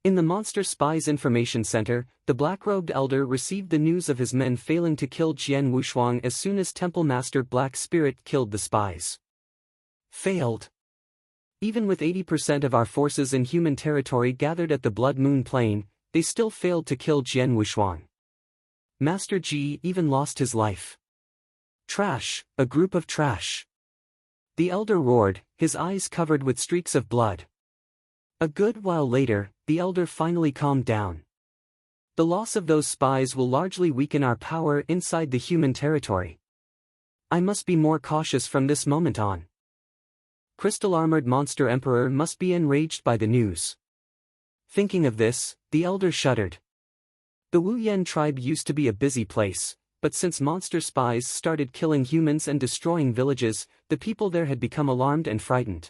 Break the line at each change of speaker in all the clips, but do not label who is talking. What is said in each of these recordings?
In the Monster Spies Information Center, the black-robed elder received the news of his men failing to kill Jian Wushuang as soon as Temple Master Black Spirit killed the spies. Failed. Even with 80% of our forces in human territory gathered at the Blood Moon Plain, they still failed to kill Jian Wushuang. Master Ji even lost his life. Trash, a group of trash. The elder roared, his eyes covered with streaks of blood. A good while later, the elder finally calmed down. The loss of those spies will largely weaken our power inside the human territory. I must be more cautious from this moment on. Crystal-armored monster emperor must be enraged by the news. Thinking of this, the elder shuddered. The Wu Yan tribe used to be a busy place, but since monster spies started killing humans and destroying villages, the people there had become alarmed and frightened.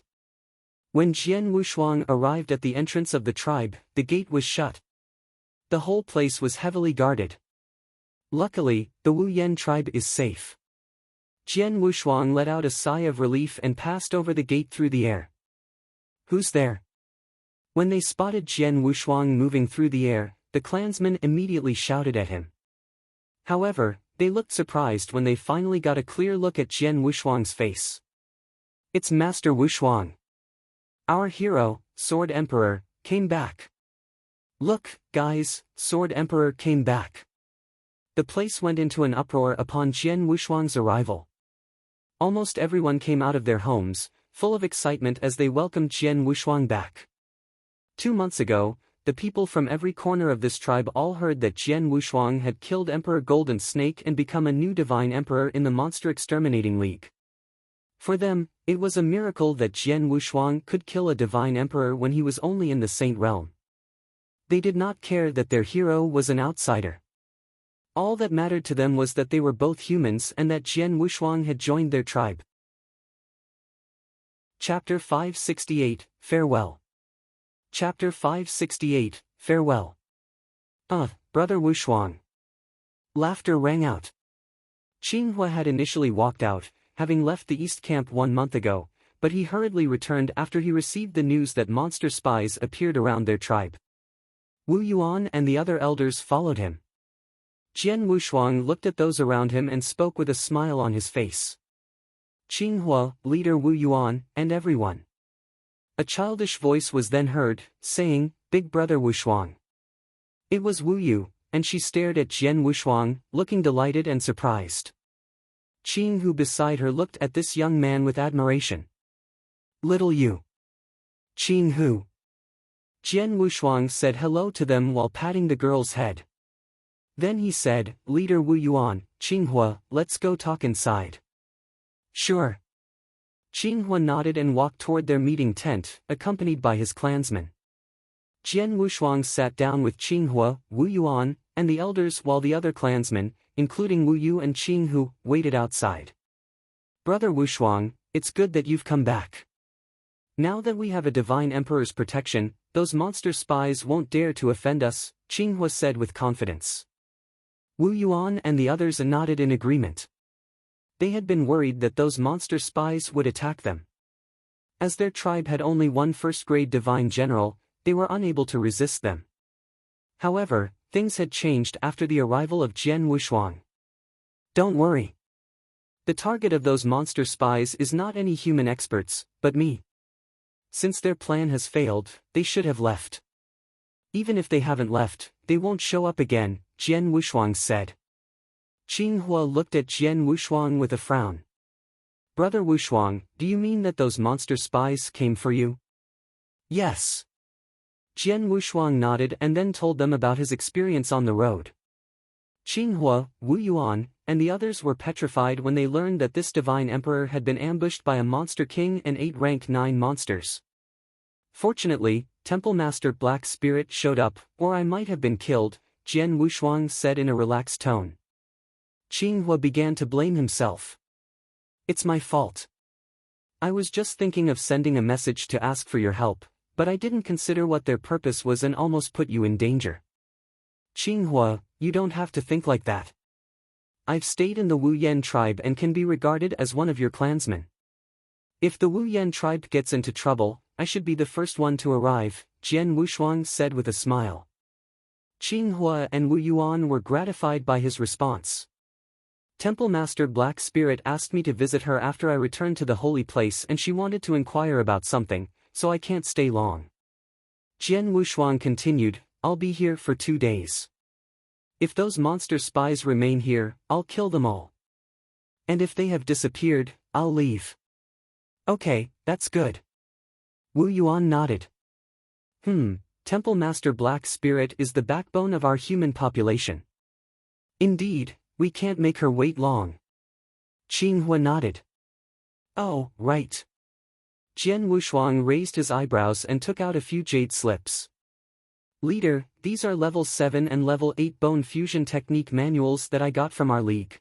When Jian Wushuang arrived at the entrance of the tribe, the gate was shut. The whole place was heavily guarded. Luckily, the Wu Yan tribe is safe. Jian Wushuang let out a sigh of relief and passed over the gate through the air. Who's there? When they spotted Jian Wushuang moving through the air, the clansmen immediately shouted at him. However, they looked surprised when they finally got a clear look at Jian Wushuang's face. It's Master Wushuang. Our hero, Sword Emperor, came back. Look, guys, Sword Emperor came back. The place went into an uproar upon Jian Wushuang's arrival. Almost everyone came out of their homes, full of excitement as they welcomed Jian Wushuang back. 2 months ago, the people from every corner of this tribe all heard that Jian Wushuang had killed Emperor Golden Snake and become a new divine emperor in the Monster Exterminating League. For them, it was a miracle that Jian Wushuang could kill a divine emperor when he was only in the Saint Realm. They did not care that their hero was an outsider. All that mattered to them was that they were both humans and that Jian Wushuang had joined their tribe. Chapter 568, Farewell. Chapter 568, Farewell. Brother Wushuang. Laughter rang out. Qinghua had initially walked out, having left the East Camp 1 month ago, but he hurriedly returned after he received the news that monster spies appeared around their tribe. Wu Yuan and the other elders followed him. Jian Wushuang looked at those around him and spoke with a smile on his face. Qinghua, leader Wu Yuan, and everyone. A childish voice was then heard, saying, Big brother Wushuang. It was Wu Yu, and she stared at Jian Wushuang, looking delighted and surprised. Qinghu beside her looked at this young man with admiration. Little Yu. Qinghu. Jian Wushuang said hello to them while patting the girl's head. Then he said, Leader Wu Yuan, Qinghua, let's go talk inside. Sure. Qinghua nodded and walked toward their meeting tent, accompanied by his clansmen. Jian Wushuang sat down with Qinghua, Wu Yuan, and the elders while the other clansmen, including Wu Yu and Qinghu, waited outside. Brother Wushuang, it's good that you've come back. Now that we have a divine emperor's protection, those monster spies won't dare to offend us, Qinghua said with confidence. Wu Yuan and the others nodded in agreement. They had been worried that those monster spies would attack them. As their tribe had only one first-grade divine general, they were unable to resist them. However, things had changed after the arrival of Jian Wushuang. Don't worry. The target of those monster spies is not any human experts, but me. Since their plan has failed, they should have left. Even if they haven't left, they won't show up again, Jian Wushuang said. Qinghua looked at Jian Wushuang with a frown. Brother Wushuang, do you mean that those monster spies came for you? Yes. Jian Wushuang nodded and then told them about his experience on the road. Qinghua, Wu Yuan, and the others were petrified when they learned that this divine emperor had been ambushed by a monster king and 8 rank 9 monsters. Fortunately, Temple Master Black Spirit showed up, or I might have been killed, Jian Wushuang said in a relaxed tone. Qinghua began to blame himself. It's my fault. I was just thinking of sending a message to ask for your help, but I didn't consider what their purpose was and almost put you in danger. Qinghua, you don't have to think like that. I've stayed in the Wu Yan tribe and can be regarded as one of your clansmen. If the Wu Yan tribe gets into trouble, I should be the first one to arrive, Jian Wushuang said with a smile. Qinghua and Wu Yuan were gratified by his response. Temple Master Black Spirit asked me to visit her after I returned to the holy place, and she wanted to inquire about something, so I can't stay long. Jian Wushuang continued, I'll be here for 2 days. If those monster spies remain here, I'll kill them all. And if they have disappeared, I'll leave. Okay, that's good. Wu Yuan nodded. Temple Master Black Spirit is the backbone of our human population. Indeed, we can't make her wait long. Qinghua nodded. Oh, right. Jian Wushuang raised his eyebrows and took out a few jade slips. Leader, these are level 7 and level 8 bone fusion technique manuals that I got from our league.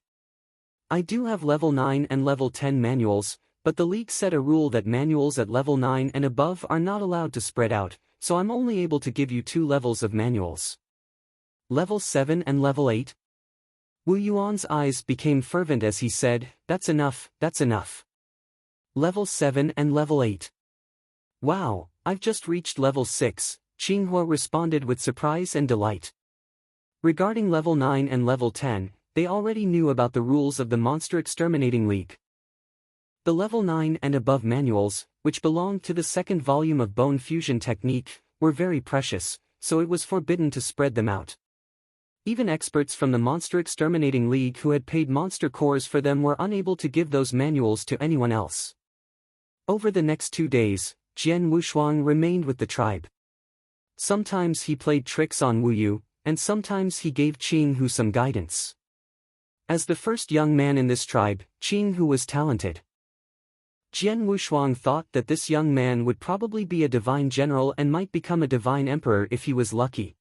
I do have level 9 and level 10 manuals, but the league set a rule that manuals at level 9 and above are not allowed to spread out, so I'm only able to give you 2 levels of manuals. Level 7 and level 8? Wu Yuan's eyes became fervent as he said, that's enough, that's enough. Level 7 and level 8. Wow, I've just reached level 6, Qinghua responded with surprise and delight. Regarding level 9 and level 10, they already knew about the rules of the Monster Exterminating League. The level 9 and above manuals, which belonged to the second volume of Bone Fusion Technique, were very precious, so it was forbidden to spread them out. Even experts from the Monster Exterminating League who had paid monster cores for them were unable to give those manuals to anyone else. Over the next 2 days, Jian Wushuang remained with the tribe. Sometimes he played tricks on Wu Yu, and sometimes he gave Qinghu some guidance. As the first young man in this tribe, Qinghu was talented. Jian Wushuang thought that this young man would probably be a divine general and might become a divine emperor if he was lucky.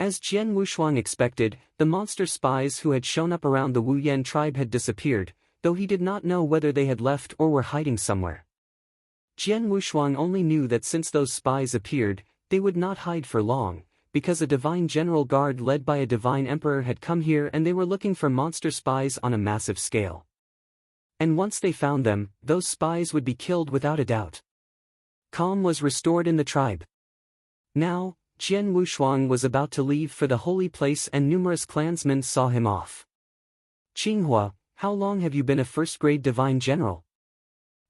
As Jian Wushuang expected, the monster spies who had shown up around the Wu Yan tribe had disappeared, though he did not know whether they had left or were hiding somewhere. Jian Wushuang only knew that since those spies appeared, they would not hide for long, because a divine general guard led by a divine emperor had come here and they were looking for monster spies on a massive scale. And once they found them, those spies would be killed without a doubt. Calm was restored in the tribe. Now, Jian Wushuang was about to leave for the holy place and numerous clansmen saw him off. Qinghua, how long have you been a first-grade divine general?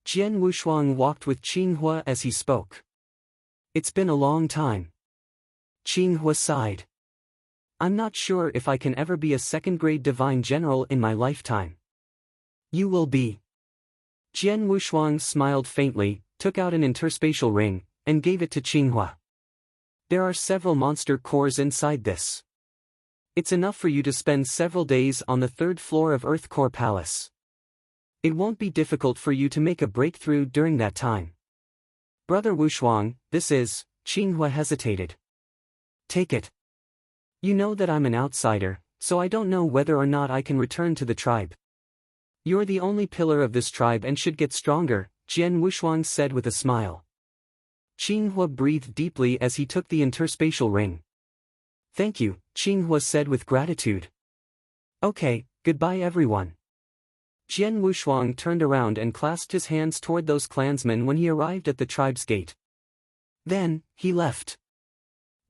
Jian Wushuang walked with Qinghua as he spoke. It's been a long time. Qinghua sighed. I'm not sure if I can ever be a second-grade divine general in my lifetime. You will be. Jian Wushuang smiled faintly, took out an interspatial ring, and gave it to Qinghua. There are several monster cores inside this. It's enough for you to spend several days on the 3rd floor of Earth Core Palace. It won't be difficult for you to make a breakthrough during that time. Brother Wushuang, this is, Qinghua hesitated. Take it. You know that I'm an outsider, so I don't know whether or not I can return to the tribe. You're the only pillar of this tribe and should get stronger, Jian Wushuang said with a smile. Qinghua breathed deeply as he took the interspatial ring. Thank you, Qinghua said with gratitude. Okay, goodbye everyone. Jian Wushuang turned around and clasped his hands toward those clansmen when he arrived at the tribe's gate. Then, he left.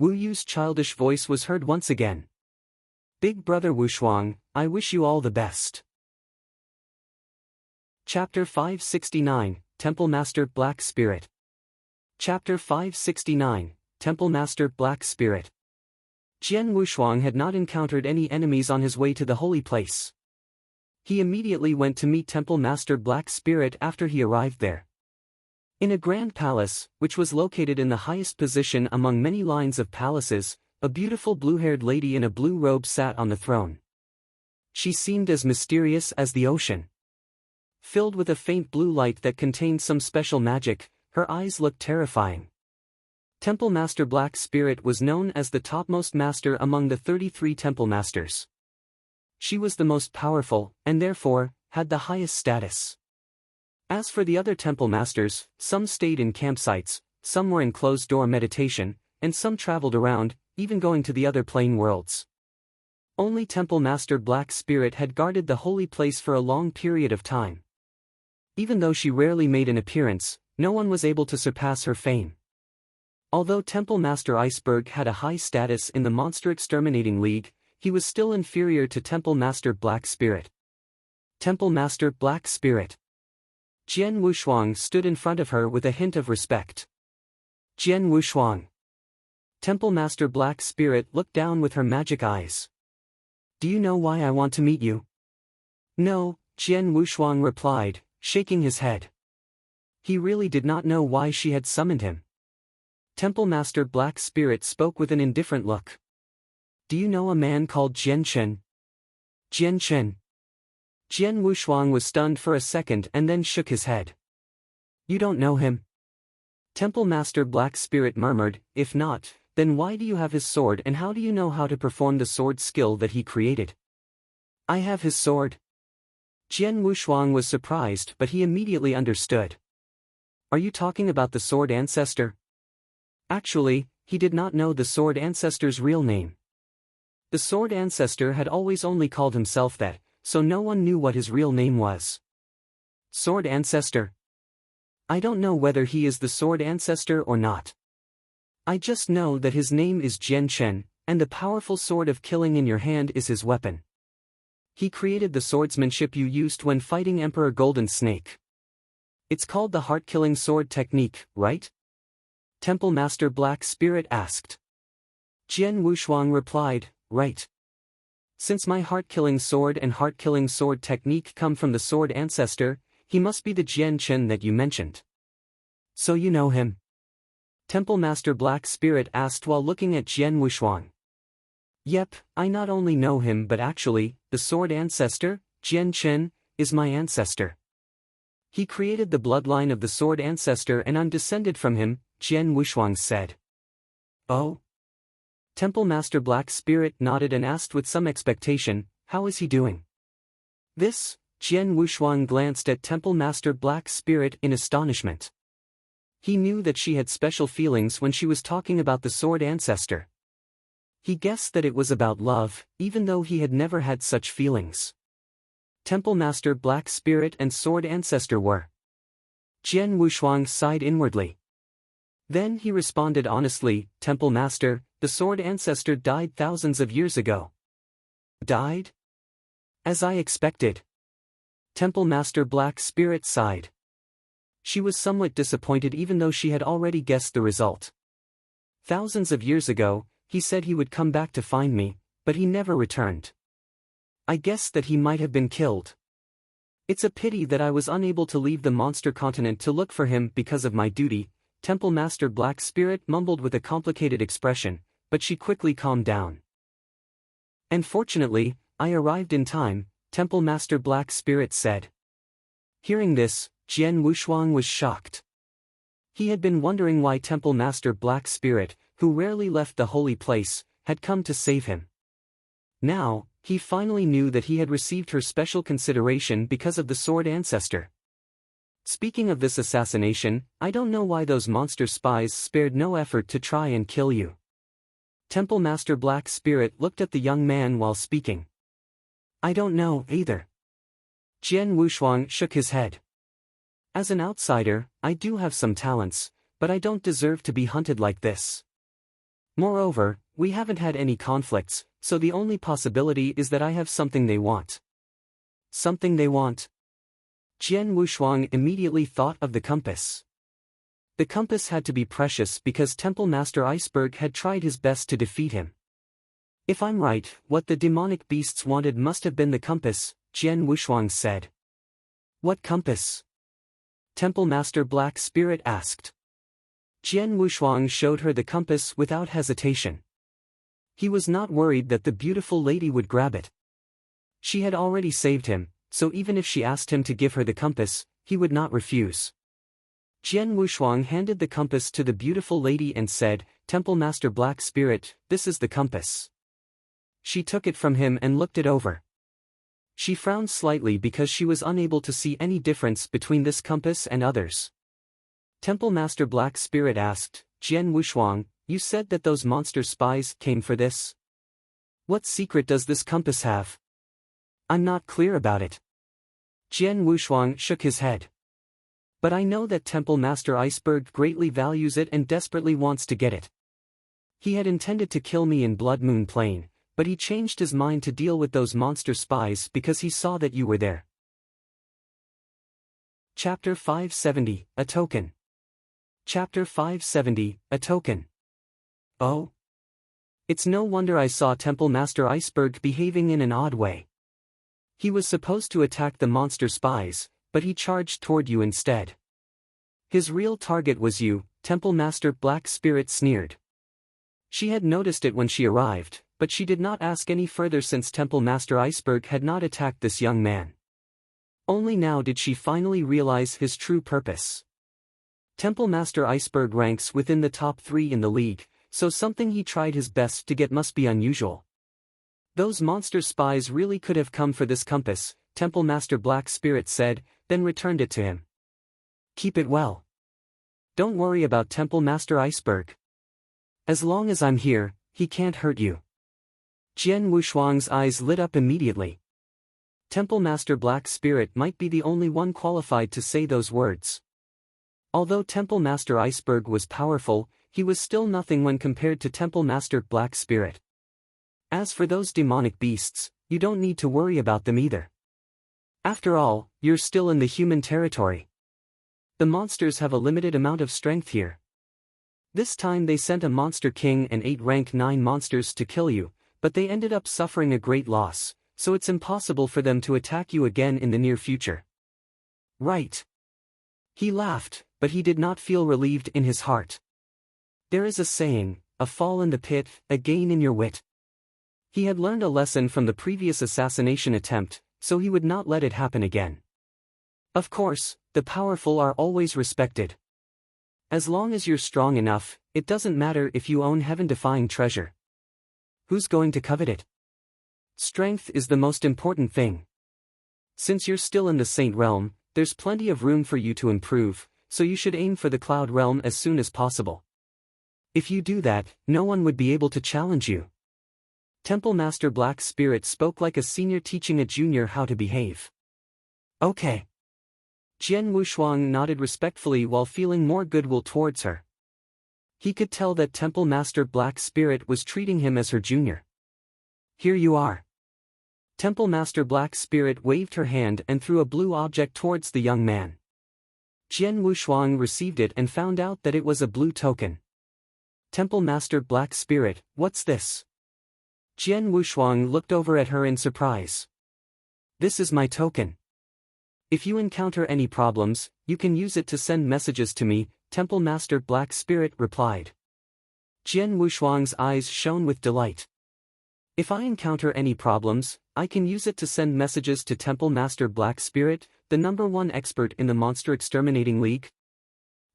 Wu Yu's childish voice was heard once again. Big brother Wushuang, I wish you all the best. Chapter 569, Temple Master Black Spirit. Chapter 569, Temple Master Black Spirit. Jian Wushuang had not encountered any enemies on his way to the holy place. He immediately went to meet Temple Master Black Spirit after he arrived there. In a grand palace, which was located in the highest position among many lines of palaces, a beautiful blue-haired lady in a blue robe sat on the throne. She seemed as mysterious as the ocean. Filled with a faint blue light that contained some special magic, her eyes looked terrifying. Temple Master Black Spirit was known as the topmost master among the 33 temple masters. She was the most powerful, and therefore, had the highest status. As for the other temple masters, some stayed in campsites, some were in closed-door meditation, and some traveled around, even going to the other plane worlds. Only Temple Master Black Spirit had guarded the holy place for a long period of time. Even though she rarely made an appearance, no one was able to surpass her fame. Although Temple Master Iceberg had a high status in the Monster Exterminating League, he was still inferior to Temple Master Black Spirit. Temple Master Black Spirit. Jian Wushuang stood in front of her with a hint of respect. Jian Wushuang. Temple Master Black Spirit looked down with her magic eyes. Do you know why I want to meet you? No, Jian Wushuang replied, shaking his head. He really did not know why she had summoned him. Temple Master Black Spirit spoke with an indifferent look. Do you know a man called Jian Chen? Jian Chen. Jian Wushuang was stunned for a second and then shook his head. You don't know him? Temple Master Black Spirit murmured, if not, then why do you have his sword and how do you know how to perform the sword skill that he created? I have his sword. Jian Wushuang was surprised but he immediately understood. Are you talking about the Sword Ancestor? Actually, he did not know the Sword Ancestor's real name. The Sword Ancestor had always only called himself that, so no one knew what his real name was. Sword Ancestor. I don't know whether he is the Sword Ancestor or not. I just know that his name is Jian Chen, and the powerful sword of killing in your hand is his weapon. He created the swordsmanship you used when fighting Emperor Golden Snake. It's called the heart-killing sword technique, right? Temple Master Black Spirit asked. Jian Wushuang replied, right. Since my heart-killing sword and heart-killing sword technique come from the Sword Ancestor, he must be the Jian Chen that you mentioned. So you know him? Temple Master Black Spirit asked while looking at Jian Wushuang. Yep, I not only know him but actually, the Sword Ancestor, Jian Chen, is my ancestor. He created the bloodline of the Sword Ancestor and I'm descended from him, Jian Wushuang said. Oh? Temple Master Black Spirit nodded and asked with some expectation, how is he doing? This, Jian Wushuang glanced at Temple Master Black Spirit in astonishment. He knew that she had special feelings when she was talking about the Sword Ancestor. He guessed that it was about love, even though he had never had such feelings. Temple Master Black Spirit and Sword Ancestor were. Jian Wushuang sighed inwardly. Then he responded honestly, Temple Master, the Sword Ancestor died thousands of years ago. Died? As I expected. Temple Master Black Spirit sighed. She was somewhat disappointed even though she had already guessed the result. Thousands of years ago, he said he would come back to find me, but he never returned. I guessed that he might have been killed. It's a pity that I was unable to leave the monster continent to look for him because of my duty, Temple Master Black Spirit mumbled with a complicated expression, but she quickly calmed down. And fortunately, I arrived in time, Temple Master Black Spirit said. Hearing this, Jian Wushuang was shocked. He had been wondering why Temple Master Black Spirit, who rarely left the holy place, had come to save him. Now, he finally knew that he had received her special consideration because of the Sword Ancestor. Speaking of this assassination, I don't know why those monster spies spared no effort to try and kill you. Temple Master Black Spirit looked at the young man while speaking. I don't know, either. Jian Wushuang shook his head. As an outsider, I do have some talents, but I don't deserve to be hunted like this. Moreover, we haven't had any conflicts, so the only possibility is that I have something they want. Something they want? Jian Wushuang immediately thought of the compass. The compass had to be precious because Temple Master Iceberg had tried his best to defeat him. If I'm right, what the demonic beasts wanted must have been the compass, Jian Wushuang said. What compass? Temple Master Black Spirit asked. Jian Wushuang showed her the compass without hesitation. He was not worried that the beautiful lady would grab it. She had already saved him, so even if she asked him to give her the compass, he would not refuse. Jian Wushuang handed the compass to the beautiful lady and said, Temple Master Black Spirit, this is the compass. She took it from him and looked it over. She frowned slightly because she was unable to see any difference between this compass and others. Temple Master Black Spirit asked, Jian Wushuang, you said that those monster spies came for this? What secret does this compass have? I'm not clear about it. Jian Wushuang shook his head. But I know that Temple Master Iceberg greatly values it and desperately wants to get it. He had intended to kill me in Blood Moon Plain, but he changed his mind to deal with those monster spies because he saw that you were there. Chapter 570, A Token. Chapter 570, A Token. Oh? It's no wonder I saw Temple Master Iceberg behaving in an odd way. He was supposed to attack the monster spies, but he charged toward you instead. His real target was you, Temple Master Black Spirit sneered. She had noticed it when she arrived, but she did not ask any further since Temple Master Iceberg had not attacked this young man. Only now did she finally realize his true purpose. Temple Master Iceberg ranks within the top 3 in the league, so something he tried his best to get must be unusual. Those monster spies really could have come for this compass, Temple Master Black Spirit said, then returned it to him. Keep it well. Don't worry about Temple Master Iceberg. As long as I'm here, he can't hurt you. Jian Wushuang's eyes lit up immediately. Temple Master Black Spirit might be the only one qualified to say those words. Although Temple Master Iceberg was powerful, he was still nothing when compared to Temple Master Black Spirit. As for those demonic beasts, you don't need to worry about them either. After all, you're still in the human territory. The monsters have a limited amount of strength here. This time they sent a monster king and 8 rank 9 monsters to kill you, but they ended up suffering a great loss, so it's impossible for them to attack you again in the near future. Right. He laughed, but he did not feel relieved in his heart. There is a saying, a fall in the pit, a gain in your wit. He had learned a lesson from the previous assassination attempt, so he would not let it happen again. Of course, the powerful are always respected. As long as you're strong enough, it doesn't matter if you own heaven-defying treasure. Who's going to covet it? Strength is the most important thing. Since you're still in the Saint Realm, there's plenty of room for you to improve, so you should aim for the Cloud Realm as soon as possible. If you do that, no one would be able to challenge you. Temple Master Black Spirit spoke like a senior teaching a junior how to behave. Okay. Jian Wushuang nodded respectfully while feeling more goodwill towards her. He could tell that Temple Master Black Spirit was treating him as her junior. Here you are. Temple Master Black Spirit waved her hand and threw a blue object towards the young man. Jian Wushuang received it and found out that it was a blue token. Temple Master Black Spirit, what's this? Jian Wushuang looked over at her in surprise. This is my token. If you encounter any problems, you can use it to send messages to me, Temple Master Black Spirit replied. Jian Wushuang's eyes shone with delight. If I encounter any problems, I can use it to send messages to Temple Master Black Spirit, the #1 expert in the Monster Exterminating League?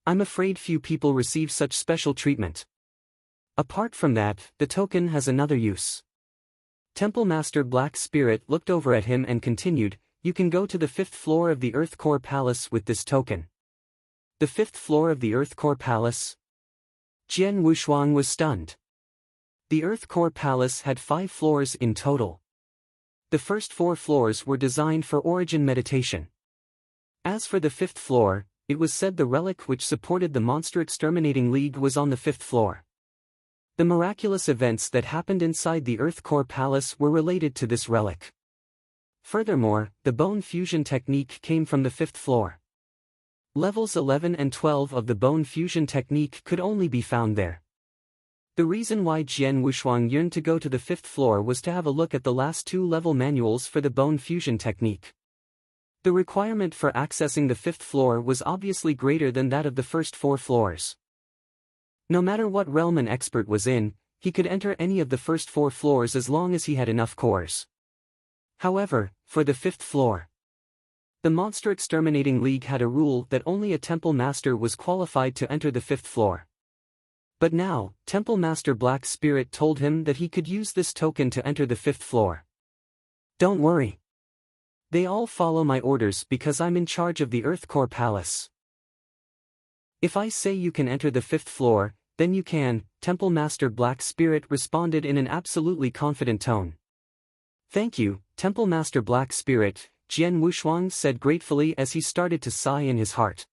I'm afraid few people receive such special treatment. Apart from that, the token has another use. Temple Master Black Spirit looked over at him and continued, you can go to the 5th floor of the Earth Core Palace with this token. The 5th floor of the Earth Core Palace? Jian Wushuang was stunned. The Earth Core Palace had 5 floors in total. The first 4 floors were designed for origin meditation. As for the 5th floor, it was said the relic which supported the Monster Exterminating League was on the 5th floor. The miraculous events that happened inside the Earth Core Palace were related to this relic. Furthermore, the bone fusion technique came from the 5th floor. Levels 11 and 12 of the bone fusion technique could only be found there. The reason why Jian Wushuang yearned to go to the 5th floor was to have a look at the last 2 level manuals for the bone fusion technique. The requirement for accessing the 5th floor was obviously greater than that of the first 4 floors. No matter what realm an expert was in, he could enter any of the first 4 floors as long as he had enough cores. However, for the 5th floor, the Monster Exterminating League had a rule that only a Temple Master was qualified to enter the 5th floor. But now, Temple Master Black Spirit told him that he could use this token to enter the 5th floor. Don't worry. They all follow my orders because I'm in charge of the Earth Core Palace. If I say you can enter the 5th floor, then you can, Temple Master Black Spirit responded in an absolutely confident tone. Thank you, Temple Master Black Spirit, Jian Wushuang said gratefully as he started to sigh in his heart.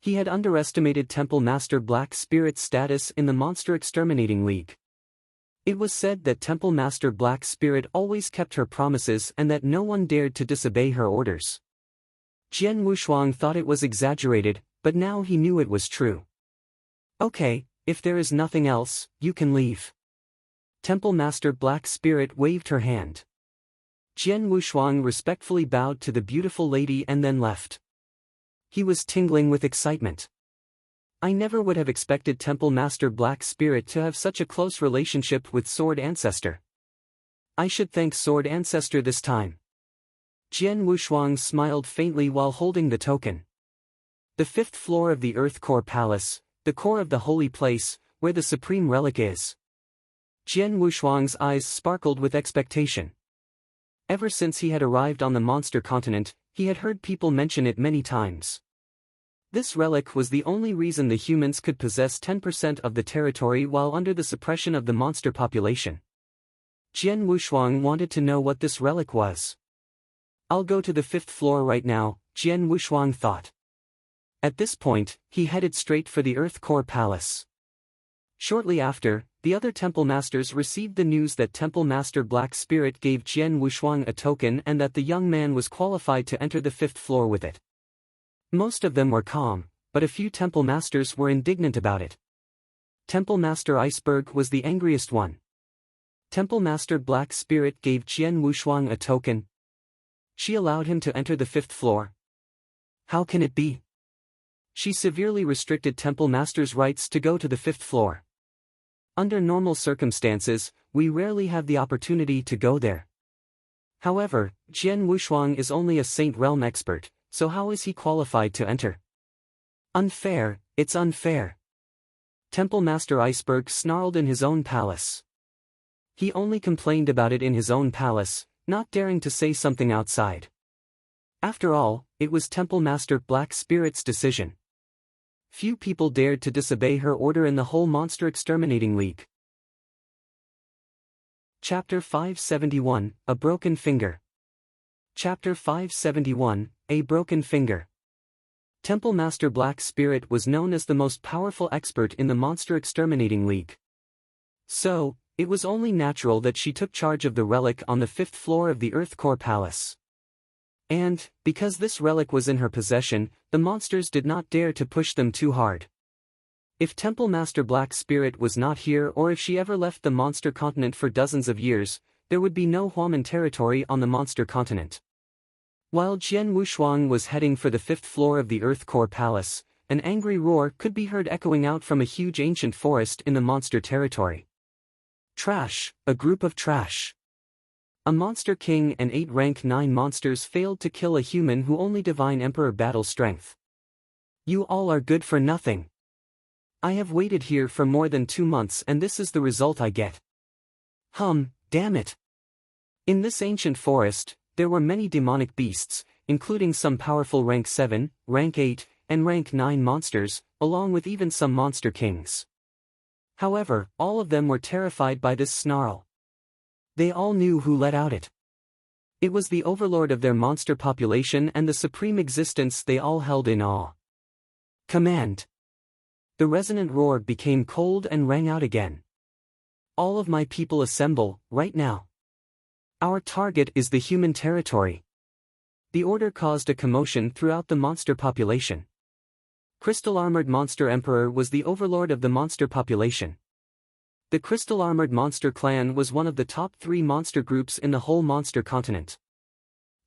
He had underestimated Temple Master Black Spirit's status in the Monster Exterminating League. It was said that Temple Master Black Spirit always kept her promises and that no one dared to disobey her orders. Jian Wushuang thought it was exaggerated, but now he knew it was true. Okay, if there is nothing else, you can leave. Temple Master Black Spirit waved her hand. Jian Wushuang respectfully bowed to the beautiful lady and then left. He was tingling with excitement. I never would have expected Temple Master Black Spirit to have such a close relationship with Sword Ancestor. I should thank Sword Ancestor this time. Jian Wushuang smiled faintly while holding the token. The 5th floor of the Earth Core Palace, the core of the holy place, where the supreme relic is. Jian Wushuang's eyes sparkled with expectation. Ever since he had arrived on the monster continent, he had heard people mention it many times. This relic was the only reason the humans could possess 10% of the territory while under the suppression of the monster population. Jian Wushuang wanted to know what this relic was. I'll go to the 5th floor right now, Jian Wushuang thought. At this point, he headed straight for the Earth Core Palace. Shortly after, the other temple masters received the news that Temple Master Black Spirit gave Jian Wushuang a token and that the young man was qualified to enter the 5th floor with it. Most of them were calm, but a few temple masters were indignant about it. Temple Master Iceberg was the angriest one. Temple Master Black Spirit gave Jian Wushuang a token. She allowed him to enter the 5th floor. How can it be? She severely restricted Temple Master's rights to go to the 5th floor. Under normal circumstances, we rarely have the opportunity to go there. However, Jian Wushuang is only a Saint Realm expert, so how is he qualified to enter? Unfair, it's unfair. Temple Master Iceberg snarled in his own palace. He only complained about it in his own palace, not daring to say something outside. After all, it was Temple Master Black Spirit's decision. Few people dared to disobey her order in the whole Monster Exterminating League. Chapter 571, A Broken Finger. Chapter 571, A Broken Finger. Temple Master Black Spirit was known as the most powerful expert in the Monster Exterminating League. So, it was only natural that she took charge of the relic on the 5th floor of the Earth Core Palace. And, because this relic was in her possession, the monsters did not dare to push them too hard. If Temple Master Black Spirit was not here or if she ever left the monster continent for dozens of years, there would be no Huaman territory on the monster continent. While Jian Wushuang was heading for the 5th floor of the Earth Core Palace, an angry roar could be heard echoing out from a huge ancient forest in the monster territory. Trash, a group of trash. A monster king and 8 rank 9 monsters failed to kill a human who only divine emperor battle strength. You all are good for nothing. I have waited here for more than 2 months and this is the result I get. Damn it. In this ancient forest, there were many demonic beasts, including some powerful rank 7, rank 8, and rank 9 monsters, along with even some monster kings. However, all of them were terrified by this snarl. They all knew who let out it. It was the overlord of their monster population and the supreme existence they all held in awe. Command. The resonant roar became cold and rang out again. All of my people assemble, right now. Our target is the human territory. The order caused a commotion throughout the monster population. Crystal-armored Monster Emperor was the overlord of the monster population. The Crystal-Armored Monster Clan was one of the top 3 monster groups in the whole monster continent.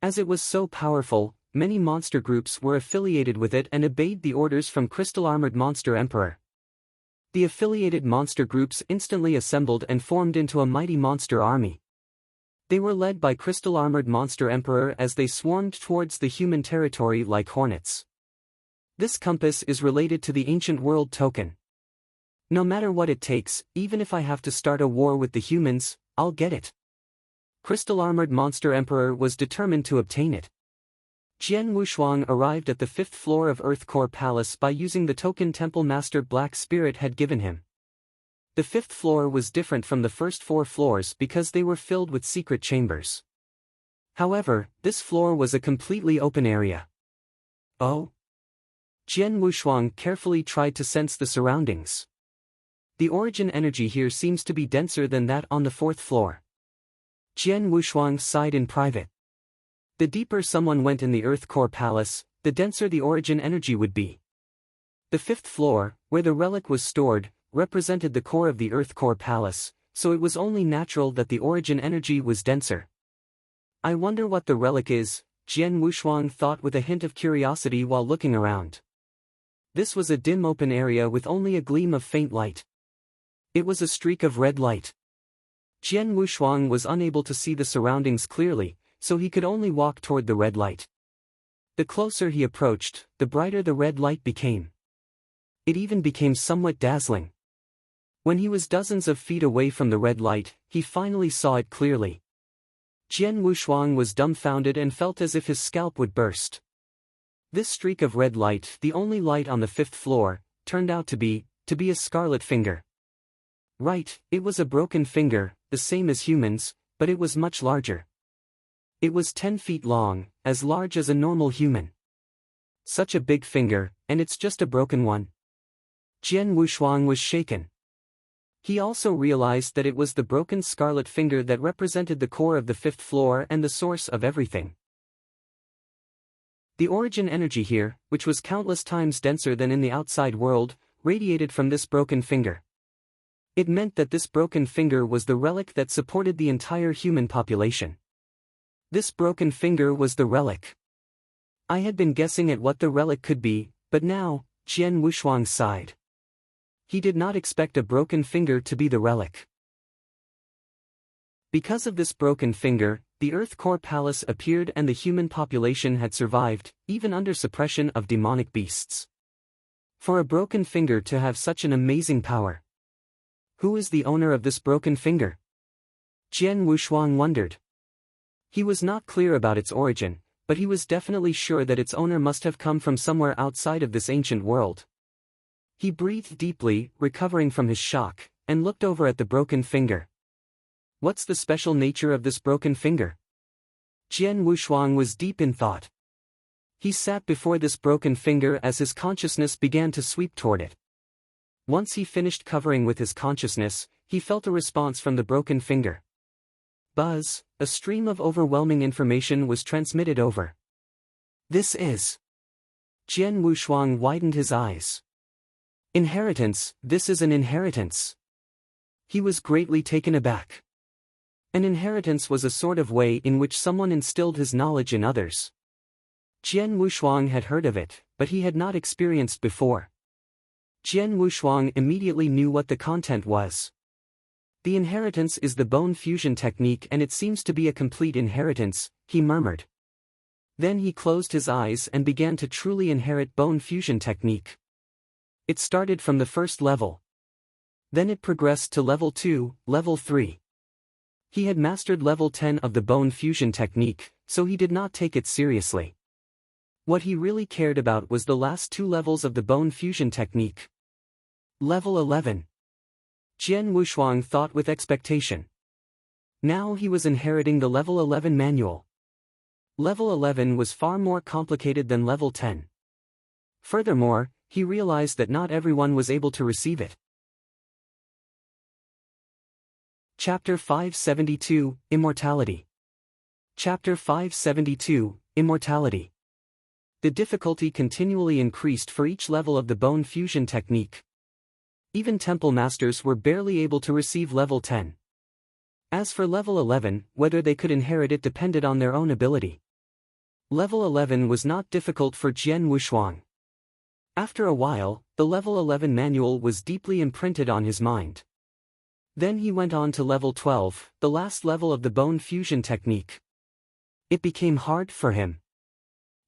As it was so powerful, many monster groups were affiliated with it and obeyed the orders from Crystal-Armored Monster Emperor. The affiliated monster groups instantly assembled and formed into a mighty monster army. They were led by Crystal-Armored Monster Emperor as they swarmed towards the human territory like hornets. This compass is related to the ancient world token. No matter what it takes, even if I have to start a war with the humans, I'll get it. Crystal-Armored Monster Emperor was determined to obtain it. Jian Wushuang arrived at the 5th floor of Earth Core Palace by using the token Temple Master Black Spirit had given him. The 5th floor was different from the first 4 floors because they were filled with secret chambers. However, this floor was a completely open area. Oh? Jian Wushuang carefully tried to sense the surroundings. The origin energy here seems to be denser than that on the fourth floor. Jian Wushuang sighed in private. The deeper someone went in the Earth Core Palace, the denser the origin energy would be. The fifth floor, where the relic was stored, represented the core of the Earth Core Palace, so it was only natural that the origin energy was denser. I wonder what the relic is, Jian Wushuang thought with a hint of curiosity while looking around. This was a dim open area with only a gleam of faint light. It was a streak of red light. Jian Wushuang was unable to see the surroundings clearly, so he could only walk toward the red light. The closer he approached, the brighter the red light became. It even became somewhat dazzling. When he was dozens of feet away from the red light, he finally saw it clearly. Jian Wushuang was dumbfounded and felt as if his scalp would burst. This streak of red light, the only light on the fifth floor, turned out to be a scarlet finger. Right, it was a broken finger, the same as humans, but it was much larger. It was 10 feet long, as large as a normal human. Such a big finger, and it's just a broken one. Jian Wushuang was shaken. He also realized that it was the broken scarlet finger that represented the core of the fifth floor and the source of everything. The origin energy here, which was countless times denser than in the outside world, radiated from this broken finger. It meant that this broken finger was the relic that supported the entire human population. This broken finger was the relic. I had been guessing at what the relic could be, but now, Jian Wushuang sighed. He did not expect a broken finger to be the relic. Because of this broken finger, the Earth Core Palace appeared and the human population had survived, even under suppression of demonic beasts. For a broken finger to have such an amazing power. Who is the owner of this broken finger? Jian Wushuang wondered. He was not clear about its origin, but he was definitely sure that its owner must have come from somewhere outside of this ancient world. He breathed deeply, recovering from his shock, and looked over at the broken finger. What's the special nature of this broken finger? Jian Wushuang was deep in thought. He sat before this broken finger as his consciousness began to sweep toward it. Once he finished covering with his consciousness, he felt a response from the broken finger. Buzz, a stream of overwhelming information was transmitted over. This is. Jian Wushuang widened his eyes. Inheritance, this is an inheritance. He was greatly taken aback. An inheritance was a sort of way in which someone instilled his knowledge in others. Jian Wushuang had heard of it, but he had not experienced before. Jian Wushuang immediately knew what the content was. The inheritance is the bone fusion technique and it seems to be a complete inheritance, he murmured. Then he closed his eyes and began to truly inherit bone fusion technique. It started from the first level. Then it progressed to level 2, level 3. He had mastered level 10 of the bone fusion technique, so he did not take it seriously. What he really cared about was the last 2 levels of the bone fusion technique. Level 11. Jian Wushuang thought with expectation. Now he was inheriting the level 11 manual. Level 11 was far more complicated than level 10. Furthermore, he realized that not everyone was able to receive it. Chapter 572, Immortality. Chapter 572, Immortality. The difficulty continually increased for each level of the bone fusion technique. Even temple masters were barely able to receive level 10. As for level 11, whether they could inherit it depended on their own ability. Level 11 was not difficult for Jian Wushuang. After a while, the level 11 manual was deeply imprinted on his mind. Then he went on to level 12, the last level of the bone fusion technique. It became hard for him.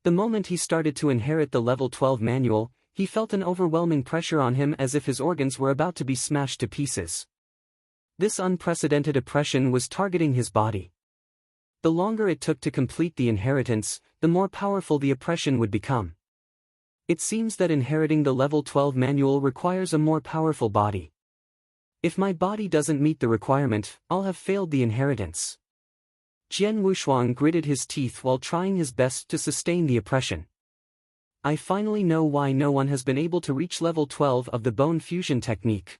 The moment he started to inherit the level 12 manual, he felt an overwhelming pressure on him as if his organs were about to be smashed to pieces. This unprecedented oppression was targeting his body. The longer it took to complete the inheritance, the more powerful the oppression would become. It seems that inheriting the level 12 manual requires a more powerful body. If my body doesn't meet the requirement, I'll have failed the inheritance. Jian Wushuang gritted his teeth while trying his best to sustain the oppression. I finally know why no one has been able to reach level 12 of the bone fusion technique.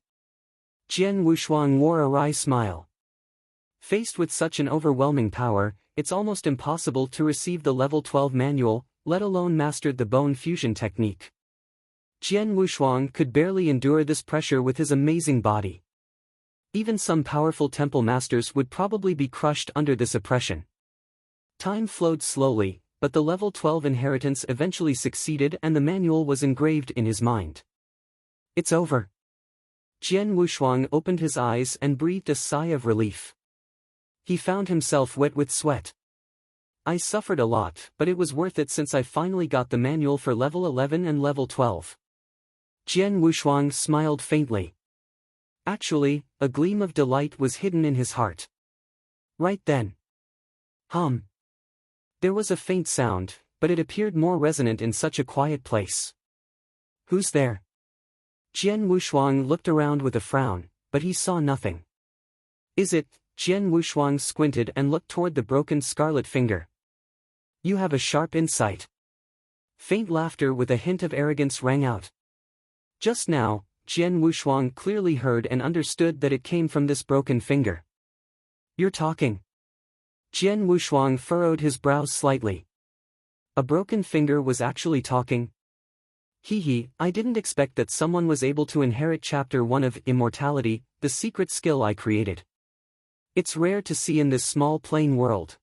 Jian Wushuang wore a wry smile. Faced with such an overwhelming power, it's almost impossible to receive the level 12 manual, let alone mastered the bone fusion technique. Jian Wushuang could barely endure this pressure with his amazing body. Even some powerful temple masters would probably be crushed under this oppression. Time flowed slowly, but the level 12 inheritance eventually succeeded and the manual was engraved in his mind. It's over. Jian Wushuang opened his eyes and breathed a sigh of relief. He found himself wet with sweat. I suffered a lot, but it was worth it since I finally got the manual for level 11 and level 12. Jian Wushuang smiled faintly. Actually, a gleam of delight was hidden in his heart. Right then. There was a faint sound, but it appeared more resonant in such a quiet place. Who's there? Jian Wushuang looked around with a frown, but he saw nothing. Is it? Jian Wushuang squinted and looked toward the broken scarlet finger. You have a sharp insight. Faint laughter with a hint of arrogance rang out. Just now, Jian Wushuang clearly heard and understood that it came from this broken finger. You're talking. Jian Wushuang furrowed his brows slightly. A broken finger was actually talking? I didn't expect that someone was able to inherit Chapter 1 of Immortality, the secret skill I created. It's rare to see in this small plain world.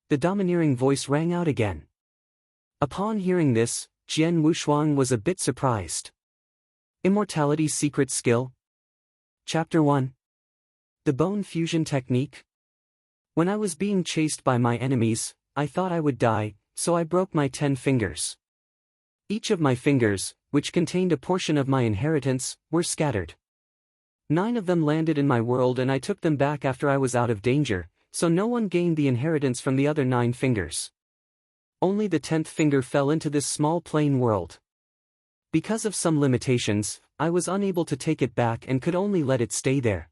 The domineering voice rang out again. Upon hearing this, Jian Wushuang was a bit surprised. Immortality secret skill? Chapter 1. The bone fusion technique? When I was being chased by my enemies, I thought I would die, so I broke my 10 fingers. Each of my fingers, which contained a portion of my inheritance, were scattered. 9 of them landed in my world and I took them back after I was out of danger, so no one gained the inheritance from the other 9 fingers. Only the 10th finger fell into this small plain world. Because of some limitations, I was unable to take it back and could only let it stay there.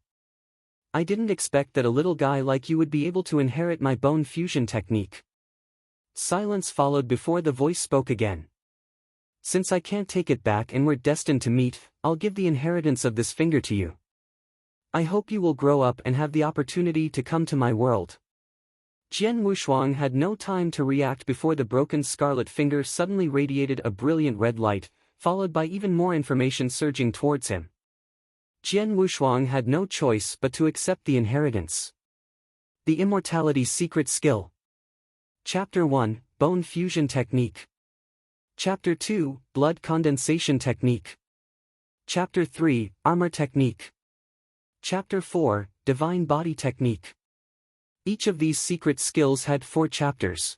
I didn't expect that a little guy like you would be able to inherit my bone fusion technique. Silence followed before the voice spoke again. Since I can't take it back and we're destined to meet, I'll give the inheritance of this finger to you. I hope you will grow up and have the opportunity to come to my world. Jian Wushuang had no time to react before the broken scarlet finger suddenly radiated a brilliant red light, followed by even more information surging towards him. Jian Wushuang had no choice but to accept the inheritance. The Immortality Secret Skill. Chapter 1, Bone Fusion Technique. Chapter 2, Blood Condensation Technique. Chapter 3, Armor Technique. Chapter 4, Divine Body Technique. Each of these secret skills had 4 chapters.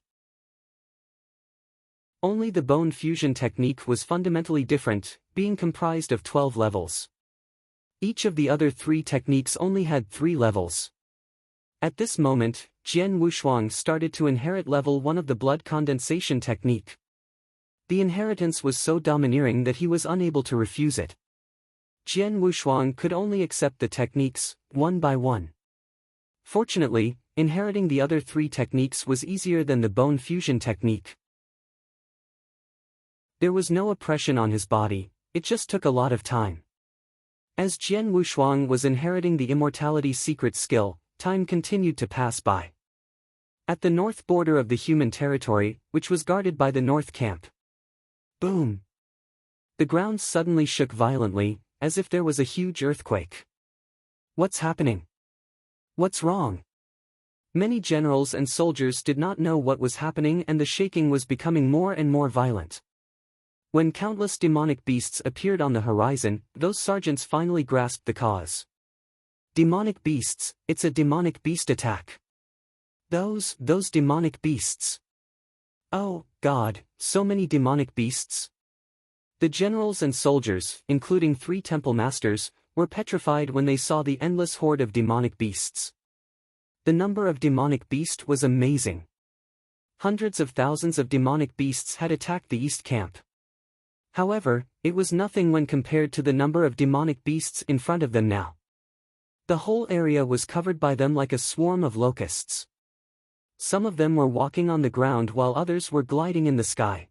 Only the bone fusion technique was fundamentally different, being comprised of 12 levels. Each of the other 3 techniques only had 3 levels. At this moment, Jian Wushuang started to inherit level 1 of the blood condensation technique. The inheritance was so domineering that he was unable to refuse it. Jian Wushuang could only accept the techniques, one by one. Fortunately, inheriting the other 3 techniques was easier than the bone fusion technique. There was no oppression on his body, it just took a lot of time. As Jian Wushuang was inheriting the immortality secret skill, time continued to pass by. At the north border of the human territory, which was guarded by the north camp. Boom! The ground suddenly shook violently, as if there was a huge earthquake. What's happening? What's wrong? Many generals and soldiers did not know what was happening and the shaking was becoming more and more violent. When countless demonic beasts appeared on the horizon, those sergeants finally grasped the cause. Demonic beasts, it's a demonic beast attack. Those demonic beasts. Oh, God, so many demonic beasts. The generals and soldiers, including 3 temple masters, were petrified when they saw the endless horde of demonic beasts. The number of demonic beasts was amazing. Hundreds of thousands of demonic beasts had attacked the east camp. However, it was nothing when compared to the number of demonic beasts in front of them now. The whole area was covered by them like a swarm of locusts. Some of them were walking on the ground while others were gliding in the sky.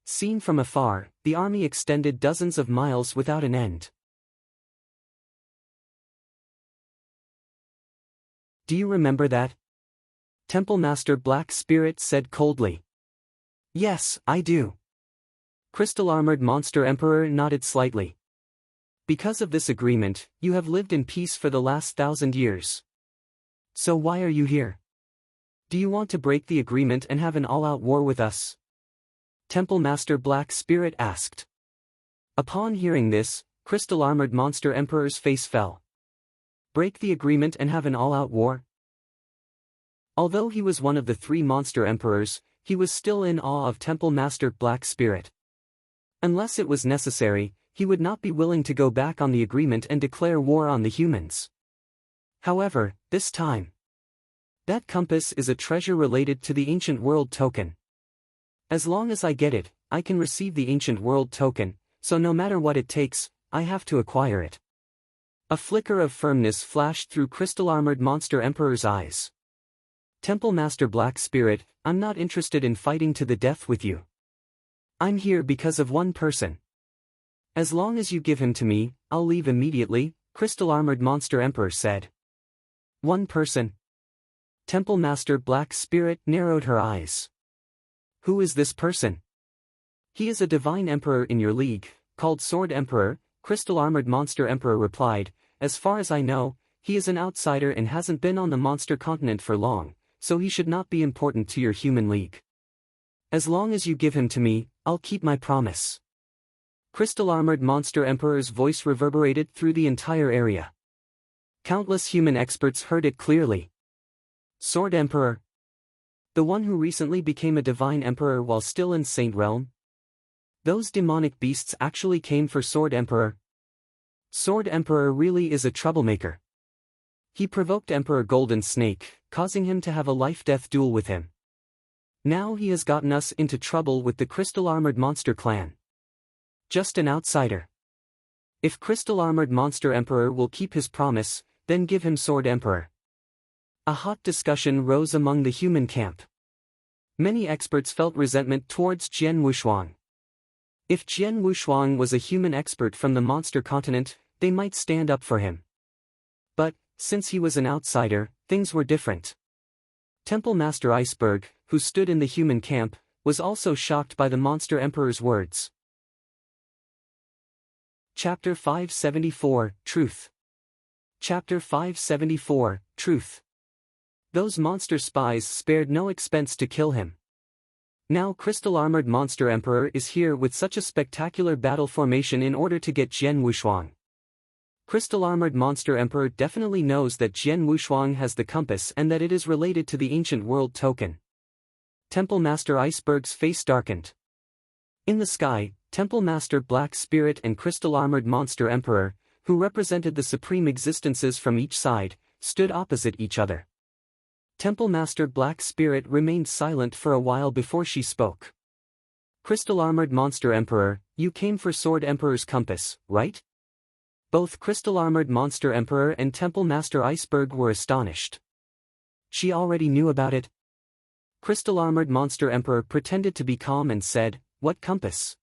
Seen from afar, the army extended dozens of miles without an end. Do you remember that? Temple Master Black Spirit said coldly. Yes, I do. Crystal-armored Monster Emperor nodded slightly. Because of this agreement, you have lived in peace for the last 1,000 years. So why are you here? Do you want to break the agreement and have an all-out war with us? Temple Master Black Spirit asked. Upon hearing this, Crystal-armored Monster Emperor's face fell. Break the agreement and have an all-out war? Although he was one of the 3 Monster Emperors, he was still in awe of Temple Master Black Spirit. Unless it was necessary, he would not be willing to go back on the agreement and declare war on the humans. However, this time, that compass is a treasure related to the Ancient World Token. As long as I get it, I can receive the Ancient World Token, so no matter what it takes, I have to acquire it. A flicker of firmness flashed through Crystal-armored Monster Emperor's eyes. Temple Master Black Spirit, I'm not interested in fighting to the death with you. I'm here because of one person. As long as you give him to me, I'll leave immediately, Crystal-armored Monster Emperor said. One person? Temple Master Black Spirit narrowed her eyes. Who is this person? He is a divine emperor in your league, called Sword Emperor, Crystal-armored Monster Emperor replied. As far as I know, he is an outsider and hasn't been on the monster continent for long, so he should not be important to your human league. As long as you give him to me, I'll keep my promise. Crystal-armored Monster Emperor's voice reverberated through the entire area. Countless human experts heard it clearly. Sword Emperor? The one who recently became a divine emperor while still in Saint Realm? Those demonic beasts actually came for Sword Emperor? Sword Emperor really is a troublemaker. He provoked Emperor Golden Snake, causing him to have a life-death duel with him. Now he has gotten us into trouble with the Crystal-armored Monster Clan. Just an outsider. If Crystal-armored Monster Emperor will keep his promise, then give him Sword Emperor. A hot discussion rose among the human camp. Many experts felt resentment towards Jian Wushuang. If Jian Wushuang was a human expert from the monster continent, they might stand up for him. But, since he was an outsider, things were different. Temple Master Iceberg, who stood in the human camp, was also shocked by the Monster Emperor's words. Chapter 574, Truth. Chapter 574, Truth. Those monster spies spared no expense to kill him. Now Crystal-armored Monster Emperor is here with such a spectacular battle formation in order to get Jian Wushuang. Crystal-armored Monster Emperor definitely knows that Jian Wushuang has the compass and that it is related to the Ancient World Token. Temple Master Iceberg's face darkened. In the sky, Temple Master Black Spirit and Crystal-armored Monster Emperor, who represented the supreme existences from each side, stood opposite each other. Temple Master Black Spirit remained silent for a while before she spoke. Crystal-armored Monster Emperor, you came for Sword Emperor's compass, right? Both Crystal-armored Monster Emperor and Temple Master Iceberg were astonished. She already knew about it. Crystal-armored Monster Emperor pretended to be calm and said, "What compass?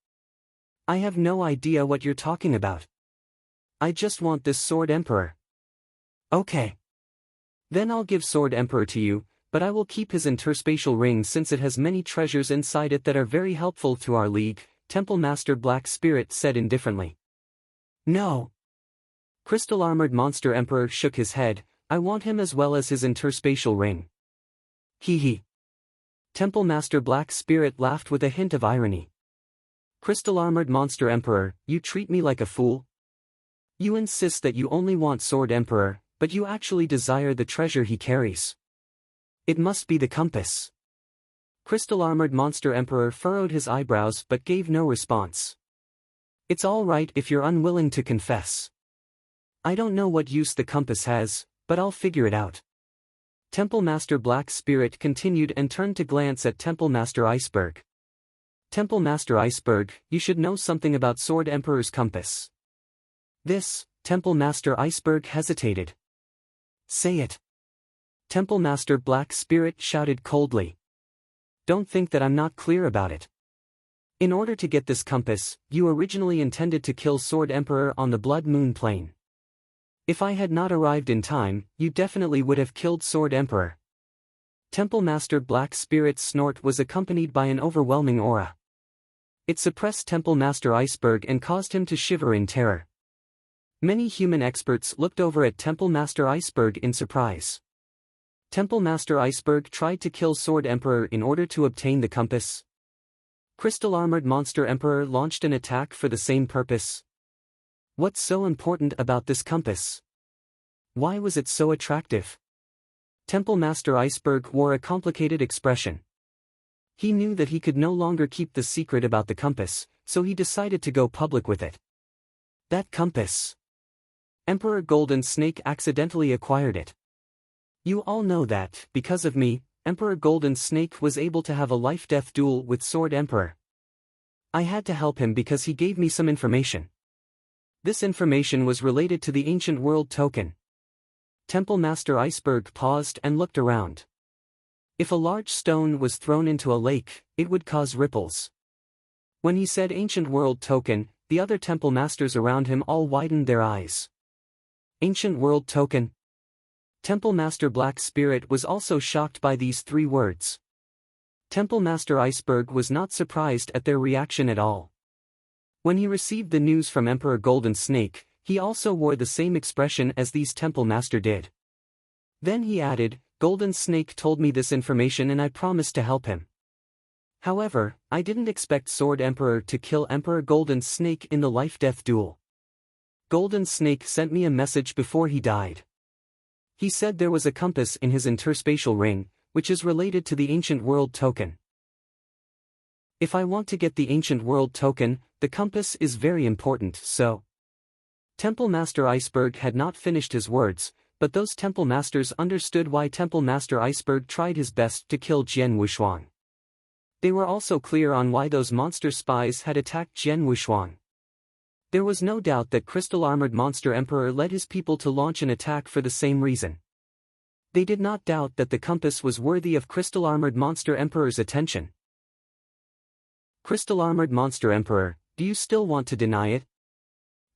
I have no idea what you're talking about. I just want this Sword Emperor." Okay. Then I'll give Sword Emperor to you, but I will keep his interspatial ring since it has many treasures inside it that are very helpful to our league, Temple Master Black Spirit said indifferently. No. Crystal-armored Monster Emperor shook his head, I want him as well as his interspatial ring. Hee hee. Temple Master Black Spirit laughed with a hint of irony. Crystal-armored Monster Emperor, you treat me like a fool? You insist that you only want Sword Emperor, but you actually desire the treasure he carries. It must be the compass. Crystal-armored Monster Emperor furrowed his eyebrows but gave no response. It's all right if you're unwilling to confess. I don't know what use the compass has, but I'll figure it out. Temple Master Black Spirit continued and turned to glance at Temple Master Iceberg. Temple Master Iceberg, you should know something about Sword Emperor's compass. This, Temple Master Iceberg hesitated. Say it. Temple Master Black Spirit shouted coldly. Don't think that I'm not clear about it. In order to get this compass, you originally intended to kill Sword Emperor on the Blood Moon Plain. If I had not arrived in time, you definitely would have killed Sword Emperor. Temple Master Black Spirit's snort was accompanied by an overwhelming aura. It suppressed Temple Master Iceberg and caused him to shiver in terror. Many human experts looked over at Temple Master Iceberg in surprise. Temple Master Iceberg tried to kill Sword Emperor in order to obtain the compass. Crystal Armored Monster Emperor launched an attack for the same purpose. What's so important about this compass? Why was it so attractive? Temple Master Iceberg wore a complicated expression. He knew that he could no longer keep the secret about the compass, so he decided to go public with it. That compass. Emperor Golden Snake accidentally acquired it. You all know that, because of me, Emperor Golden Snake was able to have a life-death duel with Sword Emperor. I had to help him because he gave me some information. This information was related to the Ancient World Token. Temple Master Iceberg paused and looked around. If a large stone was thrown into a lake, it would cause ripples. When he said Ancient World Token, the other Temple Masters around him all widened their eyes. Ancient World Token? Temple Master Black Spirit was also shocked by these three words. Temple Master Iceberg was not surprised at their reaction at all. When he received the news from Emperor Golden Snake, he also wore the same expression as these Temple Master did. Then he added, Golden Snake told me this information and I promised to help him. However, I didn't expect Sword Emperor to kill Emperor Golden Snake in the life-death duel. Golden Snake sent me a message before he died. He said there was a compass in his interspatial ring, which is related to the Ancient World Token. If I want to get the Ancient World Token, the compass is very important, so. Temple Master Iceberg had not finished his words, but those Temple Masters understood why Temple Master Iceberg tried his best to kill Jian Wuxuan. They were also clear on why those monster spies had attacked Jian Wuxuan. There was no doubt that Crystal Armored Monster Emperor led his people to launch an attack for the same reason. They did not doubt that the compass was worthy of Crystal Armored Monster Emperor's attention. Crystal Armored Monster Emperor, do you still want to deny it?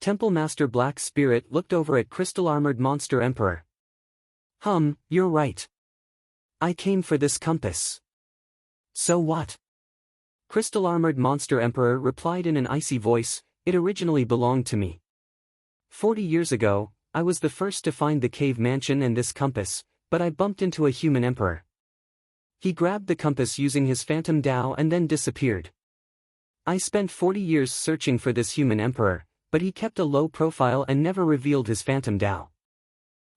Temple Master Black Spirit looked over at Crystal Armored Monster Emperor. You're right. I came for this compass. So what? Crystal Armored Monster Emperor replied in an icy voice, it originally belonged to me. 40 years ago, I was the first to find the cave mansion and this compass, but I bumped into a human emperor. He grabbed the compass using his phantom Dao and then disappeared. I spent 40 years searching for this human emperor, but he kept a low profile and never revealed his phantom Dao.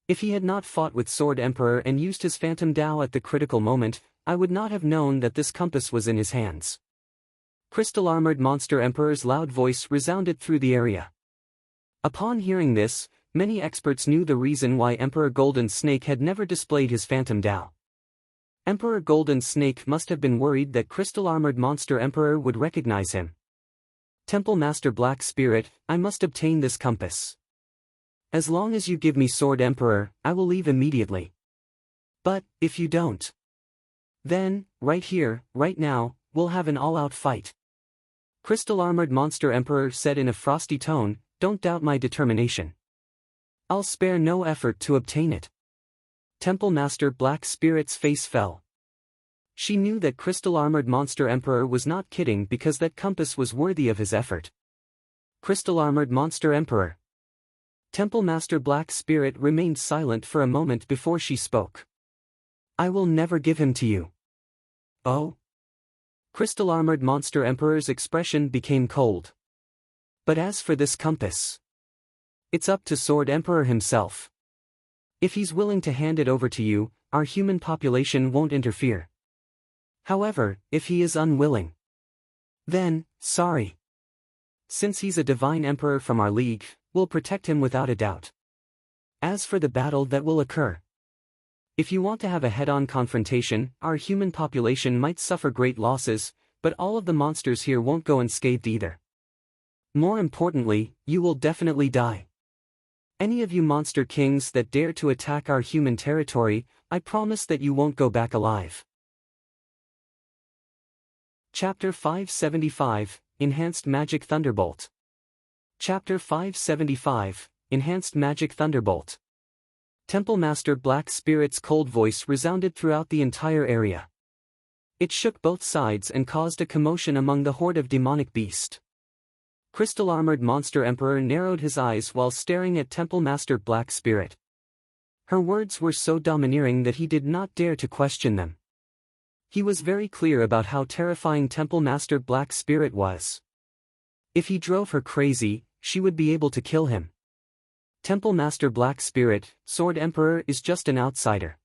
If he had not fought with Sword Emperor and used his phantom Dao at the critical moment, I would not have known that this compass was in his hands. Crystal Armored Monster Emperor's loud voice resounded through the area. Upon hearing this, many experts knew the reason why Emperor Golden Snake had never displayed his phantom Dao. Emperor Golden Snake must have been worried that Crystal Armored Monster Emperor would recognize him. Temple Master Black Spirit, I must obtain this compass. As long as you give me Sword Emperor, I will leave immediately. But, if you don't, then, right here, right now, we'll have an all-out fight. Crystal Armored Monster Emperor said in a frosty tone, don't doubt my determination. I'll spare no effort to obtain it. Temple Master Black Spirit's face fell. She knew that Crystal Armored Monster Emperor was not kidding because that compass was worthy of his effort. Crystal Armored Monster Emperor. Temple Master Black Spirit remained silent for a moment before she spoke. I will never give him to you. Oh? Crystal Armored Monster Emperor's expression became cold. But as for this compass, it's up to Sword Emperor himself. If he's willing to hand it over to you, our human population won't interfere. However, if he is unwilling, then, sorry. Since he's a divine emperor from our league, we'll protect him without a doubt. As for the battle that will occur, if you want to have a head-on confrontation, our human population might suffer great losses, but all of the monsters here won't go unscathed either. More importantly, you will definitely die. Any of you monster kings that dare to attack our human territory, I promise that you won't go back alive. Chapter 575, Enhanced Magic Thunderbolt. Chapter 575, Enhanced Magic Thunderbolt. Temple Master Black Spirit's cold voice resounded throughout the entire area. It shook both sides and caused a commotion among the horde of demonic beasts. Crystal-armored Monster Emperor narrowed his eyes while staring at Temple Master Black Spirit. Her words were so domineering that he did not dare to question them. He was very clear about how terrifying Temple Master Black Spirit was. If he drove her crazy, she would be able to kill him. Temple Master Black Spirit, Sword Emperor is just an outsider.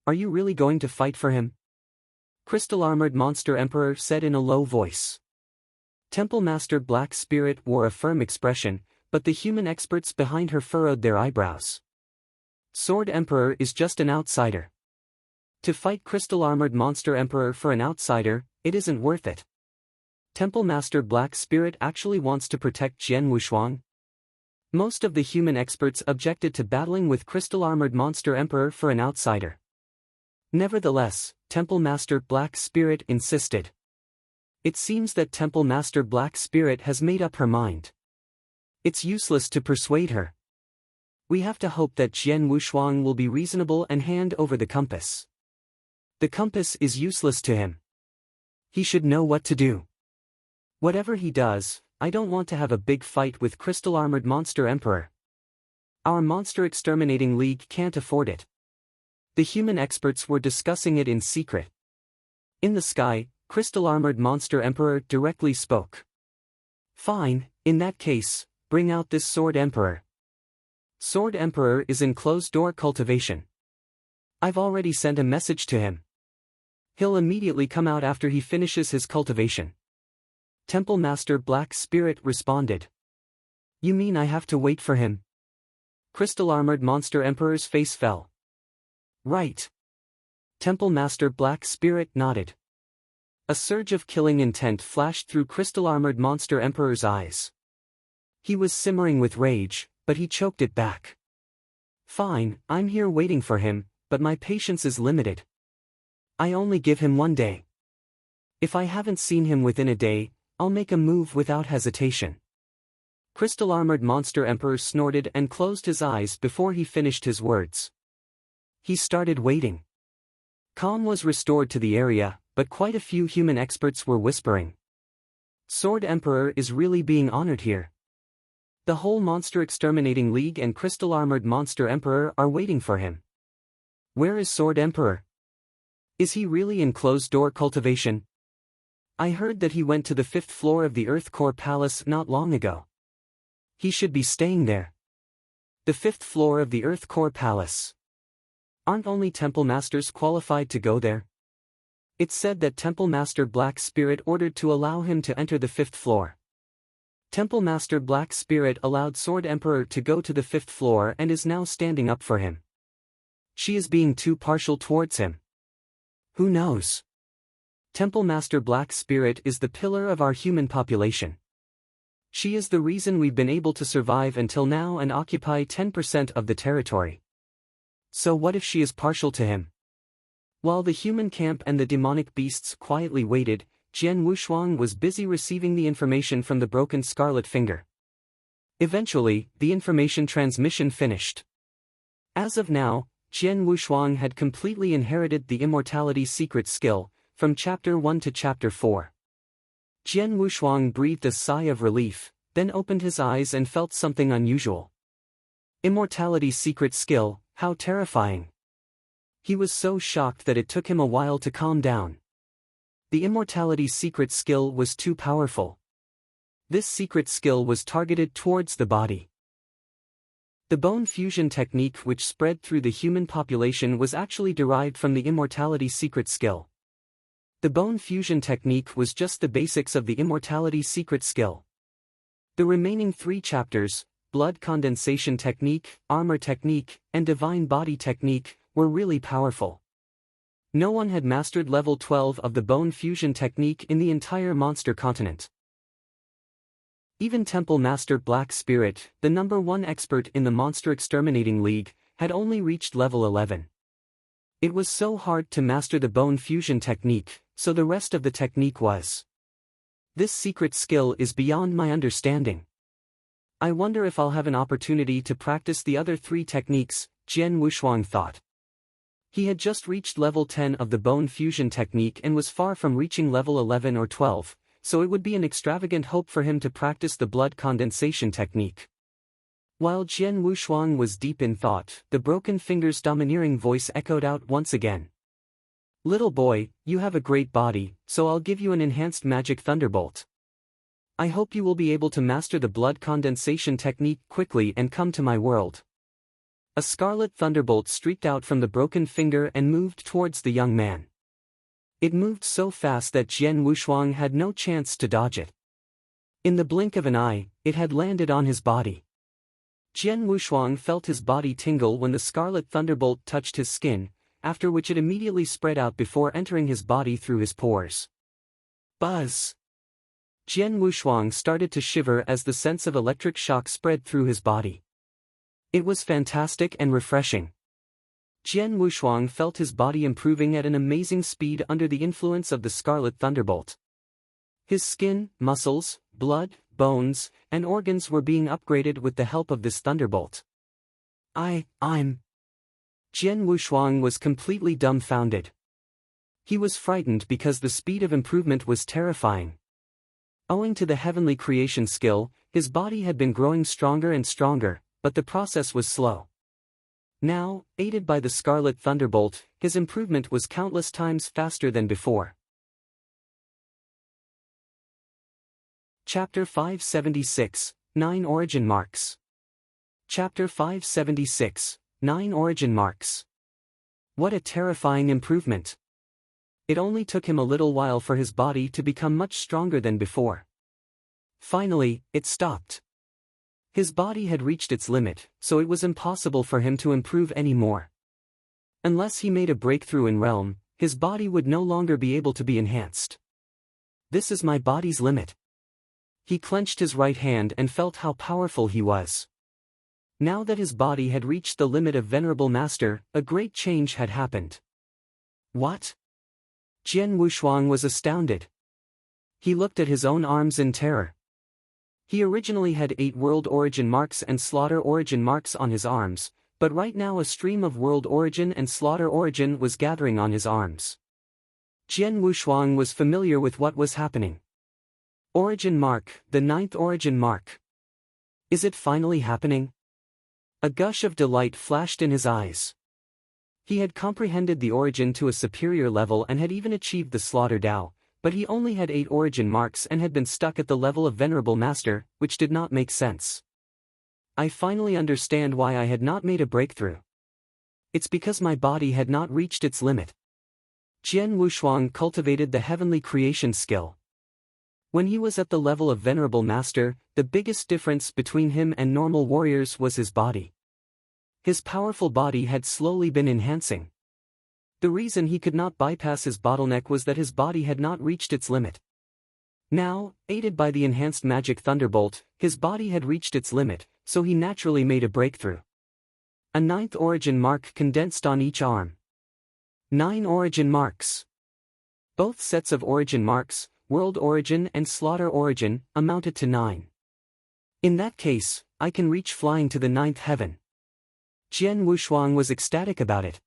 Are you really going to fight for him? Crystal-armored Monster Emperor said in a low voice. Temple Master Black Spirit wore a firm expression, but the human experts behind her furrowed their eyebrows. Sword Emperor is just an outsider. To fight Crystal-armored Monster Emperor for an outsider, it isn't worth it. Temple Master Black Spirit actually wants to protect Jian Wushuang. Most of the human experts objected to battling with Crystal-armored Monster Emperor for an outsider. Nevertheless, Temple Master Black Spirit insisted. It seems that Temple Master Black Spirit has made up her mind. It's useless to persuade her. We have to hope that Jian Wushuang will be reasonable and hand over the compass. The compass is useless to him. He should know what to do. Whatever he does, I don't want to have a big fight with Crystal-armored Monster Emperor. Our Monster Exterminating League can't afford it. The human experts were discussing it in secret. In the sky, Crystal-armored Monster Emperor directly spoke. Fine, in that case, bring out this Sword Emperor. Sword Emperor is in closed-door cultivation. I've already sent a message to him. He'll immediately come out after he finishes his cultivation. Temple Master Black Spirit responded. You mean I have to wait for him? Crystal-armored Monster Emperor's face fell. Right. Temple Master Black Spirit nodded. A surge of killing intent flashed through Crystal-armored Monster Emperor's eyes. He was simmering with rage, but he choked it back. Fine, I'm here waiting for him, but my patience is limited. I only give him 1 day. If I haven't seen him within a day, I'll make a move without hesitation. Crystal-armored Monster Emperor snorted and closed his eyes before he finished his words. He started waiting. Calm was restored to the area, but quite a few human experts were whispering. Sword Emperor is really being honored here. The whole Monster Exterminating League and Crystal-armored Monster Emperor are waiting for him. Where is Sword Emperor? Is he really in closed-door cultivation? I heard that he went to the 5th floor of the Earth Core Palace not long ago. He should be staying there. The 5th floor of the Earth Core Palace. Aren't only Temple Masters qualified to go there? It's said that Temple Master Black Spirit ordered to allow him to enter the 5th floor. Temple Master Black Spirit allowed Sword Emperor to go to the 5th floor and is now standing up for him. She is being too partial towards him. Who knows? Temple Master Black Spirit is the pillar of our human population. She is the reason we've been able to survive until now and occupy 10% of the territory. So what if she is partial to him? While the human camp and the demonic beasts quietly waited, Jian Wushuang was busy receiving the information from the broken Scarlet Finger. Eventually, the information transmission finished. As of now, Jian Wushuang had completely inherited the Immortality Secret skill, from Chapter 1 to Chapter 4. Jian Wushuang breathed a sigh of relief, then opened his eyes and felt something unusual. Immortality Secret skill, how terrifying. He was so shocked that it took him a while to calm down. The Immortality Secret skill was too powerful. This secret skill was targeted towards the body. The bone fusion technique which spread through the human population was actually derived from the Immortality Secret skill. The bone fusion technique was just the basics of the Immortality Secret skill. The remaining 3 chapters, Blood Condensation Technique, Armor Technique, and Divine Body Technique, were really powerful. No one had mastered level 12 of the bone fusion technique in the entire monster continent. Even Temple Master Black Spirit, the #1 expert in the Monster Exterminating League, had only reached level 11. It was so hard to master the bone fusion technique, So the rest of the technique was. This secret skill is beyond my understanding. I wonder if I'll have an opportunity to practice the other 3 techniques, Jian Wushuang thought. He had just reached level 10 of the bone fusion technique and was far from reaching level 11 or 12, so it would be an extravagant hope for him to practice the blood condensation technique. While Jian Wushuang was deep in thought, the broken finger's domineering voice echoed out once again. Little boy, you have a great body, so I'll give you an enhanced magic thunderbolt. I hope you will be able to master the blood condensation technique quickly and come to my world. A scarlet thunderbolt streaked out from the broken finger and moved towards the young man. It moved so fast that Jian Wushuang had no chance to dodge it. In the blink of an eye, it had landed on his body. Jian Wushuang felt his body tingle when the scarlet thunderbolt touched his skin, after which it immediately spread out before entering his body through his pores. Buzz! Jian Wushuang started to shiver as the sense of electric shock spread through his body. It was fantastic and refreshing. Jian Wushuang felt his body improving at an amazing speed under the influence of the scarlet thunderbolt. His skin, muscles, blood, bones, and organs were being upgraded with the help of this thunderbolt. I'm... Jian Wushuang was completely dumbfounded. He was frightened because the speed of improvement was terrifying. Owing to the heavenly creation skill, his body had been growing stronger and stronger, but the process was slow. Now, aided by the scarlet thunderbolt, his improvement was countless times faster than before. Chapter 576, 9 Origin Marks. Chapter 576, 9 Origin Marks. What a terrifying improvement! It only took him a little while for his body to become much stronger than before. Finally, it stopped. His body had reached its limit, so it was impossible for him to improve any more. Unless he made a breakthrough in realm, his body would no longer be able to be enhanced. This is my body's limit. He clenched his right hand and felt how powerful he was. Now that his body had reached the limit of Venerable Master, a great change had happened. What? Jian Wushuang was astounded. He looked at his own arms in terror. He originally had 8 World Origin Marks and Slaughter Origin Marks on his arms, but right now a stream of World Origin and Slaughter Origin was gathering on his arms. Jian Wushuang was familiar with what was happening. Origin Mark, the 9th Origin Mark. Is it finally happening? A gush of delight flashed in his eyes. He had comprehended the origin to a superior level and had even achieved the Slaughter Dao, but he only had 8 origin marks and had been stuck at the level of Venerable Master, which did not make sense. I finally understand why I had not made a breakthrough. It's because my body had not reached its limit. Jian Wushuang cultivated the heavenly creation skill. When he was at the level of Venerable Master, the biggest difference between him and normal warriors was his body. His powerful body had slowly been enhancing. The reason he could not bypass his bottleneck was that his body had not reached its limit. Now, aided by the enhanced magic thunderbolt, his body had reached its limit, so he naturally made a breakthrough. A 9th origin mark condensed on each arm. 9 origin marks. Both sets of origin marks, World Origin and Slaughter Origin, amounted to 9. In that case, I can reach flying to the 9th heaven. Jian Wushuang was ecstatic about it.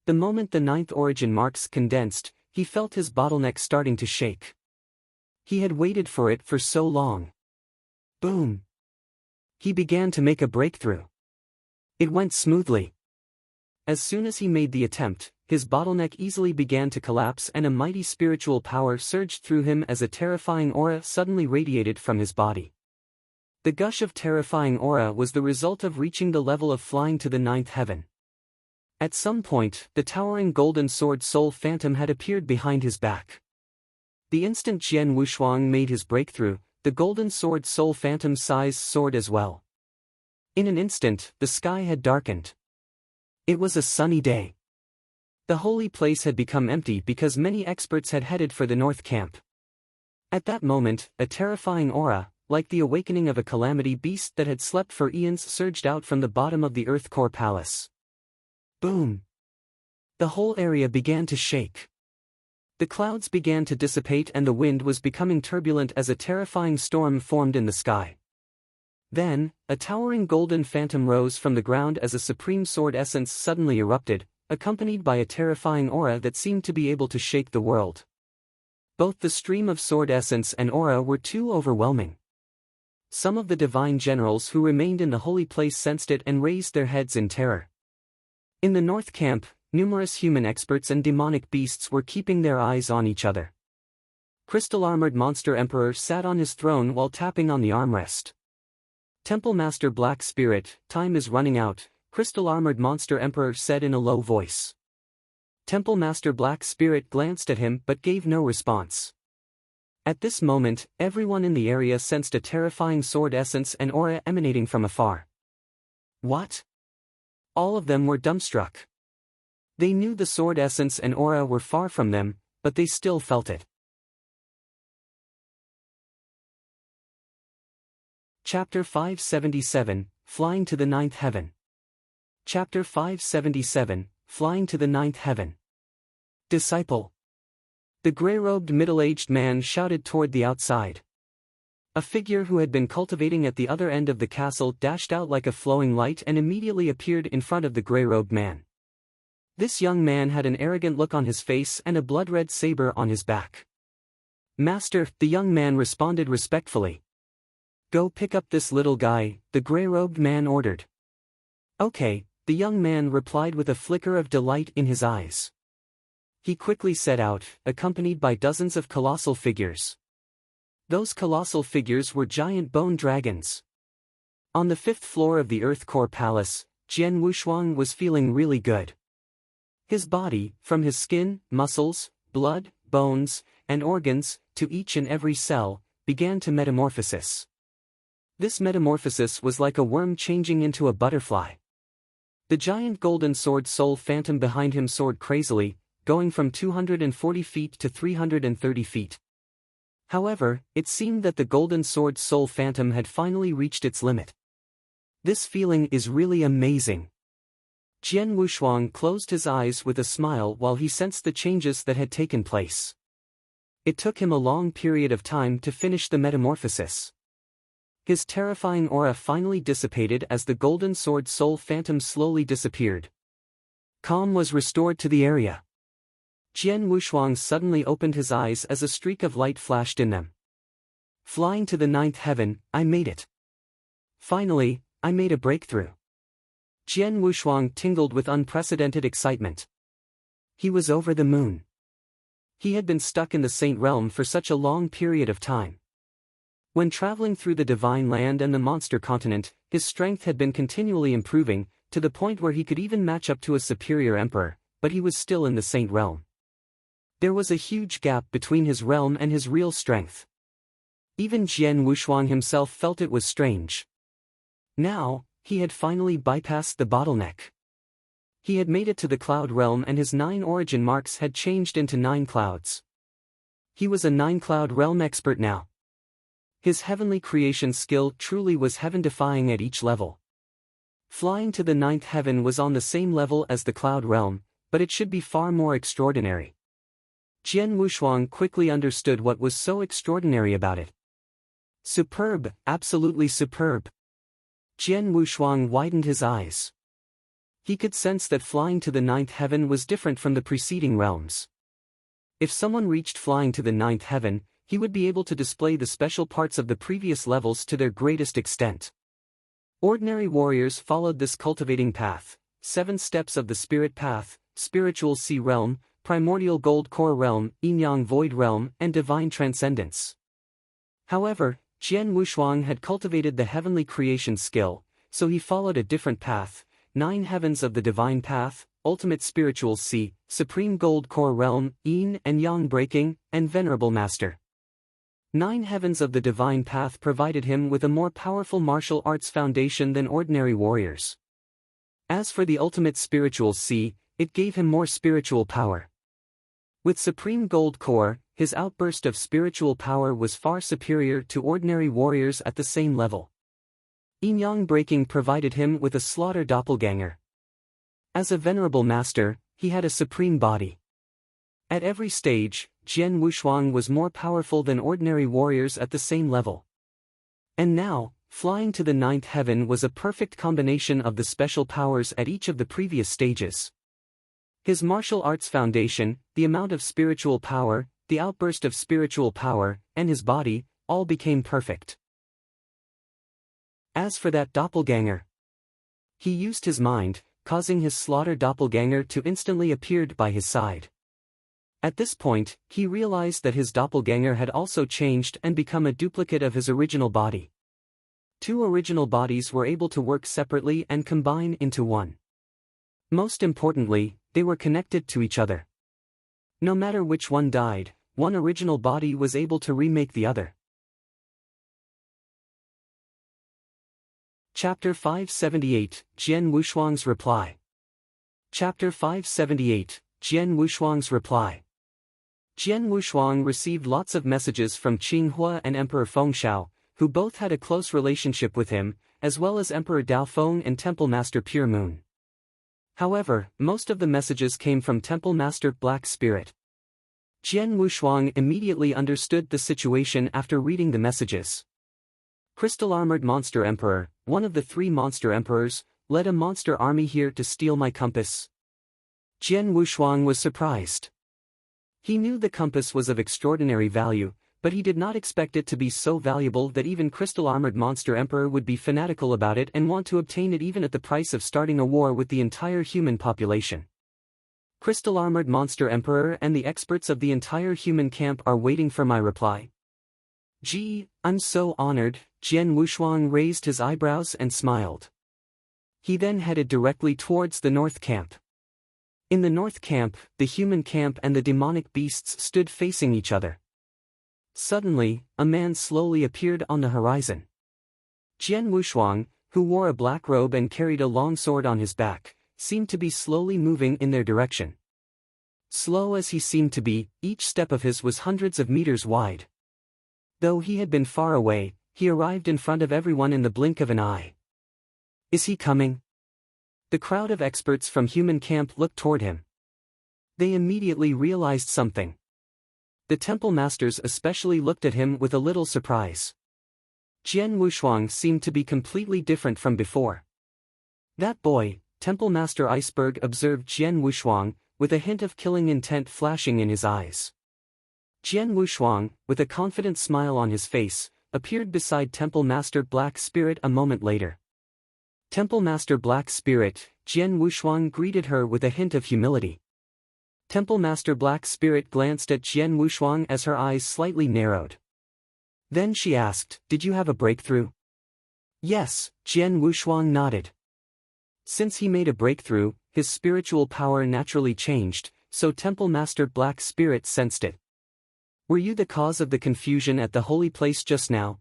The moment the 9th origin marks condensed, he felt his bottleneck starting to shake. He had waited for it for so long. Boom! He began to make a breakthrough. It went smoothly. As soon as he made the attempt, his bottleneck easily began to collapse and a mighty spiritual power surged through him as a terrifying aura suddenly radiated from his body. The gush of terrifying aura was the result of reaching the level of flying to the 9th heaven. At some point, the towering golden sword Soul Phantom had appeared behind his back. The instant Jian Wushuang made his breakthrough, the golden sword Soul Phantom sized soared as well. In an instant, the sky had darkened. It was a sunny day. The holy place had become empty because many experts had headed for the North Camp. At that moment, a terrifying aura, like the awakening of a calamity beast that had slept for eons, surged out from the bottom of the Earth Core Palace. Boom! The whole area began to shake. The clouds began to dissipate and the wind was becoming turbulent as a terrifying storm formed in the sky. Then, a towering golden phantom rose from the ground as a supreme sword essence suddenly erupted, accompanied by a terrifying aura that seemed to be able to shake the world. Both the stream of sword essence and aura were too overwhelming. Some of the divine generals who remained in the holy place sensed it and raised their heads in terror. In the north camp, numerous human experts and demonic beasts were keeping their eyes on each other. Crystal-armored monster emperor sat on his throne while tapping on the armrest. Temple Master Black Spirit, time is running out, crystal-armored monster emperor said in a low voice. Temple Master Black Spirit glanced at him but gave no response. At this moment, everyone in the area sensed a terrifying sword essence and aura emanating from afar. What? All of them were dumbstruck. They knew the sword essence and aura were far from them, but they still felt it. Chapter 577, Flying to the Ninth Heaven. Chapter 577, Flying to the Ninth Heaven. Disciple. The gray-robed middle-aged man shouted toward the outside. A figure who had been cultivating at the other end of the castle dashed out like a flowing light and immediately appeared in front of the gray-robed man. This young man had an arrogant look on his face and a blood-red saber on his back. Master, the young man responded respectfully. Go pick up this little guy, the gray-robed man ordered. Okay, the young man replied with a flicker of delight in his eyes. He quickly set out, accompanied by dozens of colossal figures. Those colossal figures were giant bone dragons. On the 5th floor of the Earth Core Palace, Jian Wushuang was feeling really good. His body, from his skin, muscles, blood, bones, and organs, to each and every cell, began to metamorphosis. This metamorphosis was like a worm changing into a butterfly. The giant golden sword soul phantom behind him soared crazily, going from 240 feet to 330 feet. However, it seemed that the golden sword soul phantom had finally reached its limit. This feeling is really amazing. Jian Wushuang closed his eyes with a smile while he sensed the changes that had taken place. It took him a long period of time to finish the metamorphosis. His terrifying aura finally dissipated as the golden sword soul phantom slowly disappeared. Calm was restored to the area. Jian Wushuang suddenly opened his eyes as a streak of light flashed in them. Flying to the ninth heaven, I made it. Finally, I made a breakthrough. Jian Wushuang tingled with unprecedented excitement. He was over the moon. He had been stuck in the Saint Realm for such a long period of time. When traveling through the Divine Land and the Monster Continent, his strength had been continually improving, to the point where he could even match up to a superior emperor, but he was still in the Saint Realm. There was a huge gap between his realm and his real strength. Even Jian Wushuang himself felt it was strange. Now, he had finally bypassed the bottleneck. He had made it to the cloud realm and his 9 origin marks had changed into 9 clouds. He was a 9 cloud realm expert now. His heavenly creation skill truly was heaven-defying at each level. Flying to the 9th heaven was on the same level as the cloud realm, but it should be far more extraordinary. Jian Wushuang quickly understood what was so extraordinary about it. Superb, absolutely superb. Jian Wushuang widened his eyes. He could sense that flying to the 9th heaven was different from the preceding realms. If someone reached flying to the 9th heaven, he would be able to display the special parts of the previous levels to their greatest extent. Ordinary warriors followed this cultivating path: 7 steps of the spirit path, spiritual sea realm, primordial gold core realm, yin-yang void realm, and divine transcendence. However, Jian Wushuang had cultivated the heavenly creation skill, so he followed a different path: 9 heavens of the divine path, ultimate spiritual sea, supreme gold core realm, yin and yang breaking, and venerable master. 9 heavens of the divine path provided him with a more powerful martial arts foundation than ordinary warriors. As for the ultimate spiritual sea, it gave him more spiritual power. With supreme gold core, his outburst of spiritual power was far superior to ordinary warriors at the same level. Yin-yang breaking provided him with a slaughter doppelganger. As a venerable master, he had a supreme body. At every stage, Jian Wushuang was more powerful than ordinary warriors at the same level. And now, flying to the ninth heaven was a perfect combination of the special powers at each of the previous stages. His martial arts foundation, the amount of spiritual power, the outburst of spiritual power, and his body, all became perfect. As for that doppelganger, he used his mind, causing his slaughter doppelganger to instantly appear by his side. At this point, he realized that his doppelganger had also changed and become a duplicate of his original body. Two original bodies were able to work separately and combine into one. Most importantly, they were connected to each other. No matter which one died, one original body was able to remake the other. Chapter 578, Jian Wushuang's Reply. Chapter 578, Jian Wushuang's Reply. Jian Wushuang received lots of messages from Qinghua and Emperor Fengshao, who both had a close relationship with him, as well as Emperor Daofeng and Temple Master Pure Moon. However, most of the messages came from Temple Master Black Spirit. Jian Wushuang immediately understood the situation after reading the messages. Crystal Armored Monster Emperor, one of the three monster emperors, led a monster army here to steal my compass. Jian Wushuang was surprised. He knew the compass was of extraordinary value, but he did not expect it to be so valuable that even Crystal Armored Monster Emperor would be fanatical about it and want to obtain it even at the price of starting a war with the entire human population. Crystal Armored Monster Emperor and the experts of the entire human camp are waiting for my reply. Gee, I'm so honored. Jian Wushuang raised his eyebrows and smiled. He then headed directly towards the north camp. In the north camp, the human camp and the demonic beasts stood facing each other. Suddenly, a man slowly appeared on the horizon. Jian Wushuang, who wore a black robe and carried a long sword on his back, seemed to be slowly moving in their direction. Slow as he seemed to be, each step of his was hundreds of meters wide. Though he had been far away, he arrived in front of everyone in the blink of an eye. Is he coming? The crowd of experts from human camp looked toward him. They immediately realized something. The temple masters especially looked at him with a little surprise. Jian Wushuang seemed to be completely different from before. That boy, Temple Master Iceberg observed Jian Wushuang, with a hint of killing intent flashing in his eyes. Jian Wushuang, with a confident smile on his face, appeared beside Temple Master Black Spirit a moment later. Temple Master Black Spirit, Jian Wushuang greeted her with a hint of humility. Temple Master Black Spirit glanced at Jian Wushuang as her eyes slightly narrowed. Then she asked, "Did you have a breakthrough?" Yes, Jian Wushuang nodded. Since he made a breakthrough, his spiritual power naturally changed, so Temple Master Black Spirit sensed it. Were you the cause of the confusion at the holy place just now?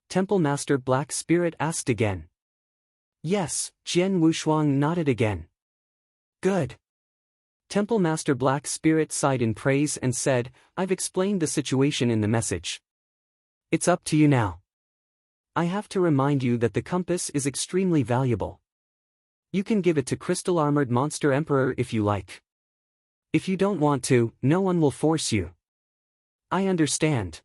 Temple Master Black Spirit asked again. Yes, Jian Wushuang nodded again. Good. Temple Master Black Spirit sighed in praise and said, "I've explained the situation in the message. It's up to you now. I have to remind you that the compass is extremely valuable. You can give it to Crystal Armored Monster Emperor if you like. If you don't want to, no one will force you." I understand.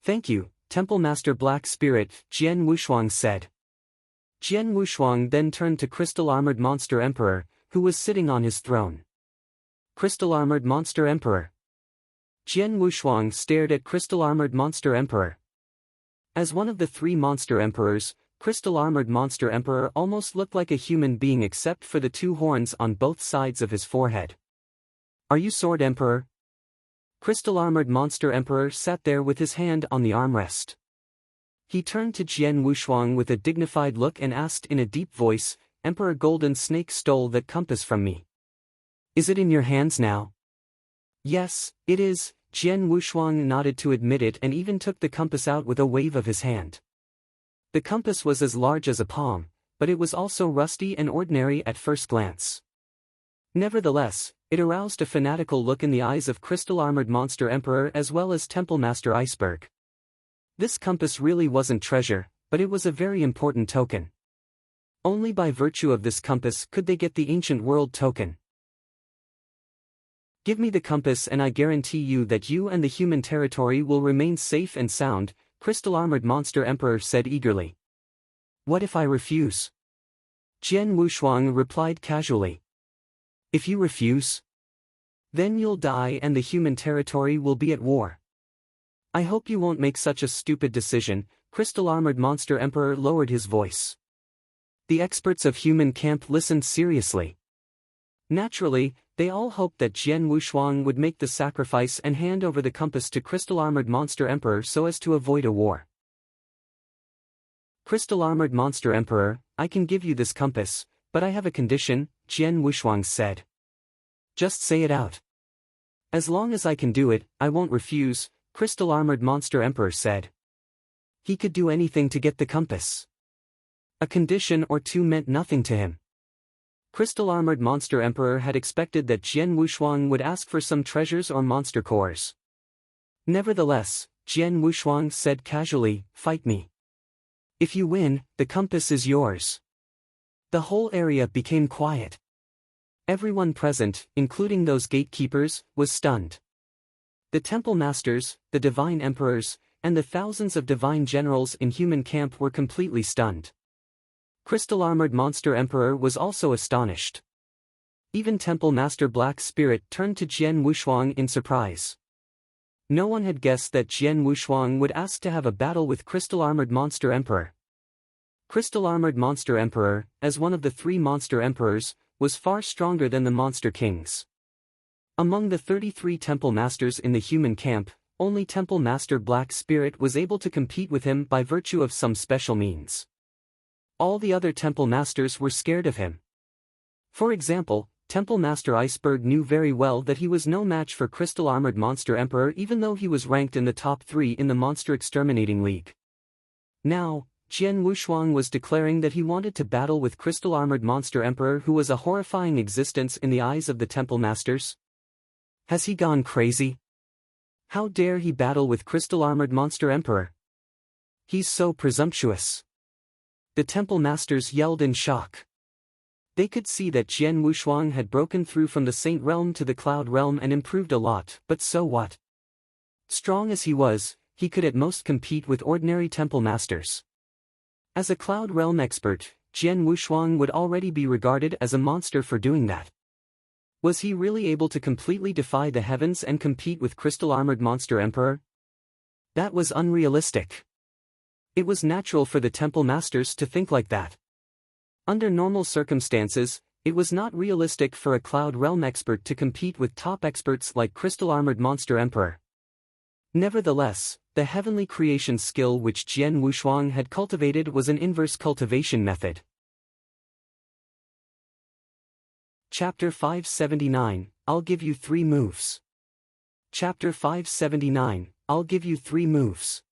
Thank you, Temple Master Black Spirit, Jian Wushuang said. Jian Wushuang then turned to Crystal Armored Monster Emperor, who was sitting on his throne. Crystal Armored Monster Emperor. Jian Wushuang stared at Crystal Armored Monster Emperor. As one of the three monster emperors, Crystal Armored Monster Emperor almost looked like a human being except for the two horns on both sides of his forehead. Are you Sword Emperor? Crystal Armored Monster Emperor sat there with his hand on the armrest. He turned to Jian Wushuang with a dignified look and asked in a deep voice, "Emperor Golden Snake stole that compass from me. Is it in your hands now?" Yes, it is. Jian Wushuang nodded to admit it and even took the compass out with a wave of his hand. The compass was as large as a palm, but it was also rusty and ordinary at first glance. Nevertheless, it aroused a fanatical look in the eyes of Crystal Armored Monster Emperor as well as Temple Master Iceberg. This compass really wasn't treasure, but it was a very important token. Only by virtue of this compass could they get the Ancient World token. Give me the compass and I guarantee you that you and the human territory will remain safe and sound, Crystal-Armored Monster Emperor said eagerly. What if I refuse? Jian Wushuang replied casually. If you refuse? Then you'll die and the human territory will be at war. I hope you won't make such a stupid decision, Crystal-Armored Monster Emperor lowered his voice. The experts of human camp listened seriously. Naturally, they all hoped that Jian Wushuang would make the sacrifice and hand over the compass to Crystal-Armored Monster Emperor so as to avoid a war. Crystal-Armored Monster Emperor, I can give you this compass, but I have a condition, Jian Wushuang said. Just say it out. As long as I can do it, I won't refuse, Crystal-Armored Monster Emperor said. He could do anything to get the compass. A condition or two meant nothing to him. Crystal-Armored Monster Emperor had expected that Jian Wushuang would ask for some treasures or monster cores. Nevertheless, Jian Wushuang said casually, fight me. If you win, the compass is yours. The whole area became quiet. Everyone present, including those gatekeepers, was stunned. The temple masters, the divine emperors, and the thousands of divine generals in human camp were completely stunned. Crystal-Armored Monster Emperor was also astonished. Even Temple Master Black Spirit turned to Jian Wushuang in surprise. No one had guessed that Jian Wushuang would ask to have a battle with Crystal-Armored Monster Emperor. Crystal-Armored Monster Emperor, as one of the three Monster Emperors, was far stronger than the Monster Kings. Among the 33 Temple Masters in the human camp, only Temple Master Black Spirit was able to compete with him by virtue of some special means. All the other Temple Masters were scared of him. For example, Temple Master Iceberg knew very well that he was no match for Crystal-Armored Monster Emperor even though he was ranked in the top 3 in the Monster Exterminating League. Now, Jian Wushuang was declaring that he wanted to battle with Crystal-Armored Monster Emperor who was a horrifying existence in the eyes of the Temple Masters. Has he gone crazy? How dare he battle with Crystal-Armored Monster Emperor? He's so presumptuous. The Temple Masters yelled in shock. They could see that Jian Wushuang had broken through from the Saint Realm to the Cloud Realm and improved a lot, but so what? Strong as he was, he could at most compete with ordinary Temple Masters. As a Cloud Realm expert, Jian Wushuang would already be regarded as a monster for doing that. Was he really able to completely defy the heavens and compete with Crystal-Armored Monster Emperor? That was unrealistic. It was natural for the Temple Masters to think like that. Under normal circumstances, it was not realistic for a Cloud Realm expert to compete with top experts like Crystal-Armored Monster Emperor. Nevertheless, the heavenly creation skill which Jian Wushuang had cultivated was an inverse cultivation method. Chapter 579, I'll give you 3 moves. Chapter 579, I'll give you 3 moves.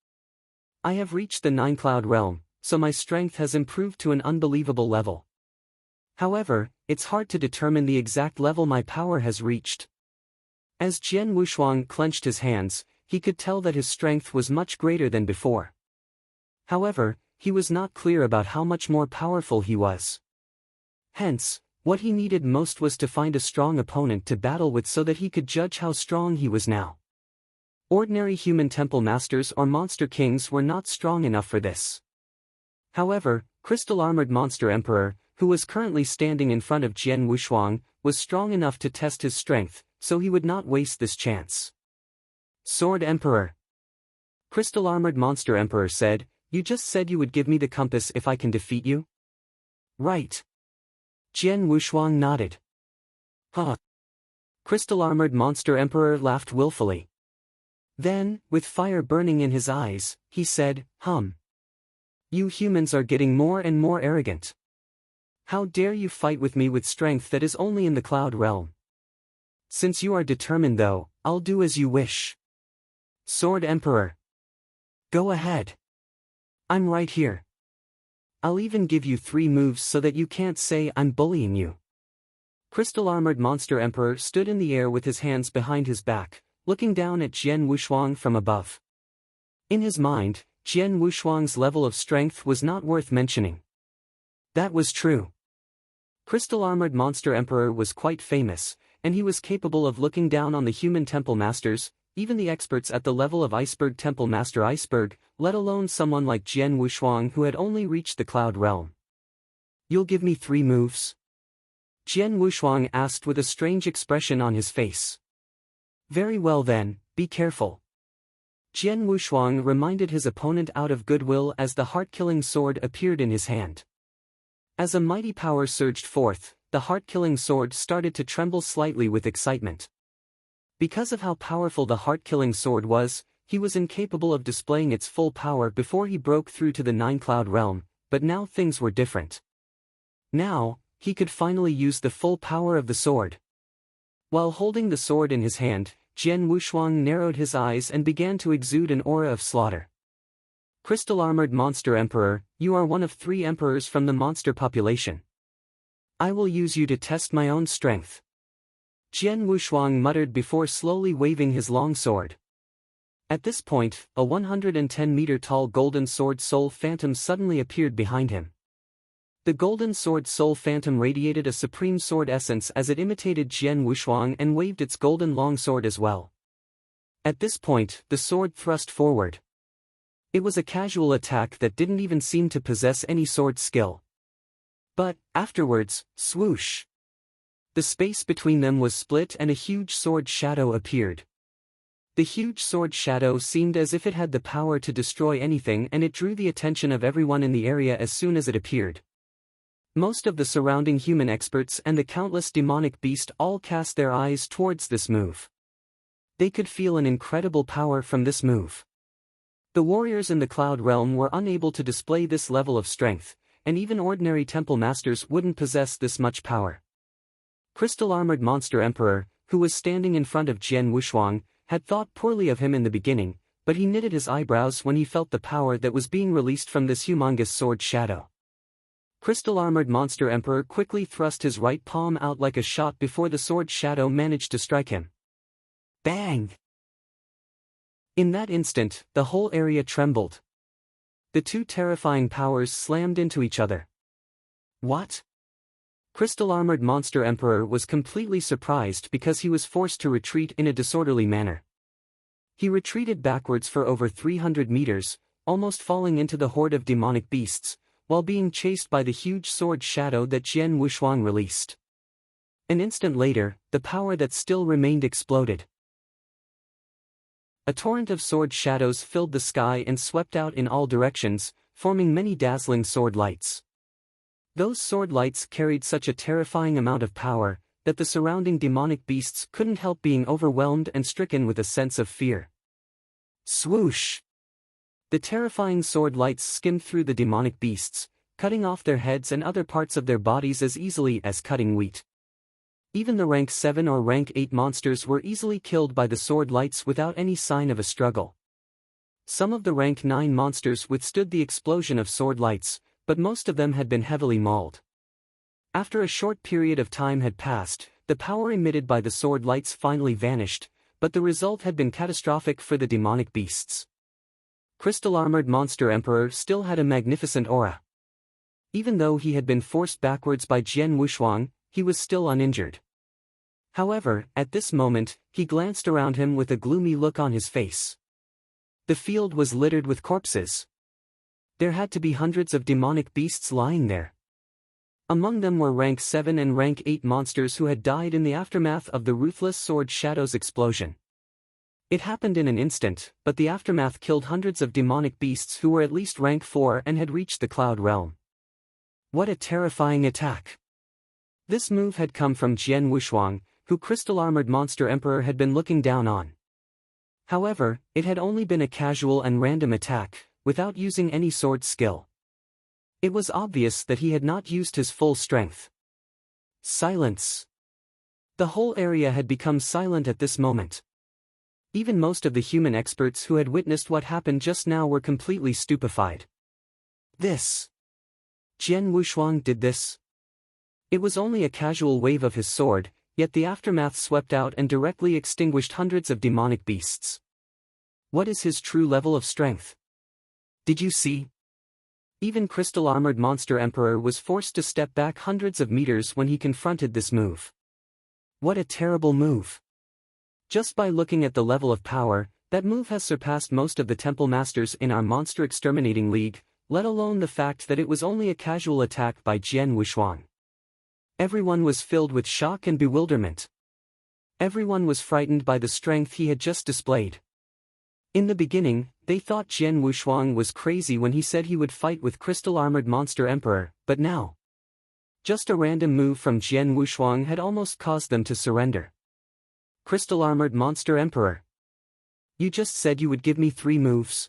I have reached the 9-Cloud Realm, so my strength has improved to an unbelievable level. However, it's hard to determine the exact level my power has reached. As Jian Wushuang clenched his hands, he could tell that his strength was much greater than before. However, he was not clear about how much more powerful he was. Hence, what he needed most was to find a strong opponent to battle with so that he could judge how strong he was now. Ordinary human temple masters or monster kings were not strong enough for this. However, Crystal-Armored Monster Emperor, who was currently standing in front of Jian Wushuang, was strong enough to test his strength, so he would not waste this chance. Sword Emperor. Crystal-Armored Monster Emperor said, you just said you would give me the compass if I can defeat you? Right. Jian Wushuang nodded. Huh. Crystal-Armored Monster Emperor laughed willfully. Then, with fire burning in his eyes, he said, You humans are getting more and more arrogant. How dare you fight with me with strength that is only in the Cloud Realm? Since you are determined though, I'll do as you wish. Sword Emperor. Go ahead. I'm right here. I'll even give you 3 moves so that you can't say I'm bullying you. Crystal-Armored Monster Emperor stood in the air with his hands behind his back, looking down at Jian Wushuang from above. In his mind, Jian Wushuang's level of strength was not worth mentioning. That was true. Crystal-Armored Monster Emperor was quite famous, and he was capable of looking down on the human temple masters, even the experts at the level of Iceberg Temple Master Iceberg, let alone someone like Jian Wushuang who had only reached the Cloud Realm. "You'll give me 3 moves?" Jian Wushuang asked with a strange expression on his face. "Very well then, be careful." Jian Wushuang reminded his opponent out of goodwill as the heart-killing sword appeared in his hand. As a mighty power surged forth, the heart-killing sword started to tremble slightly with excitement. Because of how powerful the heart-killing sword was, he was incapable of displaying its full power before he broke through to the 9-Cloud Realm, but now things were different. Now, he could finally use the full power of the sword. While holding the sword in his hand, Jian Wushuang narrowed his eyes and began to exude an aura of slaughter. "Crystal-armored monster emperor, you are one of 3 emperors from the monster population. I will use you to test my own strength." Jian Wushuang muttered before slowly waving his long sword. At this point, a 110-meter-tall golden sword soul phantom suddenly appeared behind him. The golden sword soul phantom radiated a supreme sword essence as it imitated Jian Wushuang and waved its golden longsword as well. At this point, the sword thrust forward. It was a casual attack that didn't even seem to possess any sword skill. But, afterwards, swoosh! The space between them was split and a huge sword shadow appeared. The huge sword shadow seemed as if it had the power to destroy anything, and it drew the attention of everyone in the area as soon as it appeared. Most of the surrounding human experts and the countless demonic beasts all cast their eyes towards this move. They could feel an incredible power from this move. The warriors in the Cloud Realm were unable to display this level of strength, and even ordinary temple masters wouldn't possess this much power. Crystal-armored monster emperor, who was standing in front of Jian Wushuang, had thought poorly of him in the beginning, but he knitted his eyebrows when he felt the power that was being released from this humongous sword shadow. Crystal-armored monster emperor quickly thrust his right palm out like a shot before the sword shadow managed to strike him. Bang! In that instant, the whole area trembled. The 2 terrifying powers slammed into each other. What? Crystal-armored monster emperor was completely surprised because he was forced to retreat in a disorderly manner. He retreated backwards for over 300 meters, almost falling into the horde of demonic beasts, while being chased by the huge sword shadow that Jian Wushuang released. An instant later, the power that still remained exploded. A torrent of sword shadows filled the sky and swept out in all directions, forming many dazzling sword lights. Those sword lights carried such a terrifying amount of power that the surrounding demonic beasts couldn't help being overwhelmed and stricken with a sense of fear. Swoosh! The terrifying sword lights skimmed through the demonic beasts, cutting off their heads and other parts of their bodies as easily as cutting wheat. Even the rank 7 or rank 8 monsters were easily killed by the sword lights without any sign of a struggle. Some of the rank 9 monsters withstood the explosion of sword lights, but most of them had been heavily mauled. After a short period of time had passed, the power emitted by the sword lights finally vanished, but the result had been catastrophic for the demonic beasts. Crystal-armored monster emperor still had a magnificent aura. Even though he had been forced backwards by Jian Wushuang, he was still uninjured. However, at this moment, he glanced around him with a gloomy look on his face. The field was littered with corpses. There had to be hundreds of demonic beasts lying there. Among them were rank 7 and rank 8 monsters who had died in the aftermath of the ruthless sword shadow's explosion. It happened in an instant, but the aftermath killed hundreds of demonic beasts who were at least rank 4 and had reached the Cloud Realm. What a terrifying attack! This move had come from Jian Wushuang, who Crystal-armored monster emperor had been looking down on. However, it had only been a casual and random attack, without using any sword skill. It was obvious that he had not used his full strength. Silence. The whole area had become silent at this moment. Even most of the human experts who had witnessed what happened just now were completely stupefied. This. Jian Wushuang did this. It was only a casual wave of his sword, yet the aftermath swept out and directly extinguished hundreds of demonic beasts. What is his true level of strength? Did you see? Even Crystal-armored monster emperor was forced to step back hundreds of meters when he confronted this move. What a terrible move. Just by looking at the level of power, that move has surpassed most of the temple masters in our monster exterminating league, let alone the fact that it was only a casual attack by Jian Wuxuang. Everyone was filled with shock and bewilderment. Everyone was frightened by the strength he had just displayed. In the beginning, they thought Jian Wuxuang was crazy when he said he would fight with crystal-armored monster emperor, but now, just a random move from Jian Wuxuang had almost caused them to surrender. Crystal-armored monster emperor. You just said you would give me 3 moves.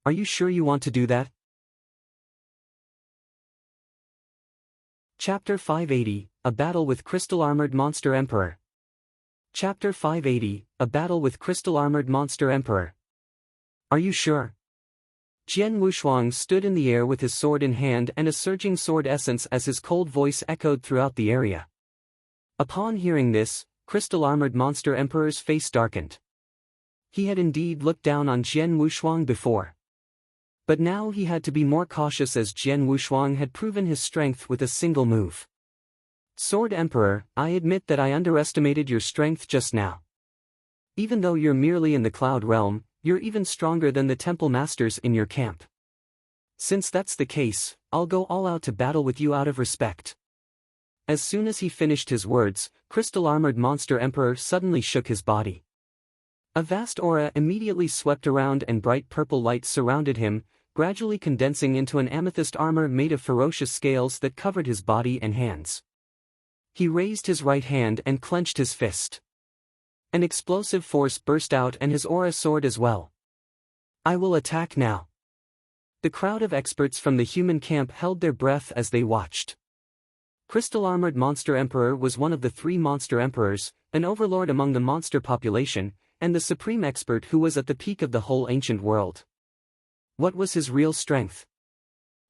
Are you sure you want to do that? Chapter 580, A Battle with Crystal-Armored Monster Emperor. Chapter 580, A Battle with Crystal-Armored Monster Emperor. Are you sure? Jian Wuxuang stood in the air with his sword in hand and a surging sword essence as his cold voice echoed throughout the area. Upon hearing this, Crystal-Armored Monster Emperor's face darkened. He had indeed looked down on Jian Wuxuang before. But now he had to be more cautious as Jian Wuxuang had proven his strength with a single move. Sword Emperor, I admit that I underestimated your strength just now. Even though you're merely in the Cloud Realm, you're even stronger than the Temple Masters in your camp. Since that's the case, I'll go all out to battle with you out of respect. As soon as he finished his words, Crystal-Armored Monster Emperor suddenly shook his body. A vast aura immediately swept around and bright purple light surrounded him, gradually condensing into an amethyst armor made of ferocious scales that covered his body and hands. He raised his right hand and clenched his fist. An explosive force burst out and his aura soared as well. I will attack now. The crowd of experts from the human camp held their breath as they watched. Crystal-Armored Monster Emperor was one of the 3 monster emperors, an overlord among the monster population, and the supreme expert who was at the peak of the whole ancient world. What was his real strength?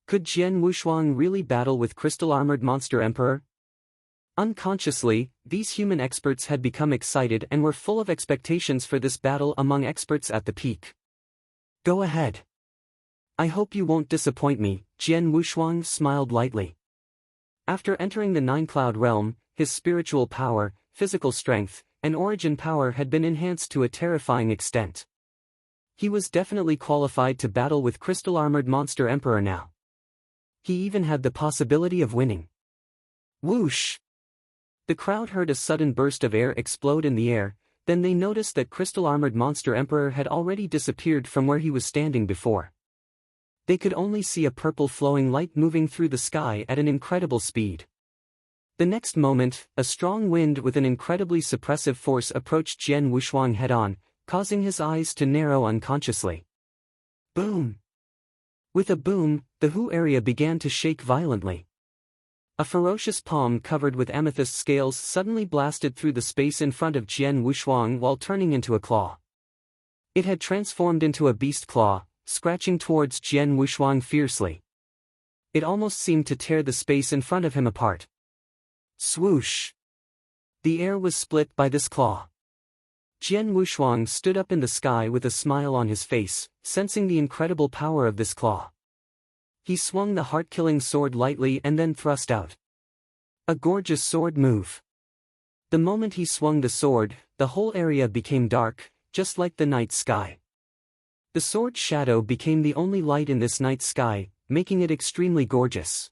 Could Jian Wuxuang really battle with Crystal-Armored Monster Emperor? Unconsciously, these human experts had become excited and were full of expectations for this battle among experts at the peak. Go ahead. I hope you won't disappoint me, Jian Wuxuang smiled lightly. After entering the 9-Cloud Realm, his spiritual power, physical strength, and origin power had been enhanced to a terrifying extent. He was definitely qualified to battle with Crystal-Armored Monster Emperor now. He even had the possibility of winning. Whoosh! The crowd heard a sudden burst of air explode in the air, then they noticed that Crystal-Armored Monster Emperor had already disappeared from where he was standing before. They could only see a purple flowing light moving through the sky at an incredible speed. The next moment, a strong wind with an incredibly suppressive force approached Jian Wuxuang head-on, causing his eyes to narrow unconsciously. Boom! With a boom, the Hu area began to shake violently. A ferocious palm covered with amethyst scales suddenly blasted through the space in front of Jian Wuxuang while turning into a claw. It had transformed into a beast claw, scratching towards Jian Wuxuang fiercely. It almost seemed to tear the space in front of him apart. Swoosh! The air was split by this claw. Jian Wuxuang stood up in the sky with a smile on his face, sensing the incredible power of this claw. He swung the heart-killing sword lightly and then thrust out. A gorgeous sword move. The moment he swung the sword, the whole area became dark, just like the night sky. The sword's shadow became the only light in this night sky, making it extremely gorgeous.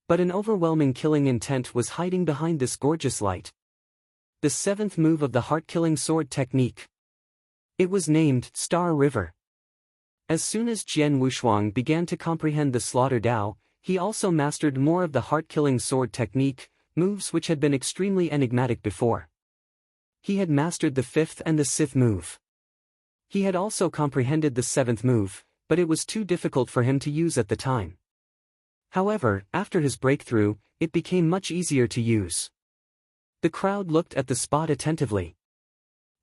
But an overwhelming killing intent was hiding behind this gorgeous light. The 7th move of the heart-killing sword technique. It was named Star River. As soon as Jian Wuxuang began to comprehend the Slaughter Dao, he also mastered more of the heart-killing sword technique, moves which had been extremely enigmatic before. He had mastered the 5th and the 6th move. He had also comprehended the 7th move, but it was too difficult for him to use at the time. However, after his breakthrough, it became much easier to use. The crowd looked at the spot attentively.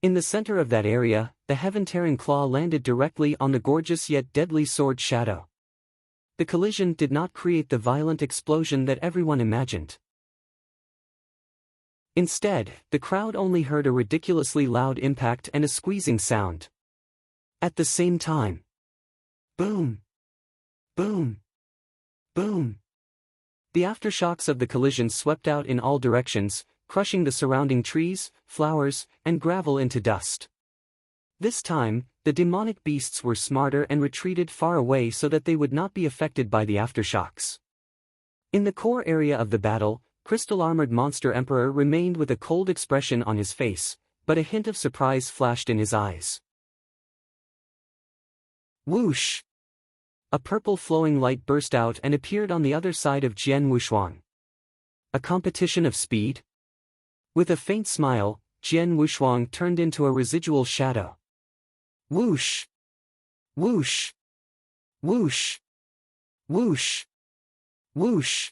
In the center of that area, the heaven-tearing claw landed directly on the gorgeous yet deadly sword shadow. The collision did not create the violent explosion that everyone imagined. Instead, the crowd only heard a ridiculously loud impact and a squeezing sound. At the same time. Boom! Boom! Boom! The aftershocks of the collision swept out in all directions, crushing the surrounding trees, flowers, and gravel into dust. This time, the demonic beasts were smarter and retreated far away so that they would not be affected by the aftershocks. In the core area of the battle, crystal-armored Monster Emperor remained with a cold expression on his face, but a hint of surprise flashed in his eyes. Whoosh! A purple flowing light burst out and appeared on the other side of Jian Wuxuang. A competition of speed? With a faint smile, Jian Wuxuang turned into a residual shadow. Whoosh! Whoosh! Whoosh! Whoosh! Whoosh!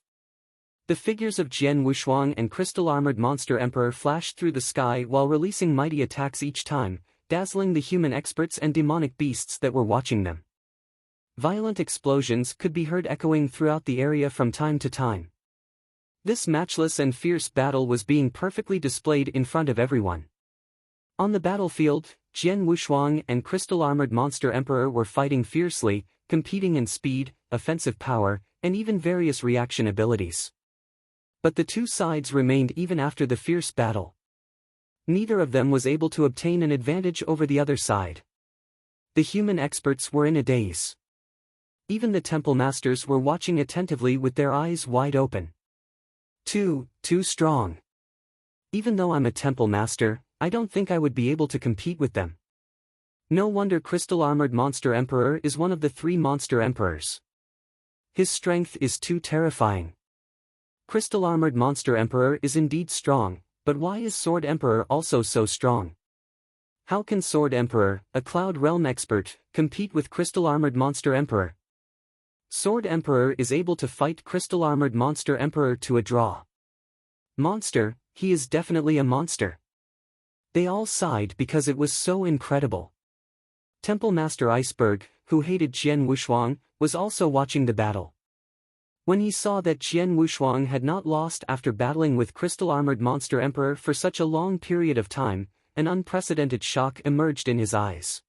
The figures of Jian Wuxuang and crystal-armored Monster Emperor flashed through the sky while releasing mighty attacks each time, dazzling the human experts and demonic beasts that were watching them. Violent explosions could be heard echoing throughout the area from time to time. This matchless and fierce battle was being perfectly displayed in front of everyone. On the battlefield, Jian Wuxuang and crystal-armored Monster Emperor were fighting fiercely, competing in speed, offensive power, and even various reaction abilities. But the two sides remained even after the fierce battle. Neither of them was able to obtain an advantage over the other side. The human experts were in a daze. Even the temple masters were watching attentively with their eyes wide open. Too strong. Even though I'm a temple master, I don't think I would be able to compete with them. No wonder crystal-armored Monster Emperor is one of the 3 Monster Emperors. His strength is too terrifying. Crystal-armored Monster Emperor is indeed strong, but why is Sword Emperor also so strong? How can Sword Emperor, a Cloud Realm expert, compete with crystal-armored Monster Emperor? Sword Emperor is able to fight crystal-armored Monster Emperor to a draw. Monster, he is definitely a monster. They all sighed because it was so incredible. Temple Master Iceberg, who hated Jian Wuxuang, was also watching the battle. When he saw that Jian Wuxuang had not lost after battling with crystal-armored Monster Emperor for such a long period of time, an unprecedented shock emerged in his eyes.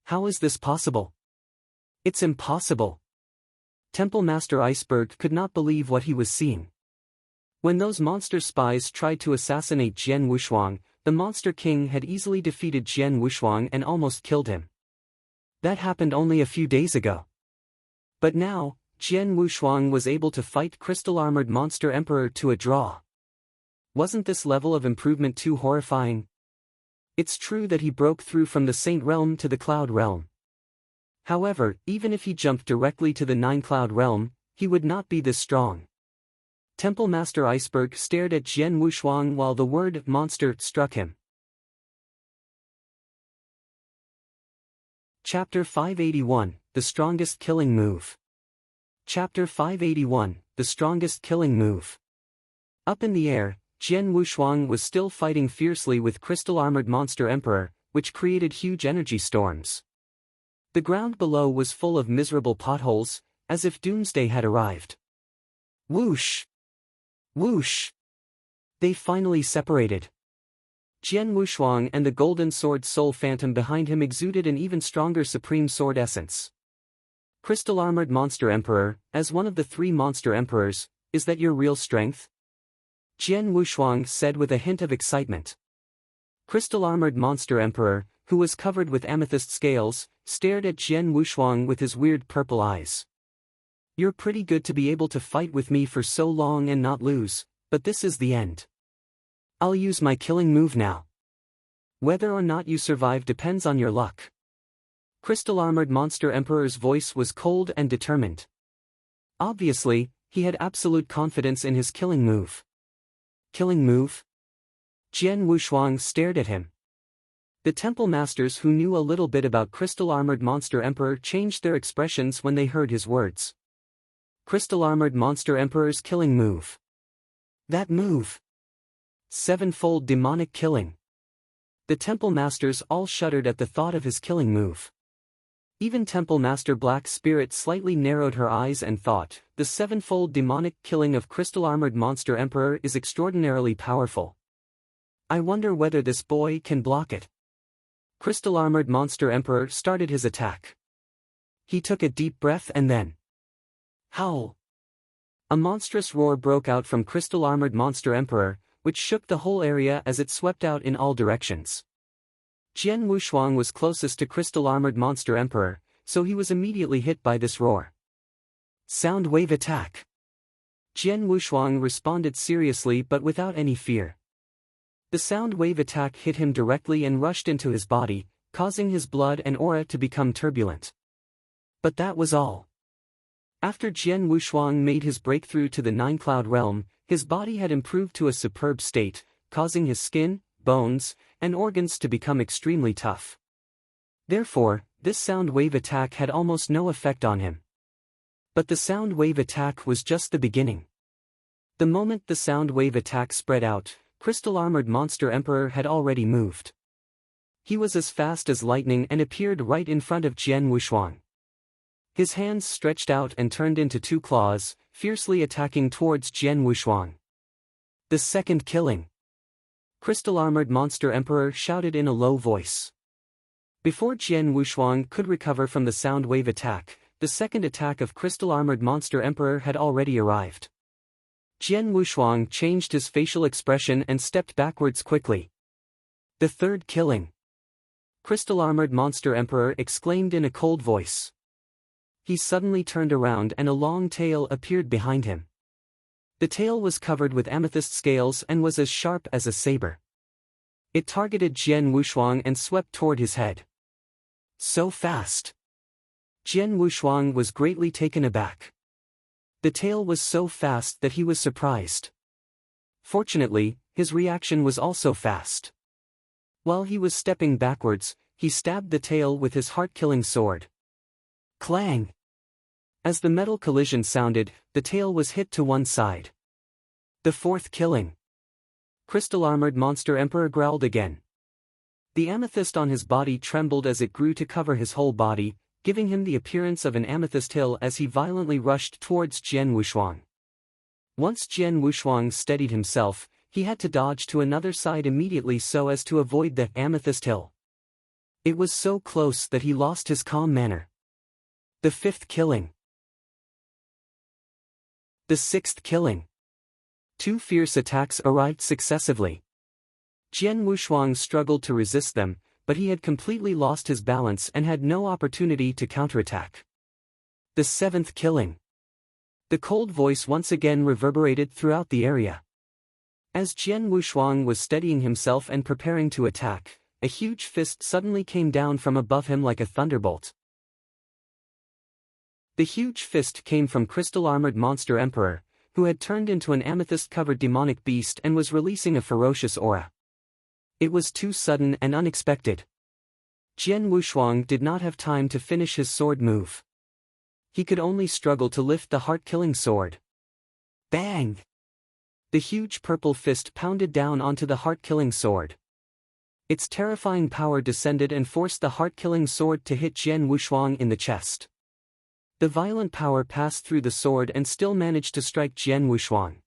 How is this possible? It's impossible. Temple Master Iceberg could not believe what he was seeing. When those monster spies tried to assassinate Jian Wuxuang, the Monster King had easily defeated Jian Wuxuang and almost killed him. That happened only a few days ago. But now, Jian Wuxuang was able to fight crystal-armored Monster Emperor to a draw. Wasn't this level of improvement too horrifying? It's true that he broke through from the Saint Realm to the Cloud Realm. However, even if he jumped directly to the 9 Cloud Realm, he would not be this strong. Temple Master Iceberg stared at Jian Wuxuang while the word monster struck him. Chapter 581, The Strongest Killing Move. Chapter 581, The Strongest Killing Move. Up in the air, Jian Wuxuang was still fighting fiercely with crystal-armored Monster Emperor, which created huge energy storms. The ground below was full of miserable potholes, as if doomsday had arrived. Whoosh! Whoosh! They finally separated. Jian Wuxuang and the Golden Sword Soul Phantom behind him exuded an even stronger Supreme Sword essence. Crystal-armored Monster Emperor, as one of the 3 Monster Emperors, is that your real strength? Jian Wuxuang said with a hint of excitement. Crystal-armored Monster Emperor, who was covered with amethyst scales, stared at Jian Wuxuang with his weird purple eyes. You're pretty good to be able to fight with me for so long and not lose, but this is the end. I'll use my killing move now. Whether or not you survive depends on your luck. Crystal-armored Monster Emperor's voice was cold and determined. Obviously, he had absolute confidence in his killing move. Killing move? Jian Wuxuang stared at him. The temple masters who knew a little bit about crystal-armored Monster Emperor changed their expressions when they heard his words. Crystal-armored Monster Emperor's killing move. That move! 7-fold demonic killing. The temple masters all shuddered at the thought of his killing move. Even Temple Master Black Spirit slightly narrowed her eyes and thought, the 7-fold demonic killing of crystal-armored Monster Emperor is extraordinarily powerful. I wonder whether this boy can block it. Crystal-armored Monster Emperor started his attack. He took a deep breath and then... Howl! A monstrous roar broke out from crystal-armored Monster Emperor, which shook the whole area as it swept out in all directions. Jian Wushuang was closest to Crystal-Armored Monster Emperor, so he was immediately hit by this roar. Sound wave attack. Jian Wushuang responded seriously but without any fear. The sound wave attack hit him directly and rushed into his body, causing his blood and aura to become turbulent. But that was all. After Jian Wushuang made his breakthrough to the Nine-Cloud realm, his body had improved to a superb state, causing his skin, bones, and organs to become extremely tough. Therefore, this sound wave attack had almost no effect on him. But the sound wave attack was just the beginning. The moment the sound wave attack spread out, Crystal-Armored Monster Emperor had already moved. He was as fast as lightning and appeared right in front of Jian Wushuang. His hands stretched out and turned into two claws, fiercely attacking towards Jian Wushuang. The second killing. Crystal-Armored Monster Emperor shouted in a low voice. Before Jian Wushuang could recover from the sound wave attack, the second attack of Crystal-Armored Monster Emperor had already arrived. Jian Wushuang changed his facial expression and stepped backwards quickly. The third killing. Crystal-Armored Monster Emperor exclaimed in a cold voice. He suddenly turned around and a long tail appeared behind him. The tail was covered with amethyst scales and was as sharp as a saber. It targeted Jian Wushuang and swept toward his head. So fast! Jian Wushuang was greatly taken aback. The tail was so fast that he was surprised. Fortunately, his reaction was also fast. While he was stepping backwards, he stabbed the tail with his heart-killing sword. Clang! As the metal collision sounded, the tail was hit to one side. The fourth killing. Crystal-Armored Monster Emperor growled again. The amethyst on his body trembled as it grew to cover his whole body, giving him the appearance of an amethyst hill as he violently rushed towards Jian Wushuang. Once Jian Wushuang steadied himself, he had to dodge to another side immediately so as to avoid the amethyst hill. It was so close that he lost his calm manner. The fifth killing. The sixth killing. Two fierce attacks arrived successively. Jian Wushuang struggled to resist them, but he had completely lost his balance and had no opportunity to counterattack. The seventh killing. The cold voice once again reverberated throughout the area. As Jian Wushuang was steadying himself and preparing to attack, a huge fist suddenly came down from above him like a thunderbolt. The huge fist came from Crystal-Armored Monster Emperor, who had turned into an amethyst-covered demonic beast and was releasing a ferocious aura. It was too sudden and unexpected. Jian Wushuang did not have time to finish his sword move. He could only struggle to lift the heart-killing sword. Bang! The huge purple fist pounded down onto the heart-killing sword. Its terrifying power descended and forced the heart-killing sword to hit Jian Wushuang in the chest. The violent power passed through the sword and still managed to strike Jian Wushuang.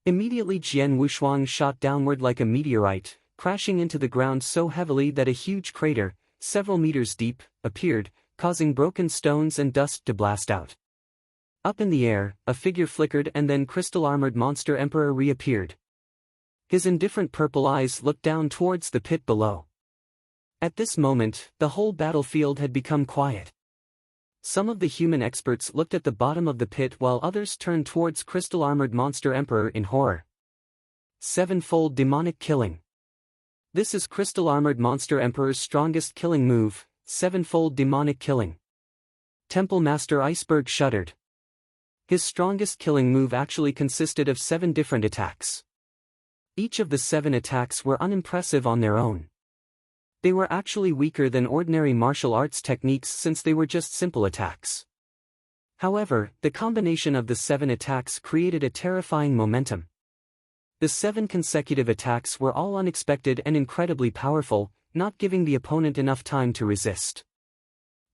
Immediately Jian Wushuang shot downward like a meteorite, crashing into the ground so heavily that a huge crater, several meters deep, appeared, causing broken stones and dust to blast out. Up in the air, a figure flickered and then Crystal-Armored Monster Emperor reappeared. His indifferent purple eyes looked down towards the pit below. At this moment, the whole battlefield had become quiet. Some of the human experts looked at the bottom of the pit while others turned towards Crystal-Armored Monster Emperor in horror. Sevenfold Demonic Killing. This is Crystal-Armored Monster Emperor's strongest killing move, Sevenfold Demonic Killing. Temple Master Iceberg shuddered. His strongest killing move actually consisted of 7 different attacks. Each of the 7 attacks were unimpressive on their own. They were actually weaker than ordinary martial arts techniques since they were just simple attacks. However, the combination of the 7 attacks created a terrifying momentum. The 7 consecutive attacks were all unexpected and incredibly powerful, not giving the opponent enough time to resist.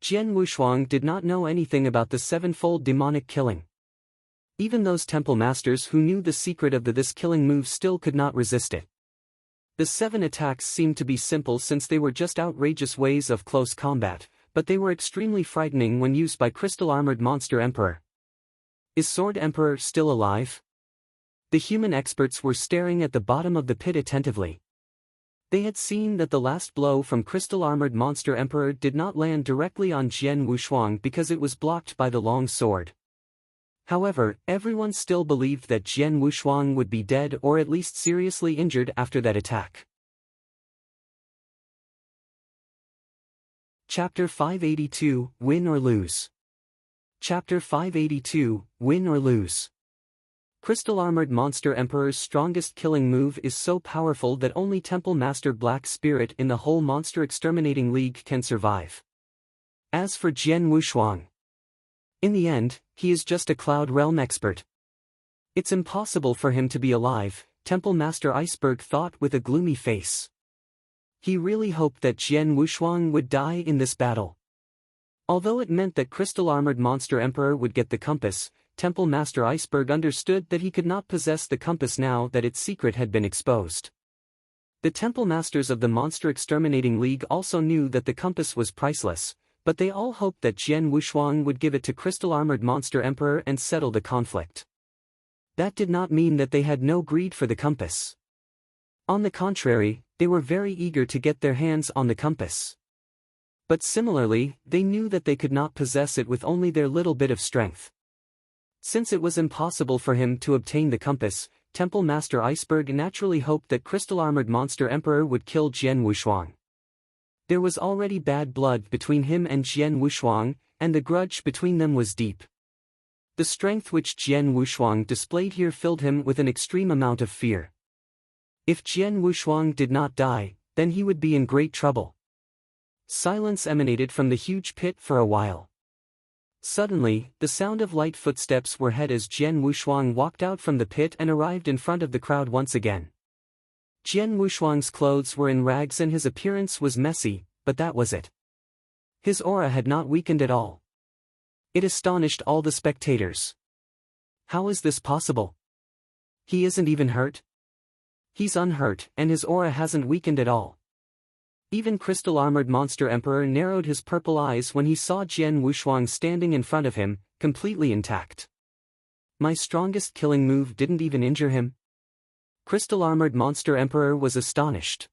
Jian Wushuang did not know anything about the sevenfold demonic killing. Even those temple masters who knew the secret of this killing move still could not resist it. The 7 attacks seemed to be simple since they were just outrageous ways of close combat, but they were extremely frightening when used by Crystal-Armored Monster Emperor. Is Sword Emperor still alive? The human experts were staring at the bottom of the pit attentively. They had seen that the last blow from crystal-armored monster emperor did not land directly on Jian Wuxuang because it was blocked by the long sword. However, everyone still believed that Jian Wuxuang would be dead or at least seriously injured after that attack. Chapter 582, Win or Lose. Chapter 582, Win or Lose. Crystal-armored monster emperor's strongest killing move is so powerful that only Temple Master Black Spirit in the whole Monster Exterminating League can survive. As for Jian Wuxuang, in the end, he is just a Cloud Realm expert. It's impossible for him to be alive, Temple Master Iceberg thought with a gloomy face. He really hoped that Jian Wuxuang would die in this battle. Although it meant that crystal-armored monster emperor would get the compass, Temple Master Iceberg understood that he could not possess the compass now that its secret had been exposed. The Temple Masters of the Monster Exterminating League also knew that the compass was priceless, but they all hoped that Jian Wuxuang would give it to crystal-armored monster emperor and settle the conflict. That did not mean that they had no greed for the compass. On the contrary, they were very eager to get their hands on the compass. But similarly, they knew that they could not possess it with only their little bit of strength. Since it was impossible for him to obtain the compass, Temple Master Iceberg naturally hoped that crystal-armored monster emperor would kill Jian Wuxuang. There was already bad blood between him and Jian Wuxuang, and the grudge between them was deep. The strength which Jian Wuxuang displayed here filled him with an extreme amount of fear. If Jian Wuxuang did not die, then he would be in great trouble. Silence emanated from the huge pit for a while. Suddenly, the sound of light footsteps were heard as Jian Wuxuang walked out from the pit and arrived in front of the crowd once again. Jian Wuxuang's clothes were in rags and his appearance was messy, but that was it. His aura had not weakened at all. It astonished all the spectators. How is this possible? He isn't even hurt? He's unhurt, and his aura hasn't weakened at all. Even crystal-armored monster emperor narrowed his purple eyes when he saw Jian Wuxuang standing in front of him, completely intact. My strongest killing move didn't even injure him? Crystal-armored monster emperor was astonished.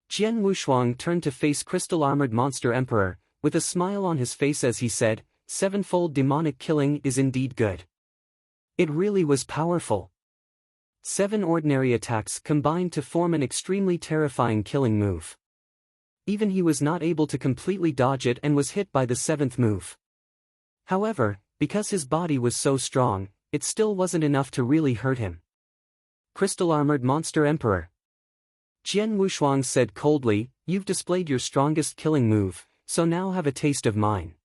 Jian Wuxuang turned to face crystal-armored monster emperor, with a smile on his face as he said, "Sevenfold demonic killing is indeed good. It really was powerful. 7 ordinary attacks combined to form an extremely terrifying killing move. Even he was not able to completely dodge it and was hit by the 7th move. However, because his body was so strong, it still wasn't enough to really hurt him." Crystal-armored monster emperor. Jian Wuxuang said coldly, "You've displayed your strongest killing move, so now have a taste of mine."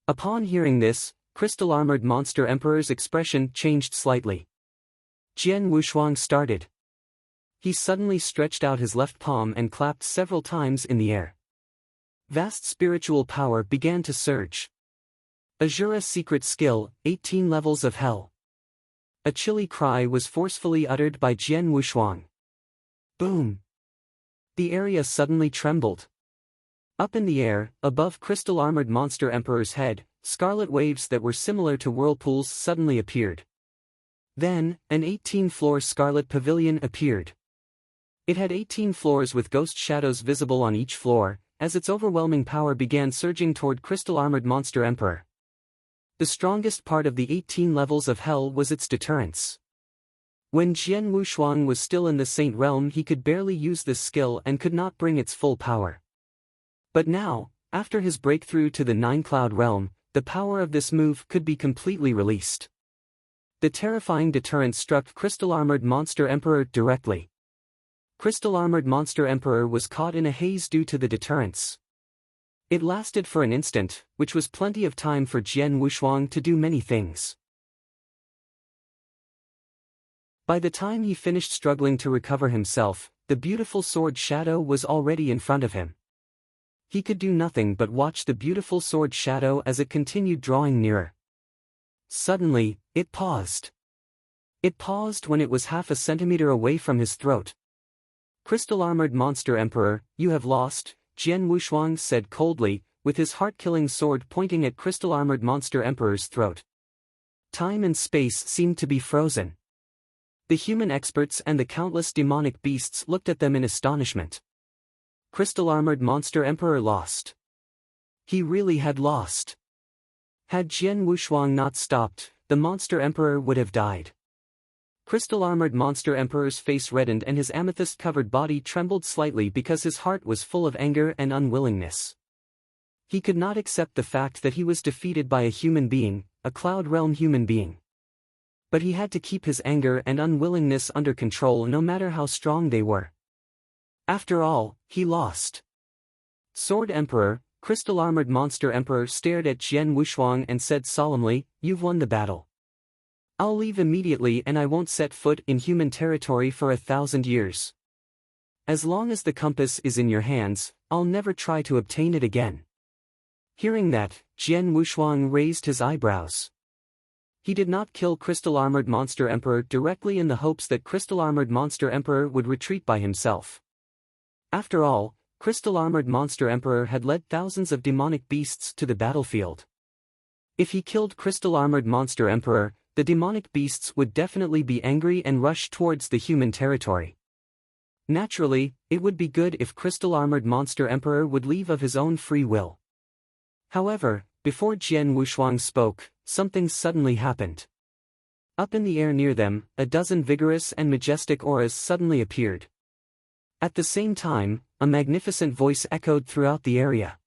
Upon hearing this, crystal-armored monster emperor's expression changed slightly. Jian Wuxuang started. He suddenly stretched out his left palm and clapped several times in the air. Vast spiritual power began to surge. Azura secret skill, 18 levels of hell. A chilly cry was forcefully uttered by Jian Wuxuang. Boom! The area suddenly trembled. Up in the air, above crystal-armored monster emperor's head, scarlet waves that were similar to whirlpools suddenly appeared. Then, an 18-floor scarlet pavilion appeared. It had 18 floors with ghost shadows visible on each floor, as its overwhelming power began surging toward crystal-armored monster emperor. The strongest part of the 18 levels of hell was its deterrence. When Jian Wuxuang was still in the Saint Realm he could barely use this skill and could not bring its full power. But now, after his breakthrough to the 9-Cloud Realm, the power of this move could be completely released. The terrifying deterrence struck crystal-armored monster emperor directly. Crystal-armored monster emperor was caught in a haze due to the deterrence. It lasted for an instant, which was plenty of time for Jian Wuxuang to do many things. By the time he finished struggling to recover himself, the beautiful sword shadow was already in front of him. He could do nothing but watch the beautiful sword shadow as it continued drawing nearer. Suddenly, it paused. It paused when it was half a centimeter away from his throat. Crystal-armored monster emperor, you have lost, Jian Wuxuang said coldly, with his heart-killing sword pointing at crystal-armored monster emperor's throat. Time and space seemed to be frozen. The human experts and the countless demonic beasts looked at them in astonishment. Crystal-armored monster emperor lost. He really had lost. Had Jian Wushuang not stopped, the monster emperor would have died. Crystal-armored monster emperor's face reddened and his amethyst-covered body trembled slightly because his heart was full of anger and unwillingness. He could not accept the fact that he was defeated by a human being, a Cloud Realm human being. But he had to keep his anger and unwillingness under control no matter how strong they were. After all, he lost. Sword Emperor, Crystal-armored monster emperor stared at Jian Wushuang and said solemnly, "You've won the battle. I'll leave immediately and I won't set foot in human territory for 1,000 years. As long as the compass is in your hands, I'll never try to obtain it again." Hearing that, Jian Wushuang raised his eyebrows. He did not kill Crystal-armored monster emperor directly in the hopes that Crystal-armored monster emperor would retreat by himself. After all, Crystal-armored monster emperor had led thousands of demonic beasts to the battlefield. If he killed Crystal-armored monster emperor, the demonic beasts would definitely be angry and rush towards the human territory. Naturally, it would be good if Crystal-armored monster emperor would leave of his own free will. However, before Jian Wushuang spoke, something suddenly happened. Up in the air near them, a dozen vigorous and majestic auras suddenly appeared. At the same time, a magnificent voice echoed throughout the area.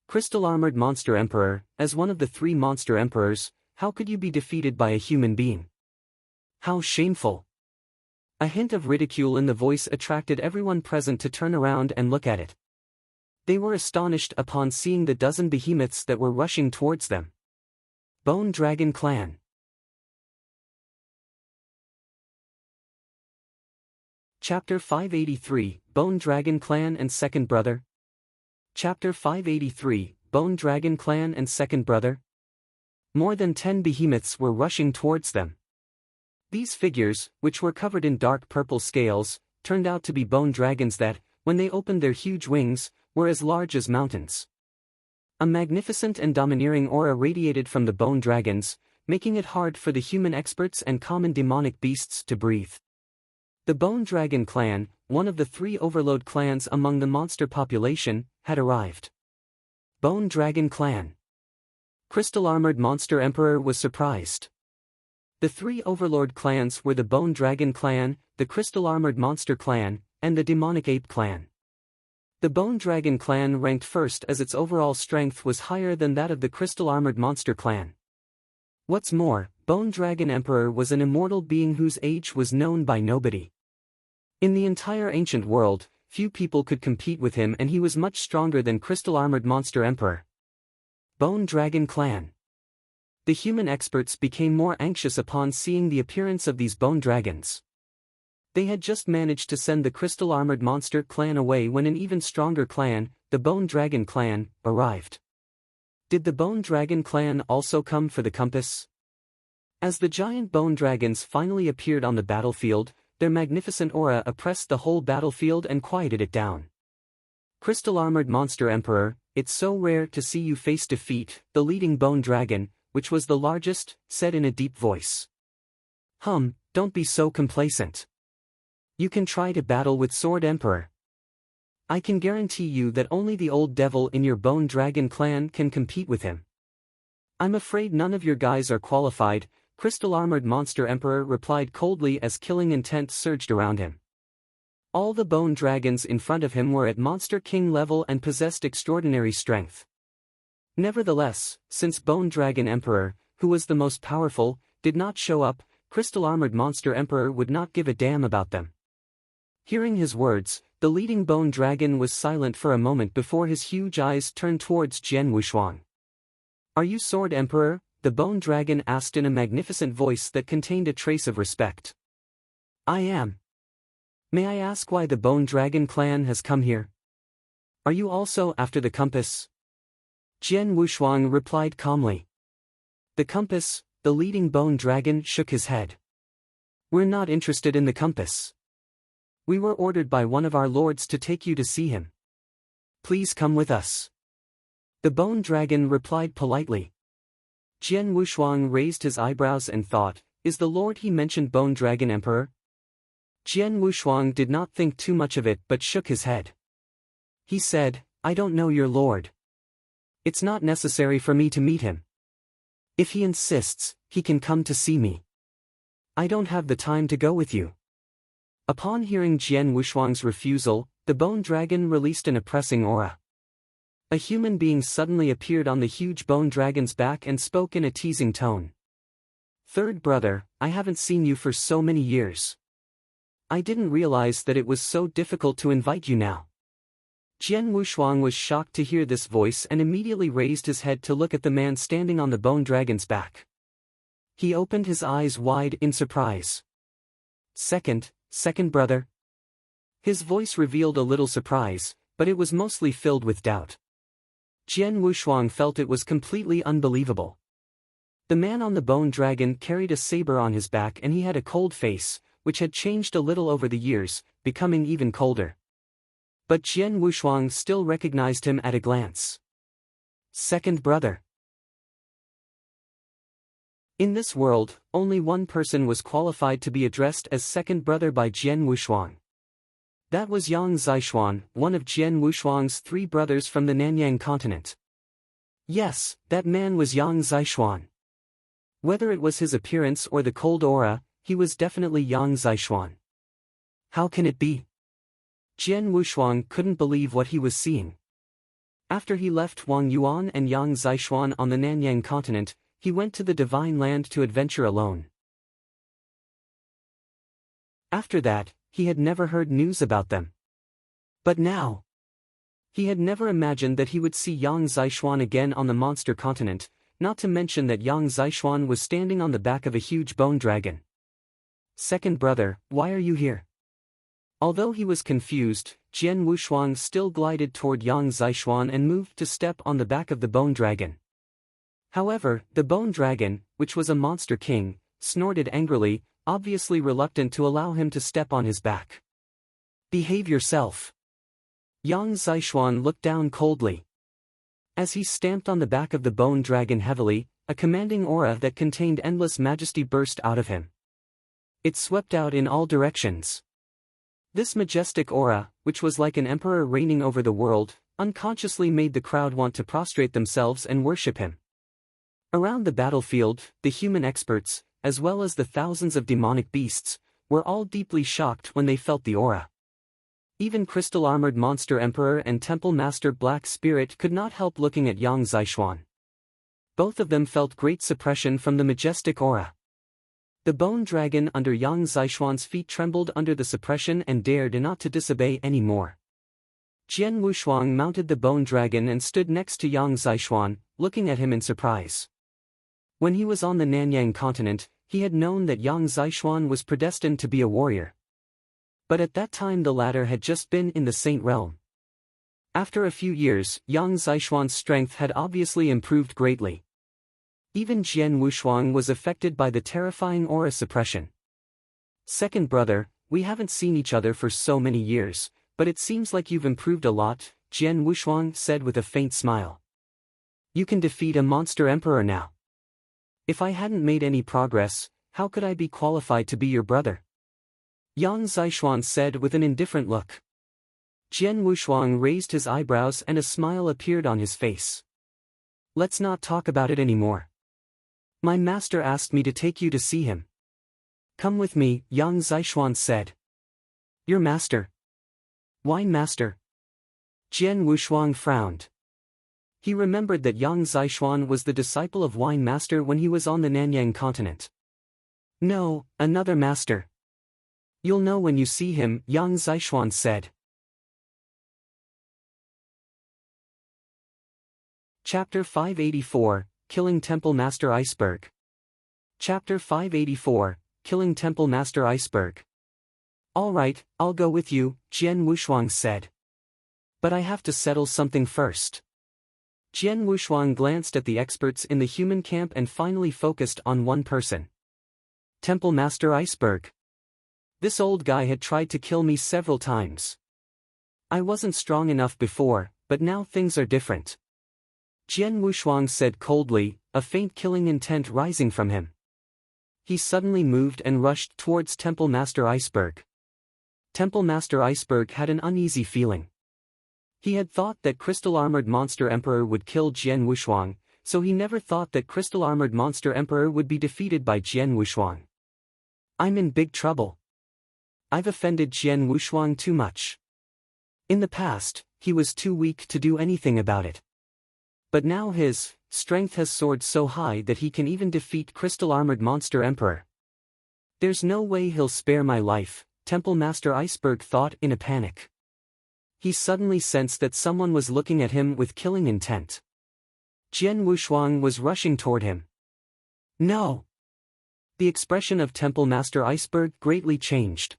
"Crystal-armored monster emperor, as one of the 3 monster emperors, how could you be defeated by a human being? How shameful!" A hint of ridicule in the voice attracted everyone present to turn around and look at it. They were astonished upon seeing the dozen behemoths that were rushing towards them. Bone Dragon Clan. Chapter 583, Bone Dragon Clan and Second Brother. Chapter 583, Bone Dragon Clan and Second Brother. More than 10 behemoths were rushing towards them. These figures, which were covered in dark purple scales, turned out to be bone dragons that, when they opened their huge wings, were as large as mountains. A magnificent and domineering aura radiated from the bone dragons, making it hard for the human experts and common demonic beasts to breathe. The Bone Dragon Clan, one of the 3 overload clans among the monster population, had arrived. Bone Dragon Clan. Crystal-armored monster emperor was surprised. The 3 overlord clans were the Bone Dragon Clan, the Crystal-armored monster clan, and the Demonic Ape Clan. The Bone Dragon Clan ranked first as its overall strength was higher than that of the Crystal-armored monster clan. What's more, Bone Dragon Emperor was an immortal being whose age was known by nobody. In the entire ancient world, few people could compete with him and he was much stronger than Crystal-armored monster emperor. Bone Dragon Clan. The human experts became more anxious upon seeing the appearance of these bone dragons. They had just managed to send the Crystal-armored monster clan away when an even stronger clan, the Bone Dragon Clan, arrived. Did the Bone Dragon Clan also come for the compass? As the giant bone dragons finally appeared on the battlefield, their magnificent aura oppressed the whole battlefield and quieted it down. Crystal-armored monster emperor, it's so rare to see you face defeat, the leading bone dragon, which was the largest, said in a deep voice. Don't be so complacent. You can try to battle with Sword Emperor. I can guarantee you that only the old devil in your Bone Dragon Clan can compete with him. I'm afraid none of your guys are qualified, Crystal-armored monster emperor replied coldly as killing intent surged around him. All the bone dragons in front of him were at Monster King level and possessed extraordinary strength. Nevertheless, since Bone Dragon Emperor, who was the most powerful, did not show up, Crystal-armored monster emperor would not give a damn about them. Hearing his words, the leading bone dragon was silent for a moment before his huge eyes turned towards Jian Wushuang. Are you Sword Emperor? The bone dragon asked in a magnificent voice that contained a trace of respect. I am. May I ask why the Bone Dragon Clan has come here? Are you also after the compass? Jian Wushuang replied calmly. The compass, the leading bone dragon shook his head. We're not interested in the compass. We were ordered by one of our lords to take you to see him. Please come with us. The bone dragon replied politely. Jian Wushuang raised his eyebrows and thought, Is the lord he mentioned Bone Dragon Emperor? Jian Wushuang did not think too much of it but shook his head. He said, I don't know your lord. It's not necessary for me to meet him. If he insists, he can come to see me. I don't have the time to go with you. Upon hearing Jian Wushuang's refusal, the bone dragon released an oppressing aura. A human being suddenly appeared on the huge bone dragon's back and spoke in a teasing tone. Third brother, I haven't seen you for so many years. I didn't realize that it was so difficult to invite you now. Jian Wushuang was shocked to hear this voice and immediately raised his head to look at the man standing on the bone dragon's back. He opened his eyes wide in surprise. Second brother? His voice revealed a little surprise, but it was mostly filled with doubt. Jian Wushuang felt it was completely unbelievable. The man on the bone dragon carried a saber on his back and he had a cold face, which had changed a little over the years, becoming even colder. But Jian Wushuang still recognized him at a glance. Second brother. In this world, only one person was qualified to be addressed as second brother by Jian Wushuang. That was Yang Zixuan, one of Jian Wushuang's 3 brothers from the Nanyang continent. Yes, that man was Yang Zixuan. Whether it was his appearance or the cold aura, he was definitely Yang Zixuan. How can it be? Jian Wushuang couldn't believe what he was seeing. After he left Wang Yuan and Yang Zixuan on the Nanyang continent, he went to the Divine Land to adventure alone. After that, he had never heard news about them. But now, he had never imagined that he would see Yang Zixuan again on the monster continent, not to mention that Yang Zixuan was standing on the back of a huge bone dragon. Second brother, why are you here? Although he was confused, Jian Wushuang still glided toward Yang Zixuan and moved to step on the back of the bone dragon. However, the bone dragon, which was a monster king, snorted angrily, obviously reluctant to allow him to step on his back. Behave yourself. Yang Zixuan looked down coldly. As he stamped on the back of the bone dragon heavily, a commanding aura that contained endless majesty burst out of him. It swept out in all directions. This majestic aura, which was like an emperor reigning over the world, unconsciously made the crowd want to prostrate themselves and worship him. Around the battlefield, the human experts, as well as the thousands of demonic beasts, were all deeply shocked when they felt the aura. Even crystal-armored monster emperor and temple master Black Spirit could not help looking at Yang Zixuan. Both of them felt great suppression from the majestic aura. The bone dragon under Yang Zixuan's feet trembled under the suppression and dared not to disobey any more. Jian Wushuang mounted the bone dragon and stood next to Yang Zixuan, looking at him in surprise. When he was on the Nanyang continent, he had known that Yang Zixuan was predestined to be a warrior. But at that time the latter had just been in the Saint realm. After a few years, Yang Zixuan's strength had obviously improved greatly. Even Jian Wushuang was affected by the terrifying aura suppression. Second brother, we haven't seen each other for so many years, but it seems like you've improved a lot, Jian Wushuang said with a faint smile. You can defeat a monster emperor now. If I hadn't made any progress, how could I be qualified to be your brother? Yang Zixuan said with an indifferent look. Jian Wushuang raised his eyebrows and a smile appeared on his face. Let's not talk about it anymore. My master asked me to take you to see him. Come with me, Yang Zixuan said. Your master? Wine master? Jian Wushuang frowned. He remembered that Yang Zixuan was the disciple of Wine Master when he was on the Nanyang continent. No, another master. You'll know when you see him, Yang Zixuan said. Chapter 584, Killing Temple Master Iceberg. Chapter 584, Killing Temple Master Iceberg. All right, I'll go with you, Jian Wushuang said. But I have to settle something first. Jian Wushuang glanced at the experts in the human camp and finally focused on one person. Temple Master Iceberg. This old guy had tried to kill me several times. I wasn't strong enough before, but now things are different. Jian Wushuang said coldly, a faint killing intent rising from him. he suddenly moved and rushed towards Temple Master Iceberg. Temple Master Iceberg had an uneasy feeling. He had thought that Crystal-Armored Monster Emperor would kill Jian Wushuang, so he never thought that Crystal-Armored Monster Emperor would be defeated by Jian Wushuang. I'm in big trouble. I've offended Jian Wushuang too much. In the past, he was too weak to do anything about it. But now his strength has soared so high that he can even defeat Crystal-Armored Monster Emperor. There's no way he'll spare my life, Temple Master Iceberg thought in a panic. He suddenly sensed that someone was looking at him with killing intent. Jian Wushuang was rushing toward him. No! The expression of Temple Master Iceberg greatly changed.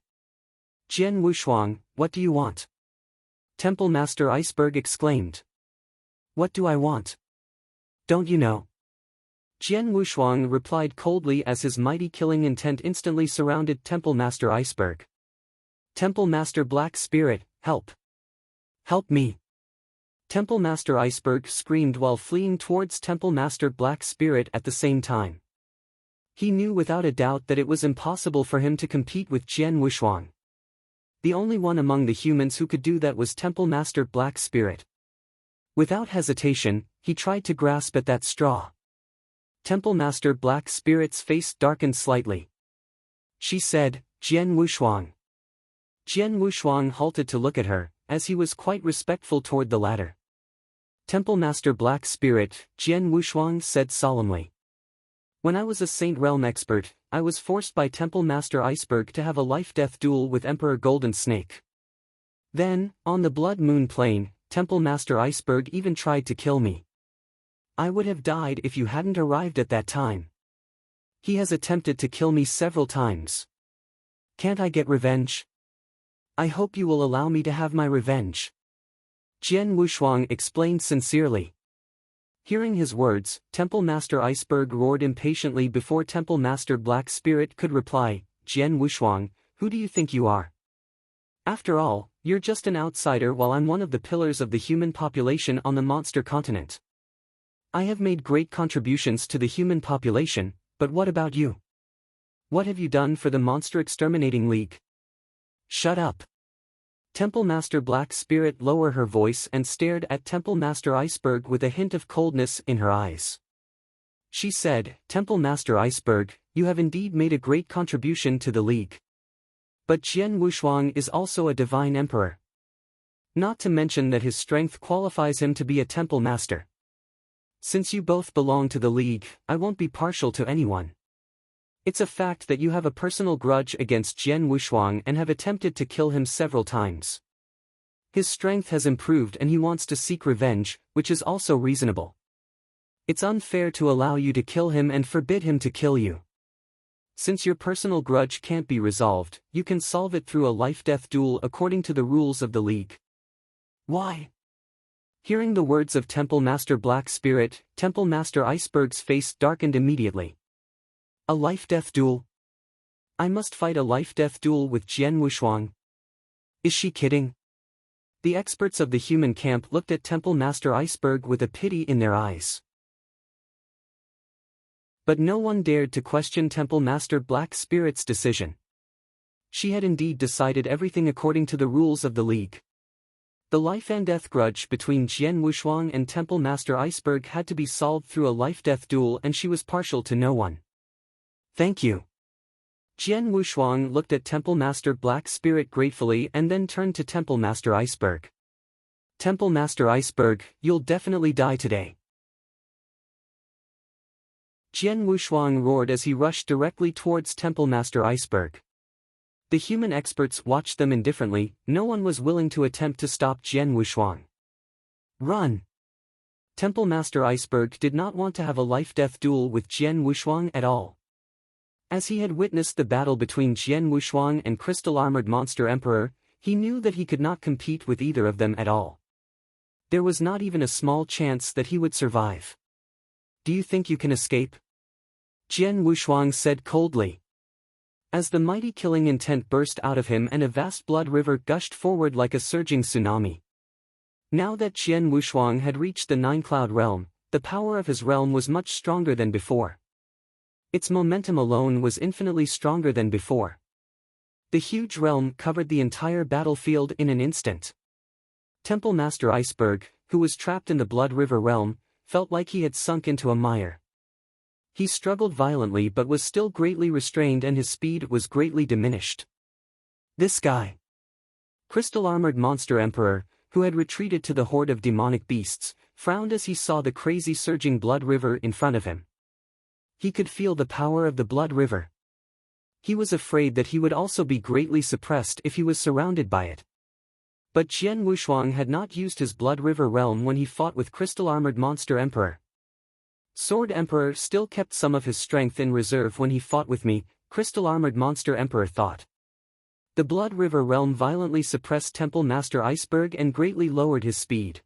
Jian Wushuang, what do you want? Temple Master Iceberg exclaimed. What do I want? Don't you know? Jian Wushuang replied coldly as his mighty killing intent instantly surrounded Temple Master Iceberg. Temple Master Black Spirit, help! Help me! Temple Master Iceberg screamed while fleeing towards Temple Master Black Spirit at the same time. He knew without a doubt that it was impossible for him to compete with Jian Wushuang. The only one among the humans who could do that was Temple Master Black Spirit. Without hesitation, he tried to grasp at that straw. Temple Master Black Spirit's face darkened slightly. She said, Jian Wushuang. Jian Wushuang halted to look at her, as he was quite respectful toward the latter. Temple Master Black Spirit, Jian Wushuang said solemnly. When I was a Saint Realm expert, I was forced by Temple Master Iceberg to have a life-death duel with Emperor Golden Snake. Then, on the Blood Moon Plain, Temple Master Iceberg even tried to kill me. I would have died if you hadn't arrived at that time. He has attempted to kill me several times. Can't I get revenge? I hope you will allow me to have my revenge. Jian Wushuang explained sincerely. Hearing his words, Temple Master Iceberg roared impatiently before Temple Master Black Spirit could reply, Jian Wushuang, who do you think you are? After all, you're just an outsider while I'm one of the pillars of the human population on the monster continent. I have made great contributions to the human population, but what about you? What have you done for the Monster Exterminating League? Shut up. Temple Master Black Spirit lowered her voice and stared at Temple Master Iceberg with a hint of coldness in her eyes. She said, Temple Master Iceberg, you have indeed made a great contribution to the League. But Jian Wushuang is also a divine emperor. Not to mention that his strength qualifies him to be a temple master. Since you both belong to the League, I won't be partial to anyone. It's a fact that you have a personal grudge against Jian Wushuang and have attempted to kill him several times. His strength has improved and he wants to seek revenge, which is also reasonable. It's unfair to allow you to kill him and forbid him to kill you. Since your personal grudge can't be resolved, you can solve it through a life-death duel according to the rules of the League. Why? Hearing the words of Temple Master Black Spirit, Temple Master Iceberg's face darkened immediately. A life-death duel? I must fight a life-death duel with Jian Wushuang? Is she kidding? The experts of the human camp looked at Temple Master Iceberg with a pity in their eyes. But no one dared to question Temple Master Black Spirit's decision. She had indeed decided everything according to the rules of the League. The life and death grudge between Jian Wushuang and Temple Master Iceberg had to be solved through a life-death duel and she was partial to no one. Thank you. Jian Wushuang looked at Temple Master Black Spirit gratefully and then turned to Temple Master Iceberg. Temple Master Iceberg, you'll definitely die today. Jian Wushuang roared as he rushed directly towards Temple Master Iceberg. The human experts watched them indifferently, no one was willing to attempt to stop Jian Wushuang. Run! Temple Master Iceberg did not want to have a life-death duel with Jian Wushuang at all. As he had witnessed the battle between Jian Wushuang and Crystal-Armored Monster Emperor, he knew that he could not compete with either of them at all. There was not even a small chance that he would survive. Do you think you can escape? Jian Wushuang said coldly. As the mighty killing intent burst out of him and a vast blood river gushed forward like a surging tsunami. Now that Jian Wushuang had reached the Nine-Cloud realm, the power of his realm was much stronger than before. Its momentum alone was infinitely stronger than before. The huge realm covered the entire battlefield in an instant. Temple Master Iceberg, who was trapped in the Blood River realm, felt like he had sunk into a mire. He struggled violently but was still greatly restrained and his speed was greatly diminished. This guy. Crystal-armored Monster Emperor, who had retreated to the horde of demonic beasts, frowned as he saw the crazy surging Blood River in front of him. He could feel the power of the Blood River. He was afraid that he would also be greatly suppressed if he was surrounded by it. But Jian Wushuang had not used his Blood River realm when he fought with Crystal-armored Monster Emperor. Sword Emperor still kept some of his strength in reserve when he fought with me, Crystal-armored Monster Emperor thought. The Blood River realm violently suppressed Temple Master Iceberg and greatly lowered his speed.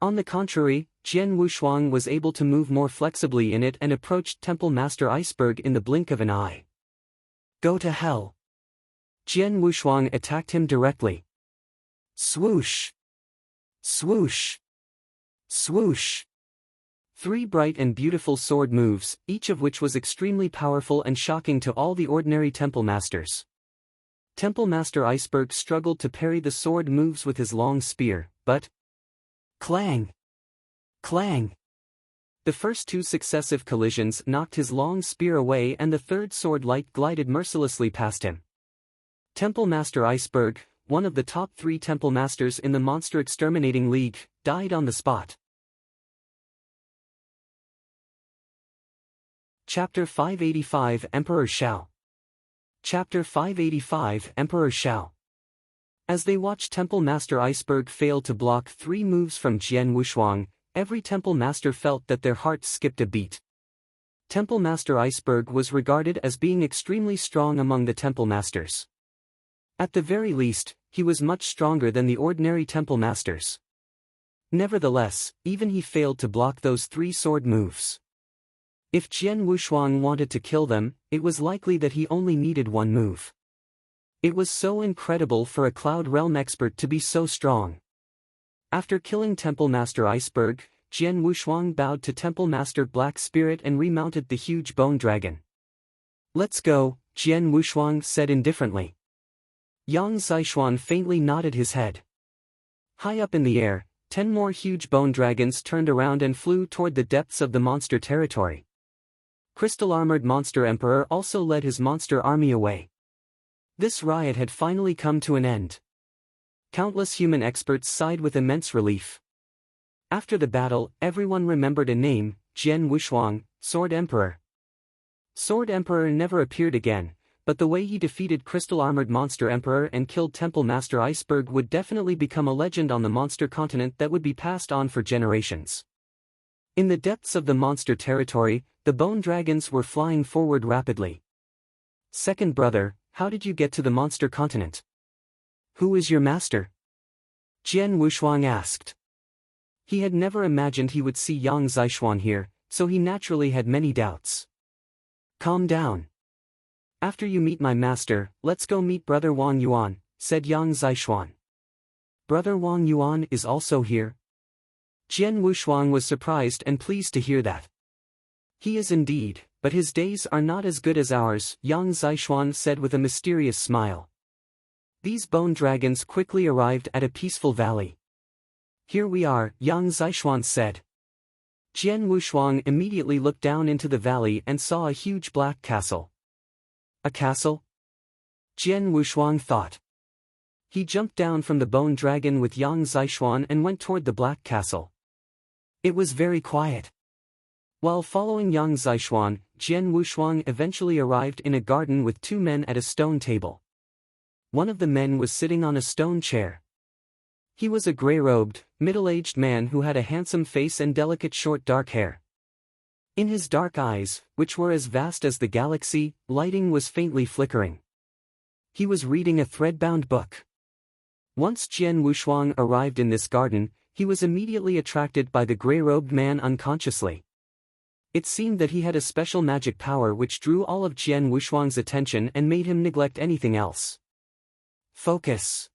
On the contrary, Jian Wushuang was able to move more flexibly in it and approached Temple Master Iceberg in the blink of an eye. Go to hell. Jian Wushuang attacked him directly. Swoosh! Swoosh! Swoosh! 3 bright and beautiful sword moves, each of which was extremely powerful and shocking to all the ordinary Temple Masters. Temple Master Iceberg struggled to parry the sword moves with his long spear, but... Clang! Clang! The first 2 successive collisions knocked his long spear away and the third sword light glided mercilessly past him. Temple Master Iceberg, one of the top 3 Temple Masters in the Monster Exterminating League, died on the spot. Chapter 585 Emperor Shao. Chapter 585 Emperor Shao. As they watched Temple Master Iceberg fail to block 3 moves from Jian Wushuang, every Temple Master felt that their hearts skipped a beat. Temple Master Iceberg was regarded as being extremely strong among the Temple Masters. At the very least, he was much stronger than the ordinary Temple Masters. Nevertheless, even he failed to block those 3 sword moves. If Jian Wushuang wanted to kill them, it was likely that he only needed 1 move. It was so incredible for a Cloud Realm expert to be so strong. After killing Temple Master Iceberg, Jian Wushuang bowed to Temple Master Black Spirit and remounted the huge bone dragon. Let's go, Jian Wushuang said indifferently. Yang Zishuan faintly nodded his head. High up in the air, 10 more huge bone dragons turned around and flew toward the depths of the monster territory. Crystal-armored Monster Emperor also led his monster army away. This riot had finally come to an end. Countless human experts sighed with immense relief. After the battle, everyone remembered a name, Jian Wushuang, Sword Emperor. Sword Emperor never appeared again, but the way he defeated Crystal-armored Monster Emperor and killed Temple Master Iceberg would definitely become a legend on the monster continent that would be passed on for generations. In the depths of the monster territory, the bone dragons were flying forward rapidly. Second brother, how did you get to the monster continent? Who is your master? Jian Wushuang asked. He had never imagined he would see Yang Zishuan here, so he naturally had many doubts. Calm down. After you meet my master, let's go meet Brother Wang Yuan, said Yang Zishuan. Brother Wang Yuan is also here? Jian Wushuang was surprised and pleased to hear that. He is indeed, but his days are not as good as ours, Yang Zishuan said with a mysterious smile. These bone dragons quickly arrived at a peaceful valley. Here we are, Yang Zishuan said. Jian Wushuang immediately looked down into the valley and saw a huge black castle. A castle? Jian Wushuang thought. He jumped down from the bone dragon with Yang Zishuan and went toward the black castle. It was very quiet. While following Yang Zishuan, Jian Wushuang eventually arrived in a garden with 2 men at a stone table. One of the men was sitting on a stone chair. He was a gray-robed, middle-aged man who had a handsome face and delicate short dark hair. In his dark eyes, which were as vast as the galaxy, lighting was faintly flickering. He was reading a thread-bound book. Once Jian Wushuang arrived in this garden, he was immediately attracted by the gray-robed man unconsciously. It seemed that he had a special magic power which drew all of Jian Wushuang's attention and made him neglect anything else. Focus.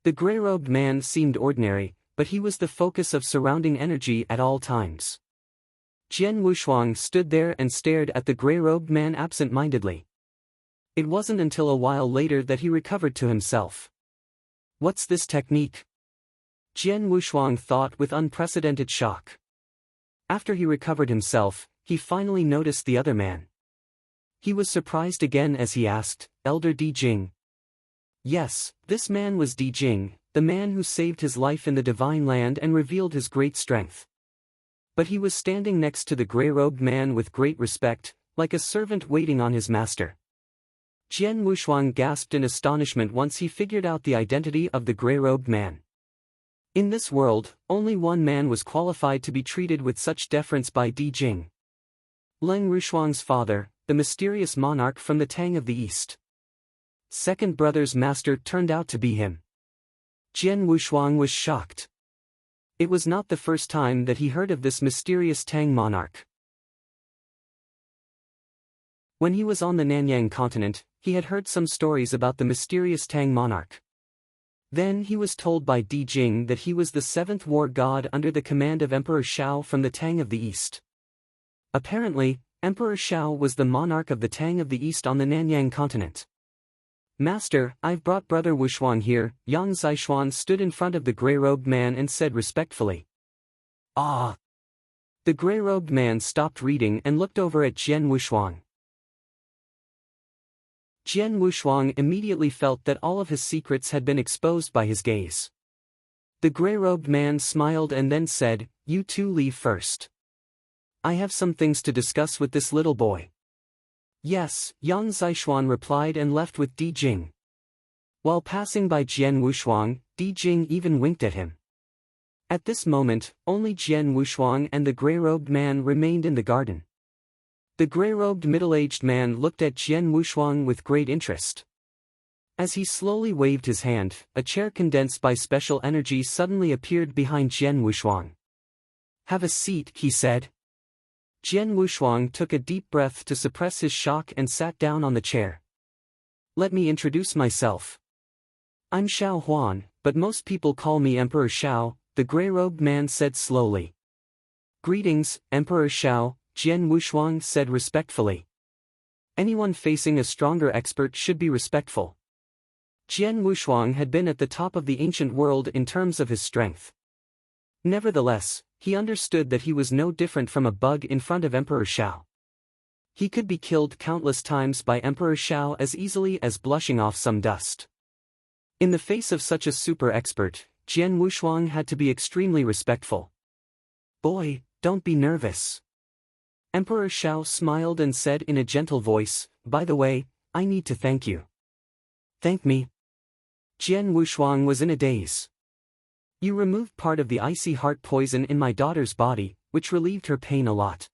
The gray-robed man seemed ordinary, but he was the focus of surrounding energy at all times. Jian Wushuang stood there and stared at the gray-robed man absent-mindedly. It wasn't until a while later that he recovered to himself. What's this technique? Jian Wushuang thought with unprecedented shock. After he recovered himself, he finally noticed the other man. He was surprised again as he asked, Elder Di Jing. Yes, this man was Di Jing, the man who saved his life in the Divine Land and revealed his great strength. But he was standing next to the gray-robed man with great respect, like a servant waiting on his master. Jian Wushuang gasped in astonishment once he figured out the identity of the gray-robed man. In this world, only one man was qualified to be treated with such deference by Di Jing. Leng Rushuang's father, the mysterious monarch from the Tang of the East. Second brother's master turned out to be him. Jian Wushuang was shocked. It was not the first time that he heard of this mysterious Tang monarch. When he was on the Nanyang continent, he had heard some stories about the mysterious Tang monarch. Then he was told by Di Jing that he was the seventh war god under the command of Emperor Shao from the Tang of the East. Apparently, Emperor Shao was the monarch of the Tang of the East on the Nanyang continent. Master, I've brought Brother Wushuang here. Yang Zishuan stood in front of the gray-robed man and said respectfully. Ah! The gray-robed man stopped reading and looked over at Jian Wushuang. Jian Wushuang immediately felt that all of his secrets had been exposed by his gaze. The gray-robed man smiled and then said, You two leave first. I have some things to discuss with this little boy. Yes, Yang Zishuan replied and left with Di Jing. While passing by Jian Wushuang, Di Jing even winked at him. At this moment, only Jian Wushuang and the gray-robed man remained in the garden. The gray-robed middle-aged man looked at Jian Wushuang with great interest. As he slowly waved his hand, a chair condensed by special energy suddenly appeared behind Jian Wushuang. Have a seat, he said. Jian Wushuang took a deep breath to suppress his shock and sat down on the chair. Let me introduce myself. I'm Shao Huan, but most people call me Emperor Shao, the gray-robed man said slowly. Greetings, Emperor Shao, Jian Wushuang said respectfully. Anyone facing a stronger expert should be respectful. Jian Wushuang had been at the top of the ancient world in terms of his strength. Nevertheless, he understood that he was no different from a bug in front of Emperor Shao. He could be killed countless times by Emperor Shao as easily as blushing off some dust. In the face of such a super expert, Jian Wushuang had to be extremely respectful. Boy, don't be nervous. Emperor Shao smiled and said in a gentle voice, By the way, I need to thank you. Thank me? Jian Wushuang was in a daze. You removed part of the icy heart poison in my daughter's body, which relieved her pain a lot.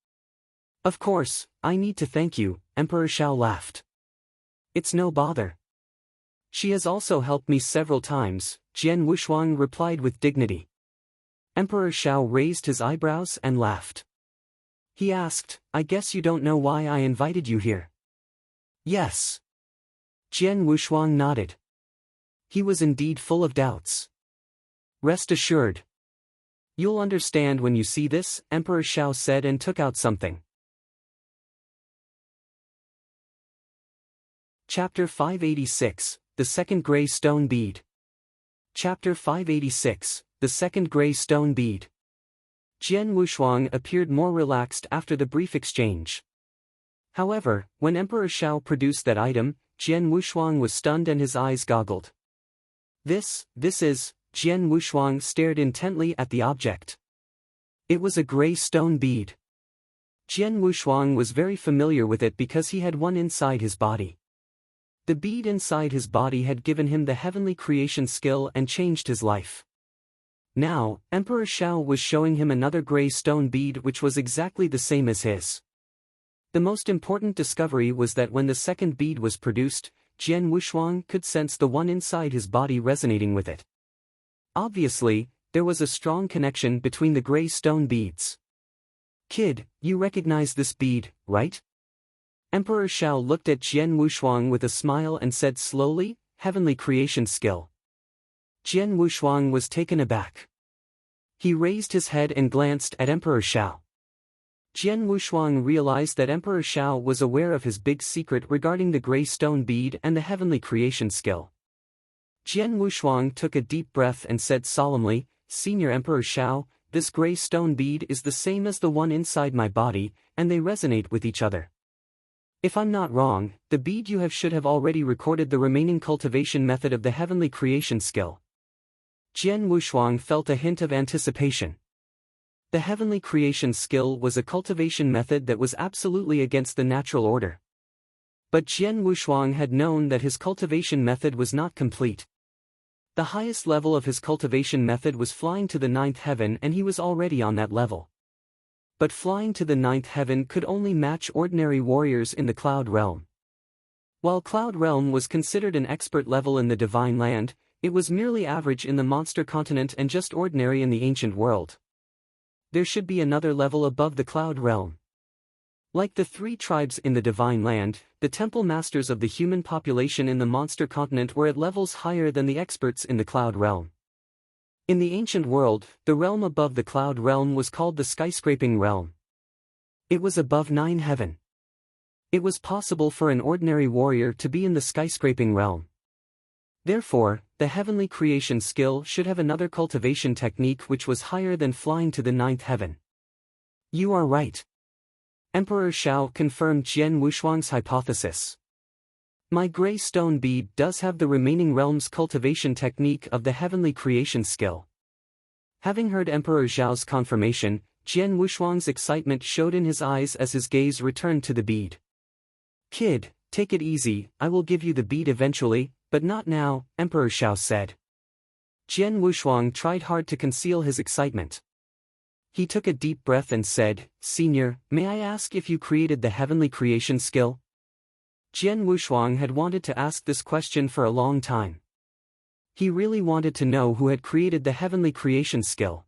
Of course, I need to thank you, Emperor Shao laughed. It's no bother. She has also helped me several times, Jian Wushuang replied with dignity. Emperor Shao raised his eyebrows and laughed. He asked, I guess you don't know why I invited you here. Yes. Jian Wushuang nodded. He was indeed full of doubts. Rest assured. You'll understand when you see this, Emperor Shao said and took out something. Chapter 586, The Second Grey Stone Bead. Chapter 586, The Second Grey Stone Bead. Jian Wushuang appeared more relaxed after the brief exchange. However, when Emperor Shao produced that item, Jian Wushuang was stunned and his eyes goggled. This is, Jian Wushuang stared intently at the object. It was a grey stone bead. Jian Wushuang was very familiar with it because he had one inside his body. The bead inside his body had given him the heavenly creation skill and changed his life. Now, Emperor Shao was showing him another grey stone bead which was exactly the same as his. The most important discovery was that when the second bead was produced, Jian Wushuang could sense the one inside his body resonating with it. Obviously, there was a strong connection between the grey stone beads. Kid, you recognize this bead, right? Emperor Shao looked at Jian Wushuang with a smile and said slowly, Heavenly creation skill. Jian Wushuang was taken aback. He raised his head and glanced at Emperor Shao. Jian Wushuang realized that Emperor Shao was aware of his big secret regarding the gray stone bead and the heavenly creation skill. Jian Wushuang took a deep breath and said solemnly, "Senior Emperor Shao, this gray stone bead is the same as the one inside my body, and they resonate with each other. If I'm not wrong, the bead you have should have already recorded the remaining cultivation method of the heavenly creation skill." Jian Wushuang felt a hint of anticipation. The heavenly creation skill was a cultivation method that was absolutely against the natural order. But Jian Wushuang had known that his cultivation method was not complete. The highest level of his cultivation method was flying to the ninth heaven, and he was already on that level. But flying to the ninth heaven could only match ordinary warriors in the cloud realm. While cloud realm was considered an expert level in the divine land, it was merely average in the monster continent and just ordinary in the ancient world. There should be another level above the cloud realm. Like the three tribes in the divine land, the temple masters of the human population in the monster continent were at levels higher than the experts in the cloud realm. In the ancient world, the realm above the cloud realm was called the skyscraping realm. It was above 9 heaven. It was possible for an ordinary warrior to be in the skyscraping realm. Therefore, the heavenly creation skill should have another cultivation technique which was higher than flying to the ninth heaven. You are right. Emperor Shao confirmed Jian Wushuang's hypothesis. My gray stone bead does have the remaining realm's cultivation technique of the heavenly creation skill. Having heard Emperor Zhao's confirmation, Jian Wushuang's excitement showed in his eyes as his gaze returned to the bead. Kid, take it easy, I will give you the bead eventually, but not now, Emperor Shao said. Jian Wushuang tried hard to conceal his excitement. He took a deep breath and said, "Senior, may I ask if you created the heavenly creation skill?" Jian Wushuang had wanted to ask this question for a long time. He really wanted to know who had created the heavenly creation skill.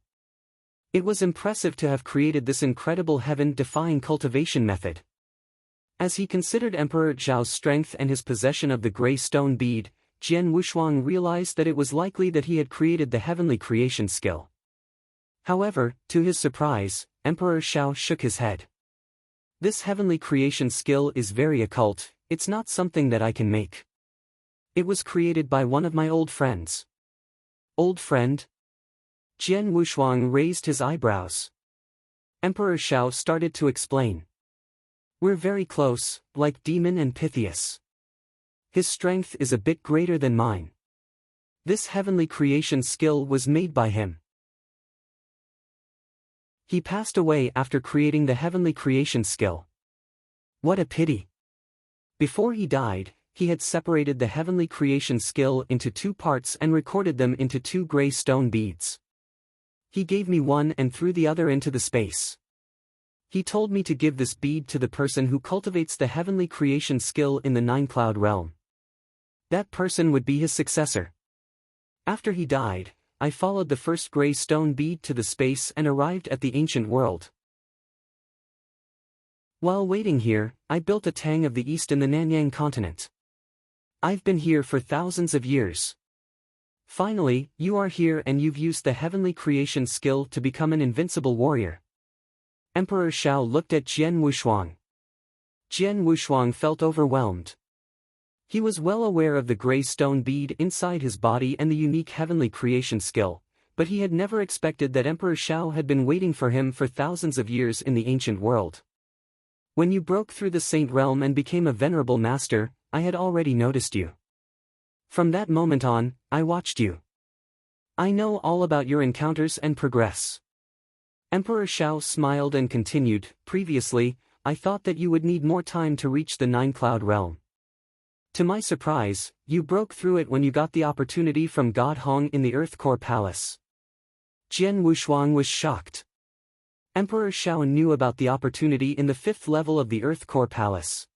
It was impressive to have created this incredible heaven-defying cultivation method. As he considered Emperor Zhao's strength and his possession of the gray stone bead, Jian Wushuang realized that it was likely that he had created the heavenly creation skill. However, to his surprise, Emperor Shao shook his head. This heavenly creation skill is very occult, it's not something that I can make. It was created by one of my old friends. Old friend? Jian Wushuang raised his eyebrows. Emperor Shao started to explain. We're very close, like Demon and Pythias. His strength is a bit greater than mine. This heavenly creation skill was made by him. He passed away after creating the heavenly creation skill. What a pity. Before he died, he had separated the heavenly creation skill into 2 parts and recorded them into 2 gray stone beads. He gave me one and threw the other into the space. He told me to give this bead to the person who cultivates the heavenly creation skill in the 9-cloud realm. That person would be his successor. After he died, I followed the first gray stone bead to the space and arrived at the ancient world. While waiting here, I built a Tang of the East in the Nanyang continent. I've been here for thousands of years. Finally, you are here and you've used the heavenly creation skill to become an invincible warrior. Emperor Shao looked at Jian Wushuang. Jian Wushuang felt overwhelmed. He was well aware of the gray stone bead inside his body and the unique heavenly creation skill, but he had never expected that Emperor Shao had been waiting for him for thousands of years in the ancient world. When you broke through the Saint Realm and became a venerable master, I had already noticed you. From that moment on, I watched you. I know all about your encounters and progress. Emperor Shao smiled and continued, previously, I thought that you would need more time to reach the 9-cloud realm. To my surprise, you broke through it when you got the opportunity from God Hong in the Earth Core Palace. Jian Wushuang was shocked. Emperor Shao knew about the opportunity in the 5th level of the Earth Core Palace.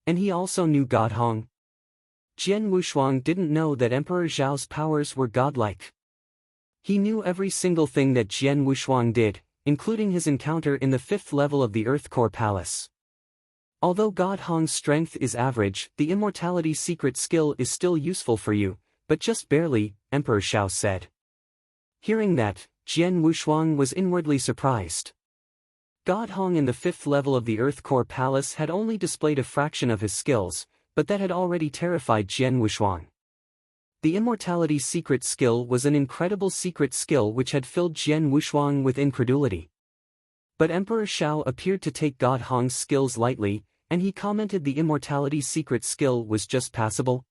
And he also knew God Hong. Jian Wushuang didn't know that Emperor Zhao's powers were godlike. He knew every single thing that Jian Wushuang did, including his encounter in the 5th level of the Earth Core Palace. Although God Hong's strength is average, the immortality secret skill is still useful for you, but just barely, Emperor Shao said. Hearing that, Jian Wushuang was inwardly surprised. God Hong in the 5th level of the Earth Core Palace had only displayed a fraction of his skills, but that had already terrified Jian Wushuang. The immortality secret skill was an incredible secret skill which had filled Jian Wushuang with incredulity. But Emperor Shao appeared to take God Hong's skills lightly, and he commented the immortality secret skill was just passable.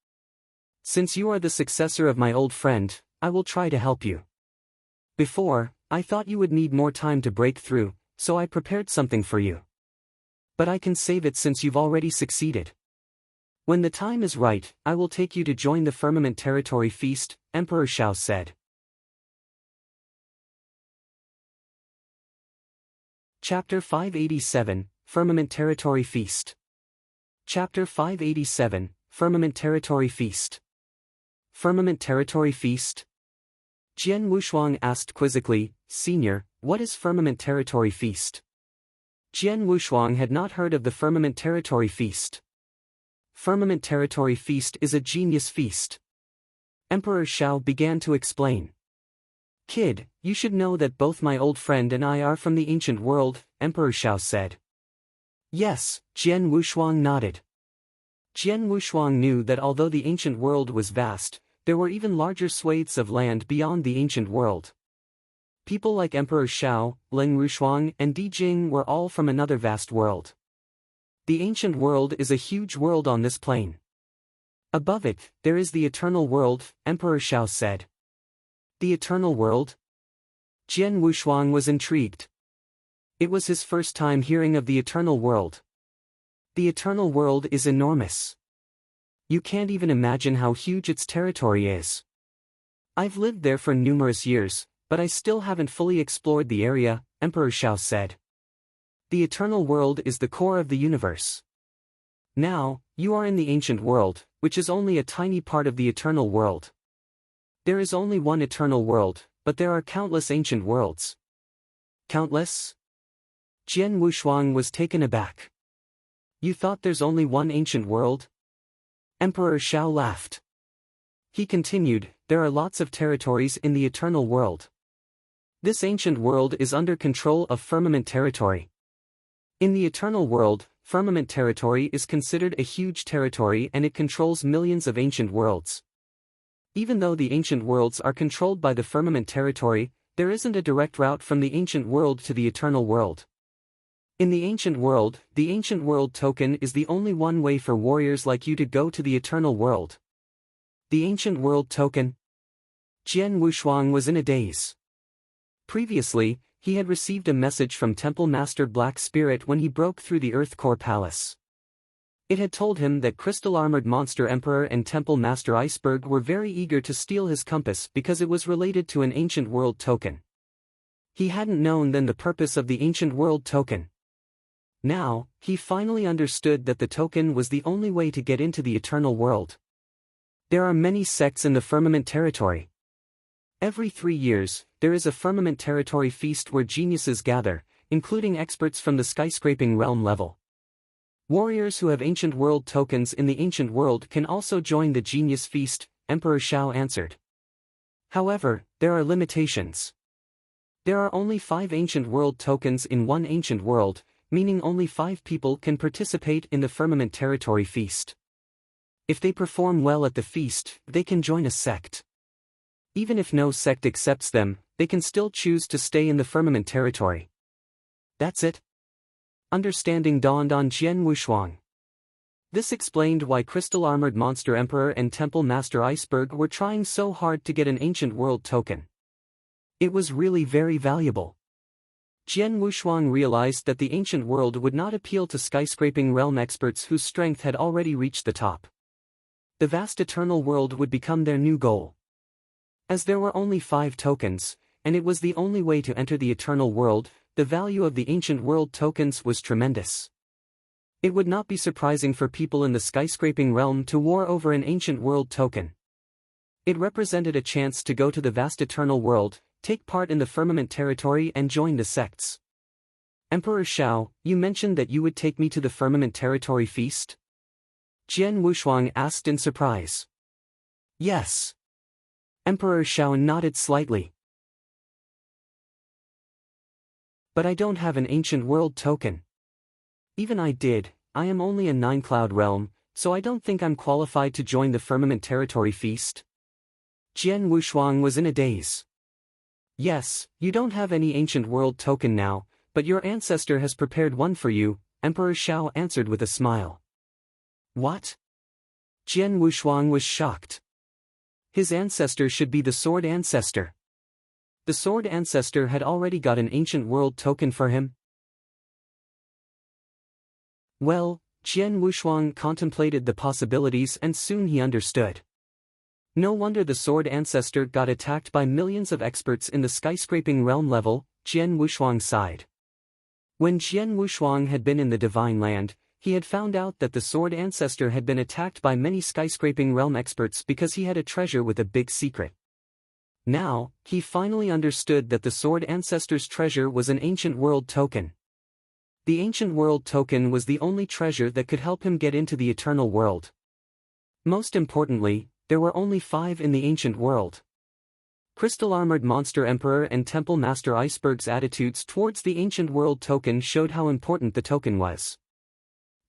Since you are the successor of my old friend, I will try to help you. Before, I thought you would need more time to break through, so I prepared something for you. But I can save it since you've already succeeded. When the time is right, I will take you to join the Firmament Territory Feast, Emperor Shao said. Chapter 587, Firmament Territory Feast. Chapter 587, Firmament Territory Feast. Firmament Territory Feast? Jian Wushuang asked quizzically, Senior, what is Firmament Territory Feast? Jian Wushuang had not heard of the Firmament Territory Feast. Firmament Territory Feast is a genius feast. Emperor Shao began to explain. Kid, you should know that both my old friend and I are from the ancient world, Emperor Shao said. Yes, Jian Wushuang nodded. Jian Wushuang knew that although the ancient world was vast, there were even larger swathes of land beyond the ancient world. People like Emperor Shao, Ling Rushuang and Di Jing were all from another vast world. The ancient world is a huge world on this plane. Above it, there is the eternal world, Emperor Shao said. The eternal world? Jian Wushuang was intrigued. It was his first time hearing of the eternal world. The eternal world is enormous. You can't even imagine how huge its territory is. I've lived there for numerous years, but I still haven't fully explored the area, Emperor Shao said. The eternal world is the core of the universe. Now, you are in the ancient world, which is only a tiny part of the eternal world. There is only one eternal world, but there are countless ancient worlds. Countless? Jian Wushuang was taken aback. You thought there's only one ancient world? Emperor Shao laughed. He continued, there are lots of territories in the eternal world. This ancient world is under control of Firmament Territory. In the eternal world, Firmament Territory is considered a huge territory and it controls millions of ancient worlds. Even though the ancient worlds are controlled by the Firmament Territory, there isn't a direct route from the ancient world to the eternal world. In the ancient world token is the only one way for warriors like you to go to the eternal world. The ancient world token? Jian Wushuang was in a daze. Previously, he had received a message from Temple Master Black Spirit when he broke through the Earth Core Palace. It had told him that Crystal-Armored Monster Emperor and Temple Master Iceberg were very eager to steal his compass because it was related to an ancient world token. He hadn't known then the purpose of the ancient world token. Now, he finally understood that the token was the only way to get into the eternal world. There are many sects in the Firmament Territory. Every 3 years, there is a Firmament Territory feast where geniuses gather, including experts from the skyscraping realm level. Warriors who have ancient world tokens in the ancient world can also join the genius feast, Emperor Shao answered. However, there are limitations. There are only 5 ancient world tokens in one ancient world, meaning only 5 people can participate in the Firmament Territory feast. If they perform well at the feast, they can join a sect. Even if no sect accepts them, they can still choose to stay in the Firmament Territory. That's it? Understanding dawned on Jian Wushuang. This explained why Crystal-Armored Monster Emperor and Temple Master Iceberg were trying so hard to get an ancient world token. It was really very valuable. Jian Wushuang realized that the ancient world would not appeal to skyscraping realm experts whose strength had already reached the top. The vast eternal world would become their new goal. As there were only 5 tokens, and it was the only way to enter the eternal world, the value of the ancient world tokens was tremendous. It would not be surprising for people in the skyscraping realm to war over an ancient world token. It represented a chance to go to the vast eternal world, take part in the Firmament Territory and join the sects. Emperor Shao, you mentioned that you would take me to the Firmament Territory feast? Jian Wushuang asked in surprise. Yes. Emperor Shao nodded slightly. But I don't have an ancient world token. Even I did, I am only a 9-cloud realm, so I don't think I'm qualified to join the Firmament Territory Feast. Jian Wushuang was in a daze. Yes, you don't have any ancient world token now, but your ancestor has prepared one for you, Emperor Shao answered with a smile. What? Jian Wushuang was shocked. His ancestor should be the Sword Ancestor. The Sword Ancestor had already got an ancient world token for him? Well, Jian Wushuang contemplated the possibilities and soon he understood. No wonder the Sword Ancestor got attacked by millions of experts in the skyscraping realm level, Jian Wushuang sighed. When Jian Wushuang had been in the Divine Land, he had found out that the Sword Ancestor had been attacked by many skyscraping realm experts because he had a treasure with a big secret. Now, he finally understood that the Sword Ancestor's treasure was an ancient world token. The ancient world token was the only treasure that could help him get into the eternal world. Most importantly, there were only 5 in the ancient world. Crystal-armored Monster Emperor and Temple Master Iceberg's attitudes towards the ancient world token showed how important the token was.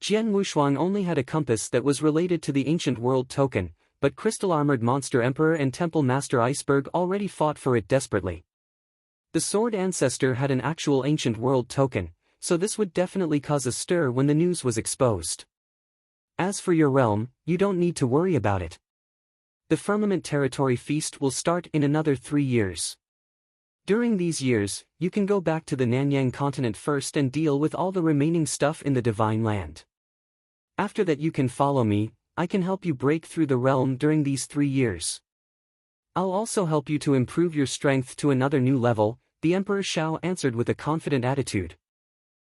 Jian Wushuang only had a compass that was related to the ancient world token, but Crystal-armored Monster Emperor and Temple Master Iceberg already fought for it desperately. The Sword Ancestor had an actual ancient world token, so this would definitely cause a stir when the news was exposed. As for your realm, you don't need to worry about it. The Firmament Territory Feast will start in another 3 years. During these years, you can go back to the Nanyang continent first and deal with all the remaining stuff in the Divine Land. After that you can follow me, I can help you break through the realm during these 3 years. I'll also help you to improve your strength to another new level, the Emperor Shao answered with a confident attitude.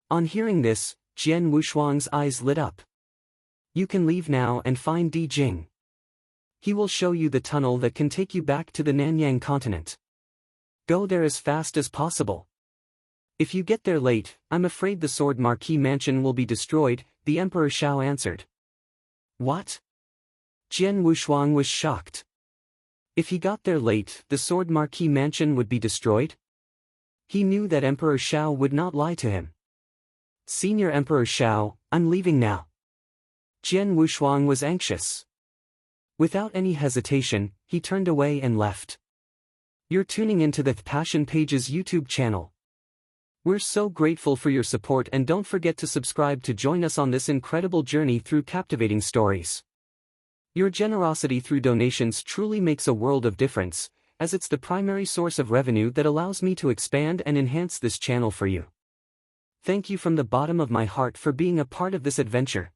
On hearing this, Jian Wushuang's eyes lit up. You can leave now and find Di Jing. He will show you the tunnel that can take you back to the Nanyang continent. Go there as fast as possible. If you get there late, I'm afraid the Sword Marquis Mansion will be destroyed, the Emperor Shao answered. What? Jian Wushuang was shocked. If he got there late, the Sword Marquis Mansion would be destroyed? He knew that Emperor Shao would not lie to him. Senior Emperor Shao, I'm leaving now. Jian Wushuang was anxious. Without any hesitation, he turned away and left. You're tuning into the Passion Pages YouTube channel. We're so grateful for your support and don't forget to subscribe to join us on this incredible journey through captivating stories. Your generosity through donations truly makes a world of difference, as it's the primary source of revenue that allows me to expand and enhance this channel for you. Thank you from the bottom of my heart for being a part of this adventure.